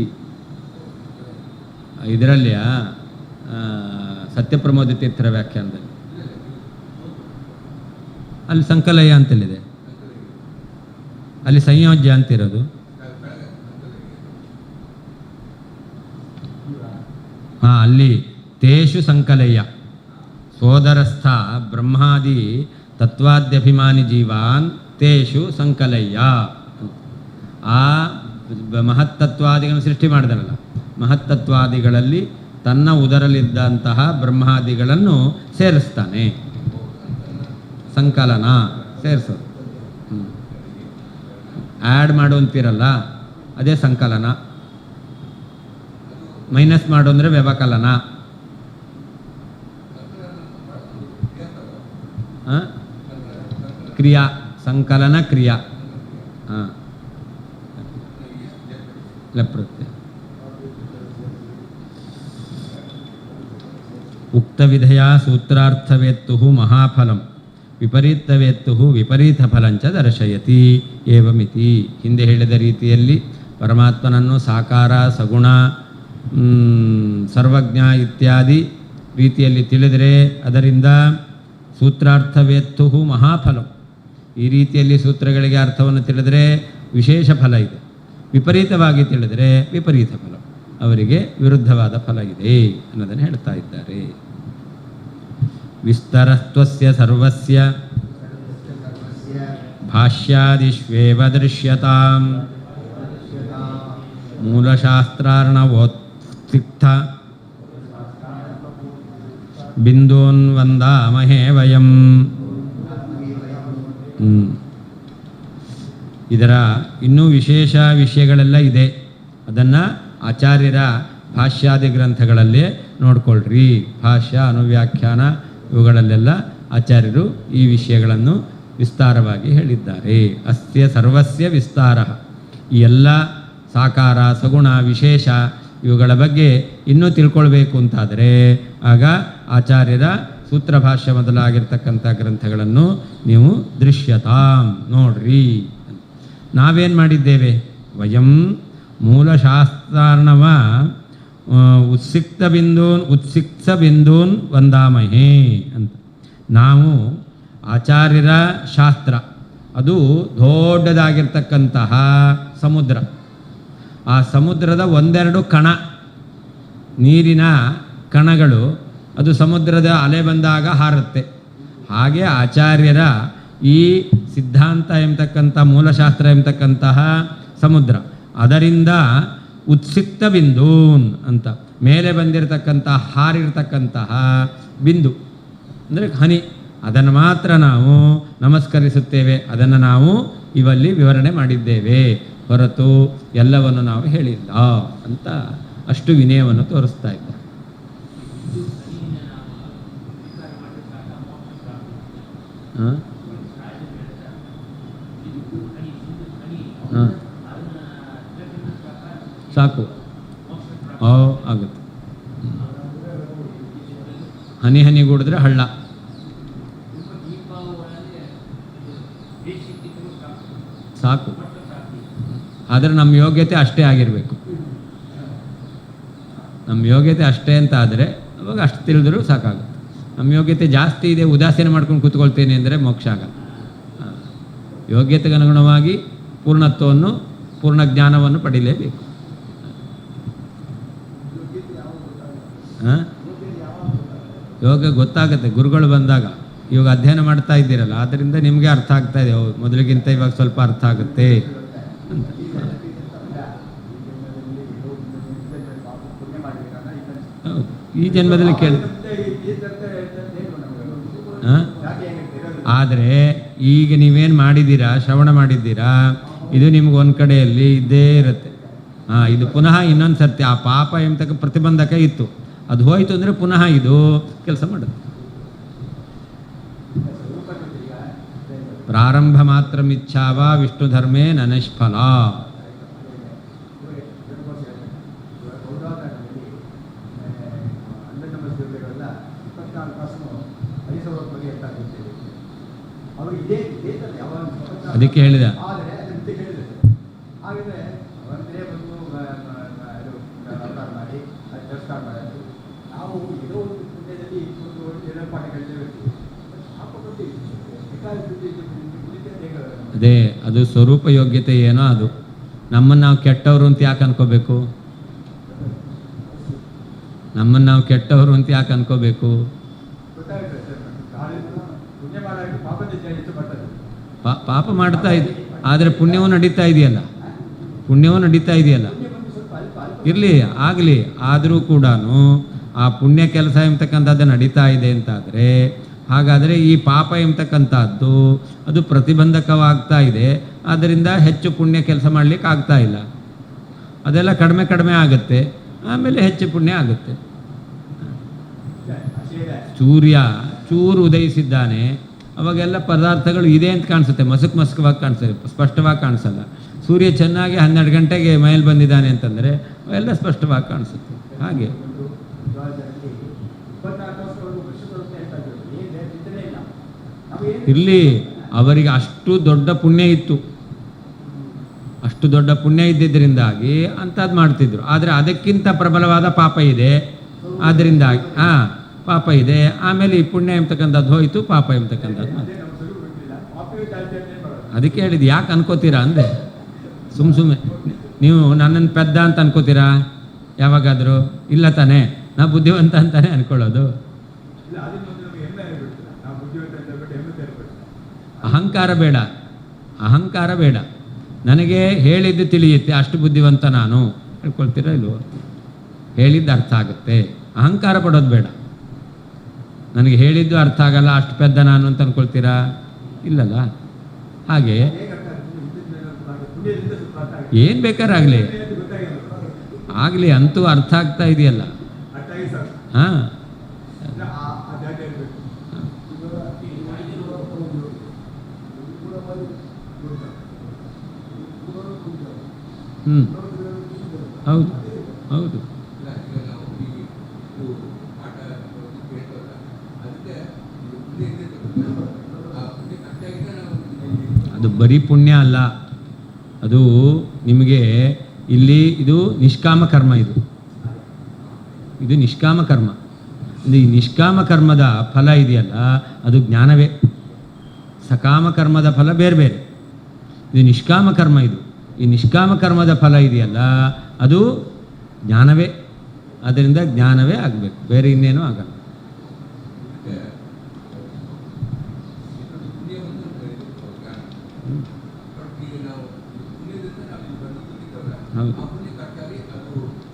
ಇದರಲ್ಲಿಯ ಸತ್ಯಪ್ರಮೋದ ತೀರ್ಥರ ವ್ಯಾಖ್ಯಾನದಲ್ಲಿ ಅಲ್ಲಿ ಸಂಕಲಯ ಅಂತಲ್ಲಿದೆ, ಅಲ್ಲಿ ಸಂಯೋಜ್ಯ ಅಂತಿರೋದು. ಹಾಂ, ಅಲ್ಲಿ ತೇಷು ಸಂಕಲಯ್ಯ ಸೋದರಸ್ಥ ಬ್ರಹ್ಮಾದಿ ತತ್ವಾದ್ಯಭಿಮಾನಿ ಜೀವಾನ್ ತೇಷು ಸಂಕಲಯ್ಯ. ಆ ಮಹತ್ತತ್ವಾದಿಗಳನ್ನು ಸೃಷ್ಟಿ ಮಾಡಿದನಲ್ಲ, ಮಹತ್ತತ್ವಾದಿಗಳಲ್ಲಿ ತನ್ನ ಉದರಲ್ಲಿದ್ದಂತಹ ಬ್ರಹ್ಮಾದಿಗಳನ್ನು ಸೇರಿಸ್ತಾನೆ. ಸಂಕಲನ ಸೇರಿಸೋದು. ಆ್ಯಡ್ ಮಾಡು ಅಂತೀರಲ್ಲ, ಅದೇ ಸಂಕಲನ. ಮೈನಸ್ ಮಾಡು ಅಂದರೆ ವ್ಯವಕಲನ. ಕ್ರಿಯಾ, ಸಂಕಲನ ಕ್ರಿಯಾ. ಹಾಂ, ಲಪ್ರತ್ಯಯ. ಉಕ್ತವಿಧಯ ಸೂತ್ರಾರ್ಥವೇತ್ತು ಮಹಾಫಲಂ ವಿಪರೀತವೇತ್ತು ವಿಪರೀತ ಫಲಂಚ ದರ್ಶಯತಿ ಏವಮಿತಿ. ಹಿಂದೆ ಹೇಳಿದ ರೀತಿಯಲ್ಲಿ ಪರಮಾತ್ಮನನ್ನು ಸಾಕಾರ, ಸಗುಣ, ಸರ್ವಜ್ಞ ಇತ್ಯಾದಿ ರೀತಿಯಲ್ಲಿ ತಿಳಿದರೆ ಅದರಿಂದ ಸೂತ್ರಾರ್ಥವೇತ್ತು ಮಹಾಫಲಂ. ಈ ರೀತಿಯಲ್ಲಿ ಸೂತ್ರಗಳಿಗೆ ಅರ್ಥವನ್ನು ತಿಳಿದರೆ ವಿಶೇಷ ಫಲ ಇದೆ. ವಿಪರೀತವಾಗಿ ತಿಳಿದರೆ ವಿಪರೀತ ಫಲ, ಅವರಿಗೆ ವಿರುದ್ಧವಾದ ಫಲ ಇದೆ ಅನ್ನೋದನ್ನು ಹೇಳ್ತಾ ಇದ್ದಾರೆ. ವಿಸ್ತರಸ್ತ್ವಸ್ಯ ಸರ್ವಸ್ಯ ಭಾಷ್ಯಾದಿಷ್ವೇವ ದೃಶ್ಯತಾಂ ಮೂಲಶಾಸ್ತ್ರಾರ್ಣವೋತ್ಥಿತ ಬಿಂದೂನ್ ವಂದಾಮಹೇ ವಯಂ. ಇದರ ಇನ್ನೂ ವಿಶೇಷ ವಿಷಯಗಳೆಲ್ಲ ಇದೆ. ಅದನ್ನು ಆಚಾರ್ಯರ ಭಾಷ್ಯಾದಿ ಗ್ರಂಥಗಳಲ್ಲಿ ನೋಡ್ಕೊಳ್ರಿ. ಭಾಷ್ಯ, ಅನುವ್ಯಾಖ್ಯಾನ ಇವುಗಳಲ್ಲೆಲ್ಲ ಆಚಾರ್ಯರು ಈ ವಿಷಯಗಳನ್ನು ವಿಸ್ತಾರವಾಗಿ ಹೇಳಿದ್ದಾರೆ. ಅಸ್ಯ ಸರ್ವಸ್ಯ ವಿಸ್ತಾರ. ಈ ಎಲ್ಲ ಸಾಕಾರ, ಸಗುಣ, ವಿಶೇಷ ಇವುಗಳ ಬಗ್ಗೆ ಇನ್ನೂ ತಿಳ್ಕೊಳ್ಬೇಕು ಅಂತಾದರೆ ಆಗ ಆಚಾರ್ಯರ ಸೂತ್ರ ಭಾಷ್ಯ ಮೊದಲಾಗಿರ್ತಕ್ಕಂಥ ಗ್ರಂಥಗಳನ್ನು ನೀವು ದೃಶ್ಯತಾಂ ನೋಡ್ರಿ. ನಾವೇನು ಮಾಡಿದ್ದೇವೆ? ವಯಂ ಮೂಲಶಾಸ್ತ್ರಾರ್ಣವ ಉತ್ಸಿಕ್ತ ಬಿಂದೂನ್ ವಂದಾಮಹೇ ಅಂತ. ನಾವು ಆಚಾರ್ಯರ ಶಾಸ್ತ್ರ, ಅದು ದೊಡ್ಡದಾಗಿರ್ತಕ್ಕಂತಹ ಸಮುದ್ರ. ಆ ಸಮುದ್ರದ ಒಂದೆರಡು ಕಣ, ನೀರಿನ ಕಣಗಳು, ಅದು ಸಮುದ್ರದ ಅಲೆ ಬಂದಾಗ ಹಾರುತ್ತೆ. ಹಾಗೆ ಆಚಾರ್ಯರ ಈ ಸಿದ್ಧಾಂತ ಎಂಬತಕ್ಕಂಥ ಮೂಲಶಾಸ್ತ್ರ ಎಂಬತಕ್ಕಂತಹ ಸಮುದ್ರ, ಅದರಿಂದ ಉತ್ಸಿಕ್ತ ಬಿಂದೂನ್ ಅಂತ ಮೇಲೆ ಬಂದಿರತಕ್ಕಂತಹ ಹಾರಿರ್ತಕ್ಕಂತಹ ಬಿಂದು ಅಂದರೆ ಹನಿ, ಅದನ್ನು ಮಾತ್ರ ನಾವು ನಮಸ್ಕರಿಸುತ್ತೇವೆ. ಅದನ್ನು ನಾವು ಇವಲ್ಲಿ ವಿವರಣೆ ಮಾಡಿದ್ದೇವೆ, ಹೊರತು ಎಲ್ಲವನ್ನು ನಾವು ಹೇಳಿಲ್ಲ ಅಂತ ಅಷ್ಟು ವಿನಯವನ್ನು ತೋರಿಸ್ತಾ ಇದ್ದಾರೆ. ಹಾಂ ಹಾಂ ಸಾಕು, ಆಗುತ್ತೆ. ಹನಿ ಹನಿಗೂಡಿದ್ರೆ ಹಳ್ಳ. ಸಾಕು. ಆದರೆ ನಮ್ಮ ಯೋಗ್ಯತೆ ಅಷ್ಟೇ ಆಗಿರಬೇಕು. ನಮ್ಮ ಯೋಗ್ಯತೆ ಅಷ್ಟೇ ಅಂತ ಆದರೆ ಅವಾಗ ಅಷ್ಟು ತಿಳಿದ್ರೂ ಸಾಕಾಗುತ್ತೆ. ನಮ್ಮ ಯೋಗ್ಯತೆ ಜಾಸ್ತಿ ಇದೆ, ಉದಾಸೀನ ಮಾಡ್ಕೊಂಡು ಕೂತ್ಕೊಳ್ತೇನೆ ಅಂದರೆ ಮೋಕ್ಷ ಆಗಲ್ಲ. ಯೋಗ್ಯತೆಗೆ ಅನುಗುಣವಾಗಿ ಪೂರ್ಣತ್ವವನ್ನು, ಪೂರ್ಣ ಜ್ಞಾನವನ್ನು ಪಡೀಲೇಬೇಕು. ಯೋಗ ಗೊತ್ತಾಗುತ್ತೆ ಗುರುಗಳು ಬಂದಾಗ. ಇವಾಗ ಅಧ್ಯಯನ ಮಾಡ್ತಾ ಇದ್ದೀರಲ್ಲ, ಆದ್ದರಿಂದ ನಿಮಗೆ ಅರ್ಥ ಆಗ್ತಾ ಇದೆ. ಮೊದಲಿಗಿಂತ ಇವಾಗ ಸ್ವಲ್ಪ ಅರ್ಥ ಆಗುತ್ತೆ ಅಂತ. ಹೌದು, ಈ ಜನ್ಮದಲ್ಲಿ ಕೇಳಿ. ಆದರೆ ಈಗ ನೀವೇನು ಮಾಡಿದ್ದೀರಾ, ಶ್ರವಣ ಮಾಡಿದ್ದೀರಾ, ಇದು ನಿಮ್ಗೆ ಒಂದು ಕಡೆಯಲ್ಲಿ ಇದ್ದೇ ಇರುತ್ತೆ. ಇದು ಪುನಃ ಇನ್ನೊಂದು ಸರ್ತಿ ಆ ಪಾಪ ಎಂಬತಕ್ಕ ಪ್ರತಿಬಂಧಕ ಇತ್ತು, ಅದು ಹೋಯಿತು ಅಂದರೆ ಪುನಃ ಇದು ಕೆಲಸ ಮಾಡುತ್ತೆ. ಪ್ರಾರಂಭ ಮಾತ್ರ ಮಿಚ್ಛಾವ ವಿಷ್ಣು ಧರ್ಮೇ ನ ನಿಷ್ಫಲ. ಅದಕ್ಕೆ ಹೇಳಿದ ಅದೇ, ಅದು ಸ್ವರೂಪ ಯೋಗ್ಯತೆ ಏನೋ ಅದು. ನಮ್ಮನ್ನು ನಾವು ಕೆಟ್ಟವರು ಅಂತ ಯಾಕೆ ಅನ್ಕೋಬೇಕು? ನಮ್ಮನ್ನು ನಾವು ಕೆಟ್ಟವರು ಅಂತ ಯಾಕೆ ಅನ್ಕೋಬೇಕು? ಪಾಪ ಮಾಡ್ತಾ ಇದೆ, ಆದರೆ ಪುಣ್ಯವೂ ನಡೀತಾ ಇದೆಯಲ್ಲ. ಪುಣ್ಯವೂ ನಡೀತಾ ಇದೆಯಲ್ಲ, ಇರಲಿ ಆಗಲಿ, ಆದರೂ ಕೂಡ ಆ ಪುಣ್ಯ ಕೆಲಸ ಎಂಬತಕ್ಕಂಥದ್ದು ನಡೀತಾ ಇದೆ ಅಂತಾದರೆ, ಹಾಗಾದರೆ ಈ ಪಾಪ ಎಂಬತಕ್ಕಂಥದ್ದು ಅದು ಪ್ರತಿಬಂಧಕವಾಗ್ತಾ ಇದೆ, ಆದ್ದರಿಂದ ಹೆಚ್ಚು ಪುಣ್ಯ ಕೆಲಸ ಮಾಡಲಿಕ್ಕೆ ಆಗ್ತಾ ಇಲ್ಲ. ಅದೆಲ್ಲ ಕಡಿಮೆ ಕಡಿಮೆ ಆಗುತ್ತೆ, ಆಮೇಲೆ ಹೆಚ್ಚು ಪುಣ್ಯ ಆಗುತ್ತೆ. ಸೂರ್ಯ ಚೂರು ಉದಯಿಸಿದ್ದಾನೆ, ಅವಾಗೆಲ್ಲ ಪದಾರ್ಥಗಳು ಇದೆ ಅಂತ ಕಾಣಿಸುತ್ತೆ, ಮಸುಕವಾಗಿ ಕಾಣಿಸುತ್ತೆ, ಸ್ಪಷ್ಟವಾಗಿ ಕಾಣಿಸಲ್ಲ. ಸೂರ್ಯ ಚೆನ್ನಾಗಿ 12 ಗಂಟೆಗೆ ಮೇಲೆ ಬಂದಿದ್ದಾನೆ ಅಂತಂದರೆ ಅವೆಲ್ಲ ಸ್ಪಷ್ಟವಾಗಿ ಕಾಣಿಸುತ್ತೆ. ಹಾಗೆ ಇರಲಿ, ಅವರಿಗೆ ಅಷ್ಟು ದೊಡ್ಡ ಪುಣ್ಯ ಇತ್ತು, ಅಷ್ಟು ದೊಡ್ಡ ಪುಣ್ಯ ಇದ್ದಿದ್ದರಿಂದಾಗಿ ಅಂಥದ್ದು ಮಾಡ್ತಿದ್ರು. ಆದರೆ ಅದಕ್ಕಿಂತ ಪ್ರಬಲವಾದ ಪಾಪ ಇದೆ, ಆದ್ದರಿಂದಾಗಿ ಪಾಪ ಇದೆ, ಆಮೇಲೆ ಈ ಪುಣ್ಯ ಎಂಬತಕ್ಕಂಥದ್ದು ಹೋಯಿತು, ಪಾಪ ಎಂಬತಕ್ಕಂಥದ್ದು. ಅದಕ್ಕೆ ಹೇಳಿದ್ದು, ಯಾಕೆ ಅನ್ಕೋತೀರಾ ಅಂದೆ. ಸುಮ್ಮನೆ ನೀವು ನನ್ನನ್ನು ಪೆದ್ದ ಅಂತ ಅನ್ಕೋತೀರಾ ಯಾವಾಗಾದರೂ? ಇಲ್ಲ ತಾನೇ, ನಾ ಬುದ್ಧಿವಂತ ಅಂತಾನೆ ಅನ್ಕೊಳ್ಳೋದು. ಅಹಂಕಾರ ಬೇಡ, ಅಹಂಕಾರ ಬೇಡ. ನನಗೆ ಹೇಳಿದ್ದು ತಿಳಿಯುತ್ತೆ, ಅಷ್ಟು ಬುದ್ಧಿವಂತ ನಾನು ಹೇಳ್ಕೊಳ್ತೀರಾ ಇಲ್ವೋ? ಹೇಳಿದ್ದು ಅರ್ಥ ಆಗುತ್ತೆ, ಅಹಂಕಾರ ಪಡೋದು ಬೇಡ. ನನಗೆ ಹೇಳಿದ್ದು ಅರ್ಥ ಆಗಲ್ಲ, ಅಷ್ಟು ಪೆದ್ದ ನಾನು ಅಂತ ಅನ್ಕೊಳ್ತೀರಾ? ಇಲ್ಲಲ್ಲ. ಹಾಗೆ ಏನು ಬೇಕಾರಾಗಲಿ ಆಗಲಿ, ಅಂತೂ ಅರ್ಥ ಆಗ್ತಾ ಇದೆಯಲ್ಲ. ಹಾಂ, ಹೌದು ಹೌದು. ಅದು ಬರೀ ಪುಣ್ಯ ಅಲ್ಲ, ಅದು ನಿಮಗೆ ಇಲ್ಲಿ ಇದು ನಿಷ್ಕಾಮ ಕರ್ಮ, ಇದು ನಿಷ್ಕಾಮ ಕರ್ಮ. ಈ ನಿಷ್ಕಾಮ ಕರ್ಮದ ಫಲ ಇದೆಯಲ್ಲ ಅದು ಜ್ಞಾನವೇ. ಸಕಾಮ ಕರ್ಮದ ಫಲ ಬೇರೆ ಬೇರೆ, ಇದು ನಿಷ್ಕಾಮ ಕರ್ಮ. ಈ ನಿಷ್ಕಾಮ ಕರ್ಮದ ಫಲ ಇದೆಯಲ್ಲ ಅದು ಜ್ಞಾನವೇ. ಅದರಿಂದ ಜ್ಞಾನವೇ ಆಗಬೇಕು, ಬೇರೆ ಇನ್ನೇನೂ ಆಗಲ್ಲ. ಹೌದು,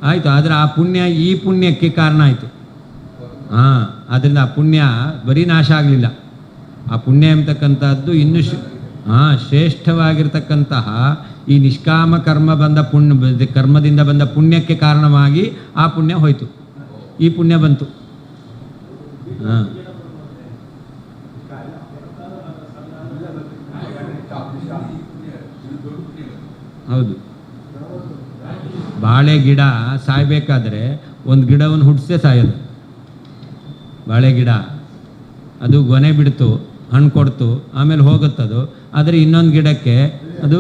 ಆಯಿತು. ಆದರೆ ಆ ಪುಣ್ಯ ಈ ಪುಣ್ಯಕ್ಕೆ ಕಾರಣ ಆಯಿತು. ಆದ್ದರಿಂದ ಆ ಪುಣ್ಯ ಬರೀ ನಾಶ ಆಗಲಿಲ್ಲ. ಆ ಪುಣ್ಯ ಎಂಬತಕ್ಕಂಥದ್ದು ಇನ್ನೂ ಶ್ರೇಷ್ಠವಾಗಿರ್ತಕ್ಕಂತಹ ಈ ನಿಷ್ಕಾಮ ಕರ್ಮ ಬಂದ ಕರ್ಮದಿಂದ ಬಂದ ಪುಣ್ಯಕ್ಕೆ ಕಾರಣವಾಗಿ ಆ ಪುಣ್ಯ ಹೋಯಿತು, ಈ ಪುಣ್ಯ ಬಂತು. ಹೌದು. ಬಾಳೆ ಗಿಡ ಸಾಯಬೇಕಾದ್ರೆ ಒಂದು ಗಿಡವನ್ನು ಹುಟ್ಟಿಸೇ ಸಾಯೋದು. ಬಾಳೆ ಗಿಡ ಅದು ಗೊನೆ ಬಿಡ್ತು, ಹಣ್ಣು ಕೊಡ್ತು, ಆಮೇಲೆ ಹೋಗುತ್ತದು. ಆದರೆ ಇನ್ನೊಂದು ಗಿಡಕ್ಕೆ ಅದು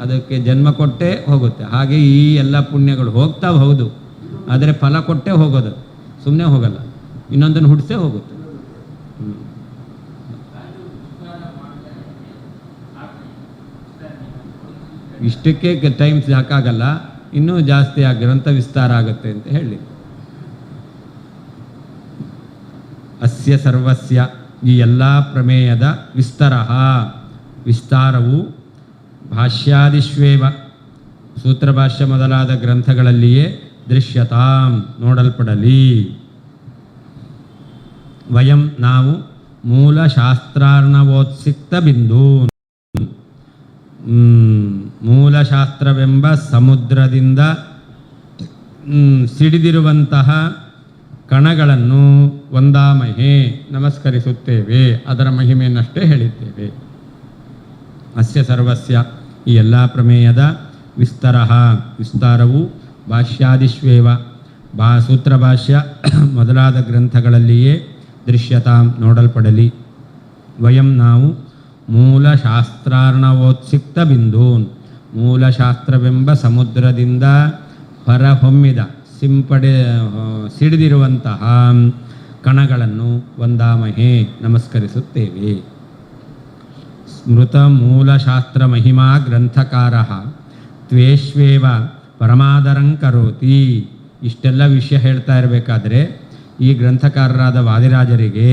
ಅದಕ್ಕೆ ಜನ್ಮ ಕೊಟ್ಟೇ ಹೋಗುತ್ತೆ. ಹಾಗೆ ಈ ಎಲ್ಲ ಪುಣ್ಯಗಳು ಹೋಗ್ತಾವೆ, ಹೌದು, ಆದರೆ ಫಲ ಕೊಟ್ಟೇ ಹೋಗೋದು, ಸುಮ್ಮನೆ ಹೋಗಲ್ಲ, ಇನ್ನೊಂದನ್ನು ಹುಟ್ಟಿಸೇ ಹೋಗುತ್ತೆ. ಇಷ್ಟಕ್ಕೆ ಟೈಮ್ ಸಾಕಾಗಲ್ಲ, ಇನ್ನೂ ಜಾಸ್ತಿ ಗ್ರಂಥ ವಿಸ್ತಾರ ಆಗುತ್ತೆ ಅಂತ ಹೇಳಿ. ಅಸ್ಯ ಸರ್ವಸ್ಯ, ಈ ಎಲ್ಲ ಪ್ರಮೇಯದ ವಿಸ್ತಾರವು ಭಾಷ್ಯಾದಿಶ್ವೇವ, ಸೂತ್ರಭಾಷ್ಯ ಮೊದಲಾದ ಗ್ರಂಥಗಳಲ್ಲಿಯೇ ದೃಶ್ಯತಾಂ, ನೋಡಲ್ಪಡಲಿ. ವಯಂ, ನಾವು ಮೂಲಶಾಸ್ತ್ರಾರ್ಣವೋತ್ಸಿಕ್ತ ಬಿಂದು, ಮೂಲಶಾಸ್ತ್ರವೆಂಬ ಸಮುದ್ರದಿಂದ ಸಿಡಿದಿರುವಂತಹ ಕಣಗಳನ್ನು ವಂದಾಮಹೇ, ನಮಸ್ಕರಿಸುತ್ತೇವೆ, ಅದರ ಮಹಿಮೆಯನ್ನಷ್ಟೇ ಹೇಳಿದ್ದೇವೆ. ಅಸ್ಯ ಸರ್ವಸ್ಯ, ಈ ಎಲ್ಲ ಪ್ರಮೇಯದ ವಿಸ್ತಾರವು ಭಾಷ್ಯಾದಿಶ್ವೇವ, ಸೂತ್ರಭಾಷ್ಯ ಮೊದಲಾದ ಗ್ರಂಥಗಳಲ್ಲಿಯೇ ದೃಶ್ಯತಾಂ, ನೋಡಲ್ಪಡಲಿ. ವಯಂ, ನಾವು ಮೂಲಶಾಸ್ತ್ರಾರ್ಣವೋತ್ಸಿಕ್ತ ಬಿಂದೂನ್, ಮೂಲಶಾಸ್ತ್ರವೆಂಬ ಸಮುದ್ರದಿಂದ ಹೊರಹೊಮ್ಮಿದ ಸಿಡಿದಿರುವಂತಹ ಕಣಗಳನ್ನು ವಂದಾಮಹೇ, ನಮಸ್ಕರಿಸುತ್ತೇವೆ. ಸ್ಮೃತ ಮೂಲಶಾಸ್ತ್ರ ಮಹಿಮಾ ಗ್ರಂಥಕಾರ ತ್ವೇಷ್ವೇವ ಪರಮಾದರಂ ಕರೋತಿ. ಇಷ್ಟೆಲ್ಲ ವಿಷಯ ಹೇಳ್ತಾ ಇರಬೇಕಾದ್ರೆ ಈ ಗ್ರಂಥಕಾರರಾದ ವಾದಿರಾಜರಿಗೆ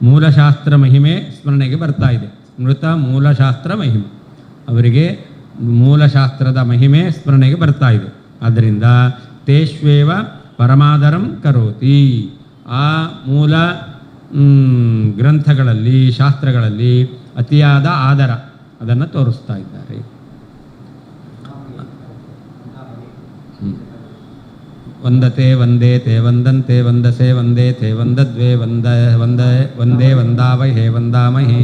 ಮೂಲಶಾಸ್ತ್ರ ಮಹಿಮೆ ಸ್ಮರಣೆಗೆ ಬರ್ತಾ ಇದೆ. ಸ್ಮೃತ ಮೂಲಶಾಸ್ತ್ರ ಮಹಿಮೆ, ಅವರಿಗೆ ಮೂಲಶಾಸ್ತ್ರದ ಮಹಿಮೆ ಸ್ಮರಣೆಗೆ ಬರ್ತಾ ಇದೆ. ಆದ್ದರಿಂದ ತೇಷ್ವೇವ ಪರಮಾದರಂ ಕರೋತಿ, ಆ ಮೂಲ ಗ್ರಂಥಗಳಲ್ಲಿ ಶಾಸ್ತ್ರಗಳಲ್ಲಿ ಅತಿಯಾದ ಆದರ ಅದನ್ನು ತೋರಿಸ್ತಾ ಇದ್ದಾರೆ. ವಂದತೆ ವಂದೇ ತೇ ವಂದಂತೆ ವಂದಸೆ ವಂದೇ ತೇ ವಂದದ್ವೇ ವಂದೇ ವಂದಾವಹೇ ವಂದಾಮಹೇ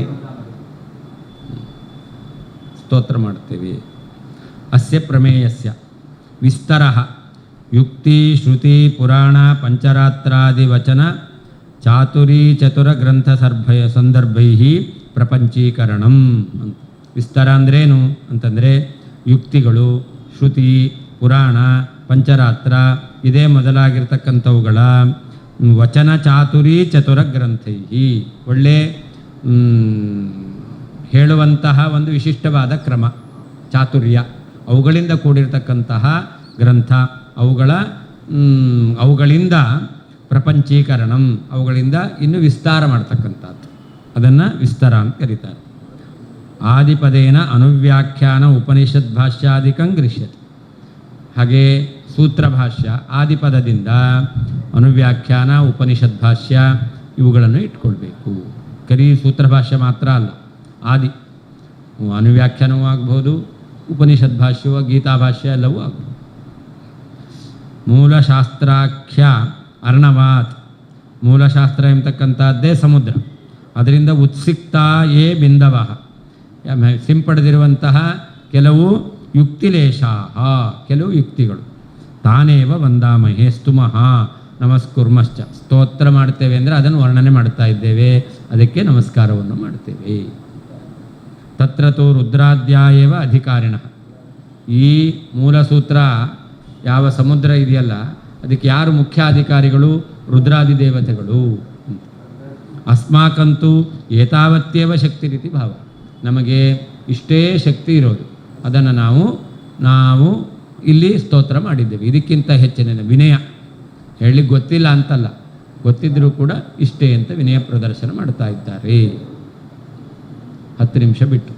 ಸ್ತೋತ್ರ ಮಾಡ್ತೀವಿ. ಅಸ್ಯ ಪ್ರಮೇಯಸ್ಯ ವಿಸ್ತರಃ ಯುಕ್ತಿ ಶ್ರುತಿ ಪುರಾಣ ಪಂಚರಾತ್ರಾದಿವಚನ ಚಾತುರೀ ಚತುರ ಗ್ರಂಥ ಸಂದರ್ಭೈ ಪ್ರಪಂಚೀಕರಣಂ ಅಂತ. ವಿಸ್ತಾರ ಅಂದ್ರೇನು ಅಂತಂದರೆ ಯುಕ್ತಿಗಳು, ಶ್ರುತಿ, ಪುರಾಣ, ಪಂಚರಾತ್ರ ಇದೇ ಮೊದಲಾಗಿರ್ತಕ್ಕಂಥವುಗಳ ವಚನ ಚಾತುರೀ ಚತುರ ಗ್ರಂಥೈ, ಒಳ್ಳೆ ಹೇಳುವಂತಹ ಒಂದು ವಿಶಿಷ್ಟವಾದ ಕ್ರಮ ಚಾತುರ್ಯ, ಅವುಗಳಿಂದ ಕೂಡಿರ್ತಕ್ಕಂತಹ ಗ್ರಂಥ, ಅವುಗಳಿಂದ ಪ್ರಪಂಚೀಕರಣಂ, ಅವುಗಳಿಂದ ಇನ್ನು ವಿಸ್ತಾರ ಮಾಡ್ತಕ್ಕಂಥದ್ದು, ಅದನ್ನು ವಿಸ್ತಾರ ಅಂತ ಕರೀತಾರೆ. ಆದಿಪದೇನ ಅನುವ್ಯಾಖ್ಯಾನ ಉಪನಿಷತ್ ಭಾಷ್ಯಾದಿಕಂ ಗೃಹ್ಯತೆ. ಹಾಗೆ ಸೂತ್ರ ಭಾಷ್ಯ ಆದಿಪದದಿಂದ ಅನುವ್ಯಾಖ್ಯಾನ ಉಪನಿಷತ್ ಭಾಷ್ಯ ಇವುಗಳನ್ನು ಇಟ್ಕೊಳ್ಬೇಕು. ಕರಿ ಸೂತ್ರ ಭಾಷ್ಯ ಮಾತ್ರ ಅಲ್ಲ, ಆದಿ ಅನುವ್ಯಾಖ್ಯಾನವೂ ಆಗ್ಬೋದು, ಉಪನಿಷತ್ ಭಾಷ್ಯವೂ ಗೀತಾ ಭಾಷ್ಯ ಎಲ್ಲವೂ ಆಗ್ಬೋದು. ಮೂಲಶಾಸ್ತ್ರಾಖ್ಯ ಅರ್ಣವಾತ್, ಮೂಲಶಾಸ್ತ್ರ ಎಂಬತಕ್ಕಂಥದ್ದೇ ಸಮುದ್ರ, ಅದರಿಂದ ಉತ್ಸಿಕ್ತ ಯೇ ಬಿಂದವಃ, ಸಿಂಪಡೆದಿರುವಂತಹ ಕೆಲವು ಯುಕ್ತಿಲೇಶಾಹ, ಕೆಲವು ಯುಕ್ತಿಗಳು. ತಾನೇವ ವಂದಾಮಹೇ ಸ್ತುಮಃ ನಮಸ್ಕುರ್ಮಶ್ಚ, ಸ್ತೋತ್ರ ಮಾಡ್ತೇವೆ ಅಂದರೆ ಅದನ್ನು ವರ್ಣನೆ ಮಾಡ್ತಾ ಇದ್ದೇವೆ, ಅದಕ್ಕೆ ನಮಸ್ಕಾರವನ್ನು ಮಾಡ್ತೇವೆ. ತತ್ರತೋ ರುದ್ರಾಧ್ಯಾಯವ ಅಧಿಕಾರಿಣಃ, ಈ ಮೂಲಸೂತ್ರ ಯಾವ ಸಮುದ್ರ ಇದೆಯಲ್ಲ ಅದಕ್ಕೆ ಯಾರು ಮುಖ್ಯ ಅಧಿಕಾರಿಗಳು? ರುದ್ರಾದಿ ದೇವತೆಗಳು. ಅಸ್ಮಾಕಂತೂ ಏತಾವತ್ಯೇವ ಶಕ್ತಿ ರೀತಿ ಭಾವ, ನಮಗೆ ಇಷ್ಟೇ ಶಕ್ತಿ ಇರೋದು, ಅದನ್ನು ನಾವು ಇಲ್ಲಿ ಸ್ತೋತ್ರ ಮಾಡಿದ್ದೇವೆ. ಇದಕ್ಕಿಂತ ಹೆಚ್ಚಿನ ವಿನಯ ಹೇಳಲಿಕ್ಕೆ ಗೊತ್ತಿಲ್ಲ ಅಂತಲ್ಲ, ಗೊತ್ತಿದ್ದರೂ ಕೂಡ ಇಷ್ಟೇ ಅಂತ ವಿನಯ ಪ್ರದರ್ಶನ ಮಾಡ್ತಾ ಇದ್ದಾರೆ. 10 ನಿಮಿಷ ಬಿಟ್ಟು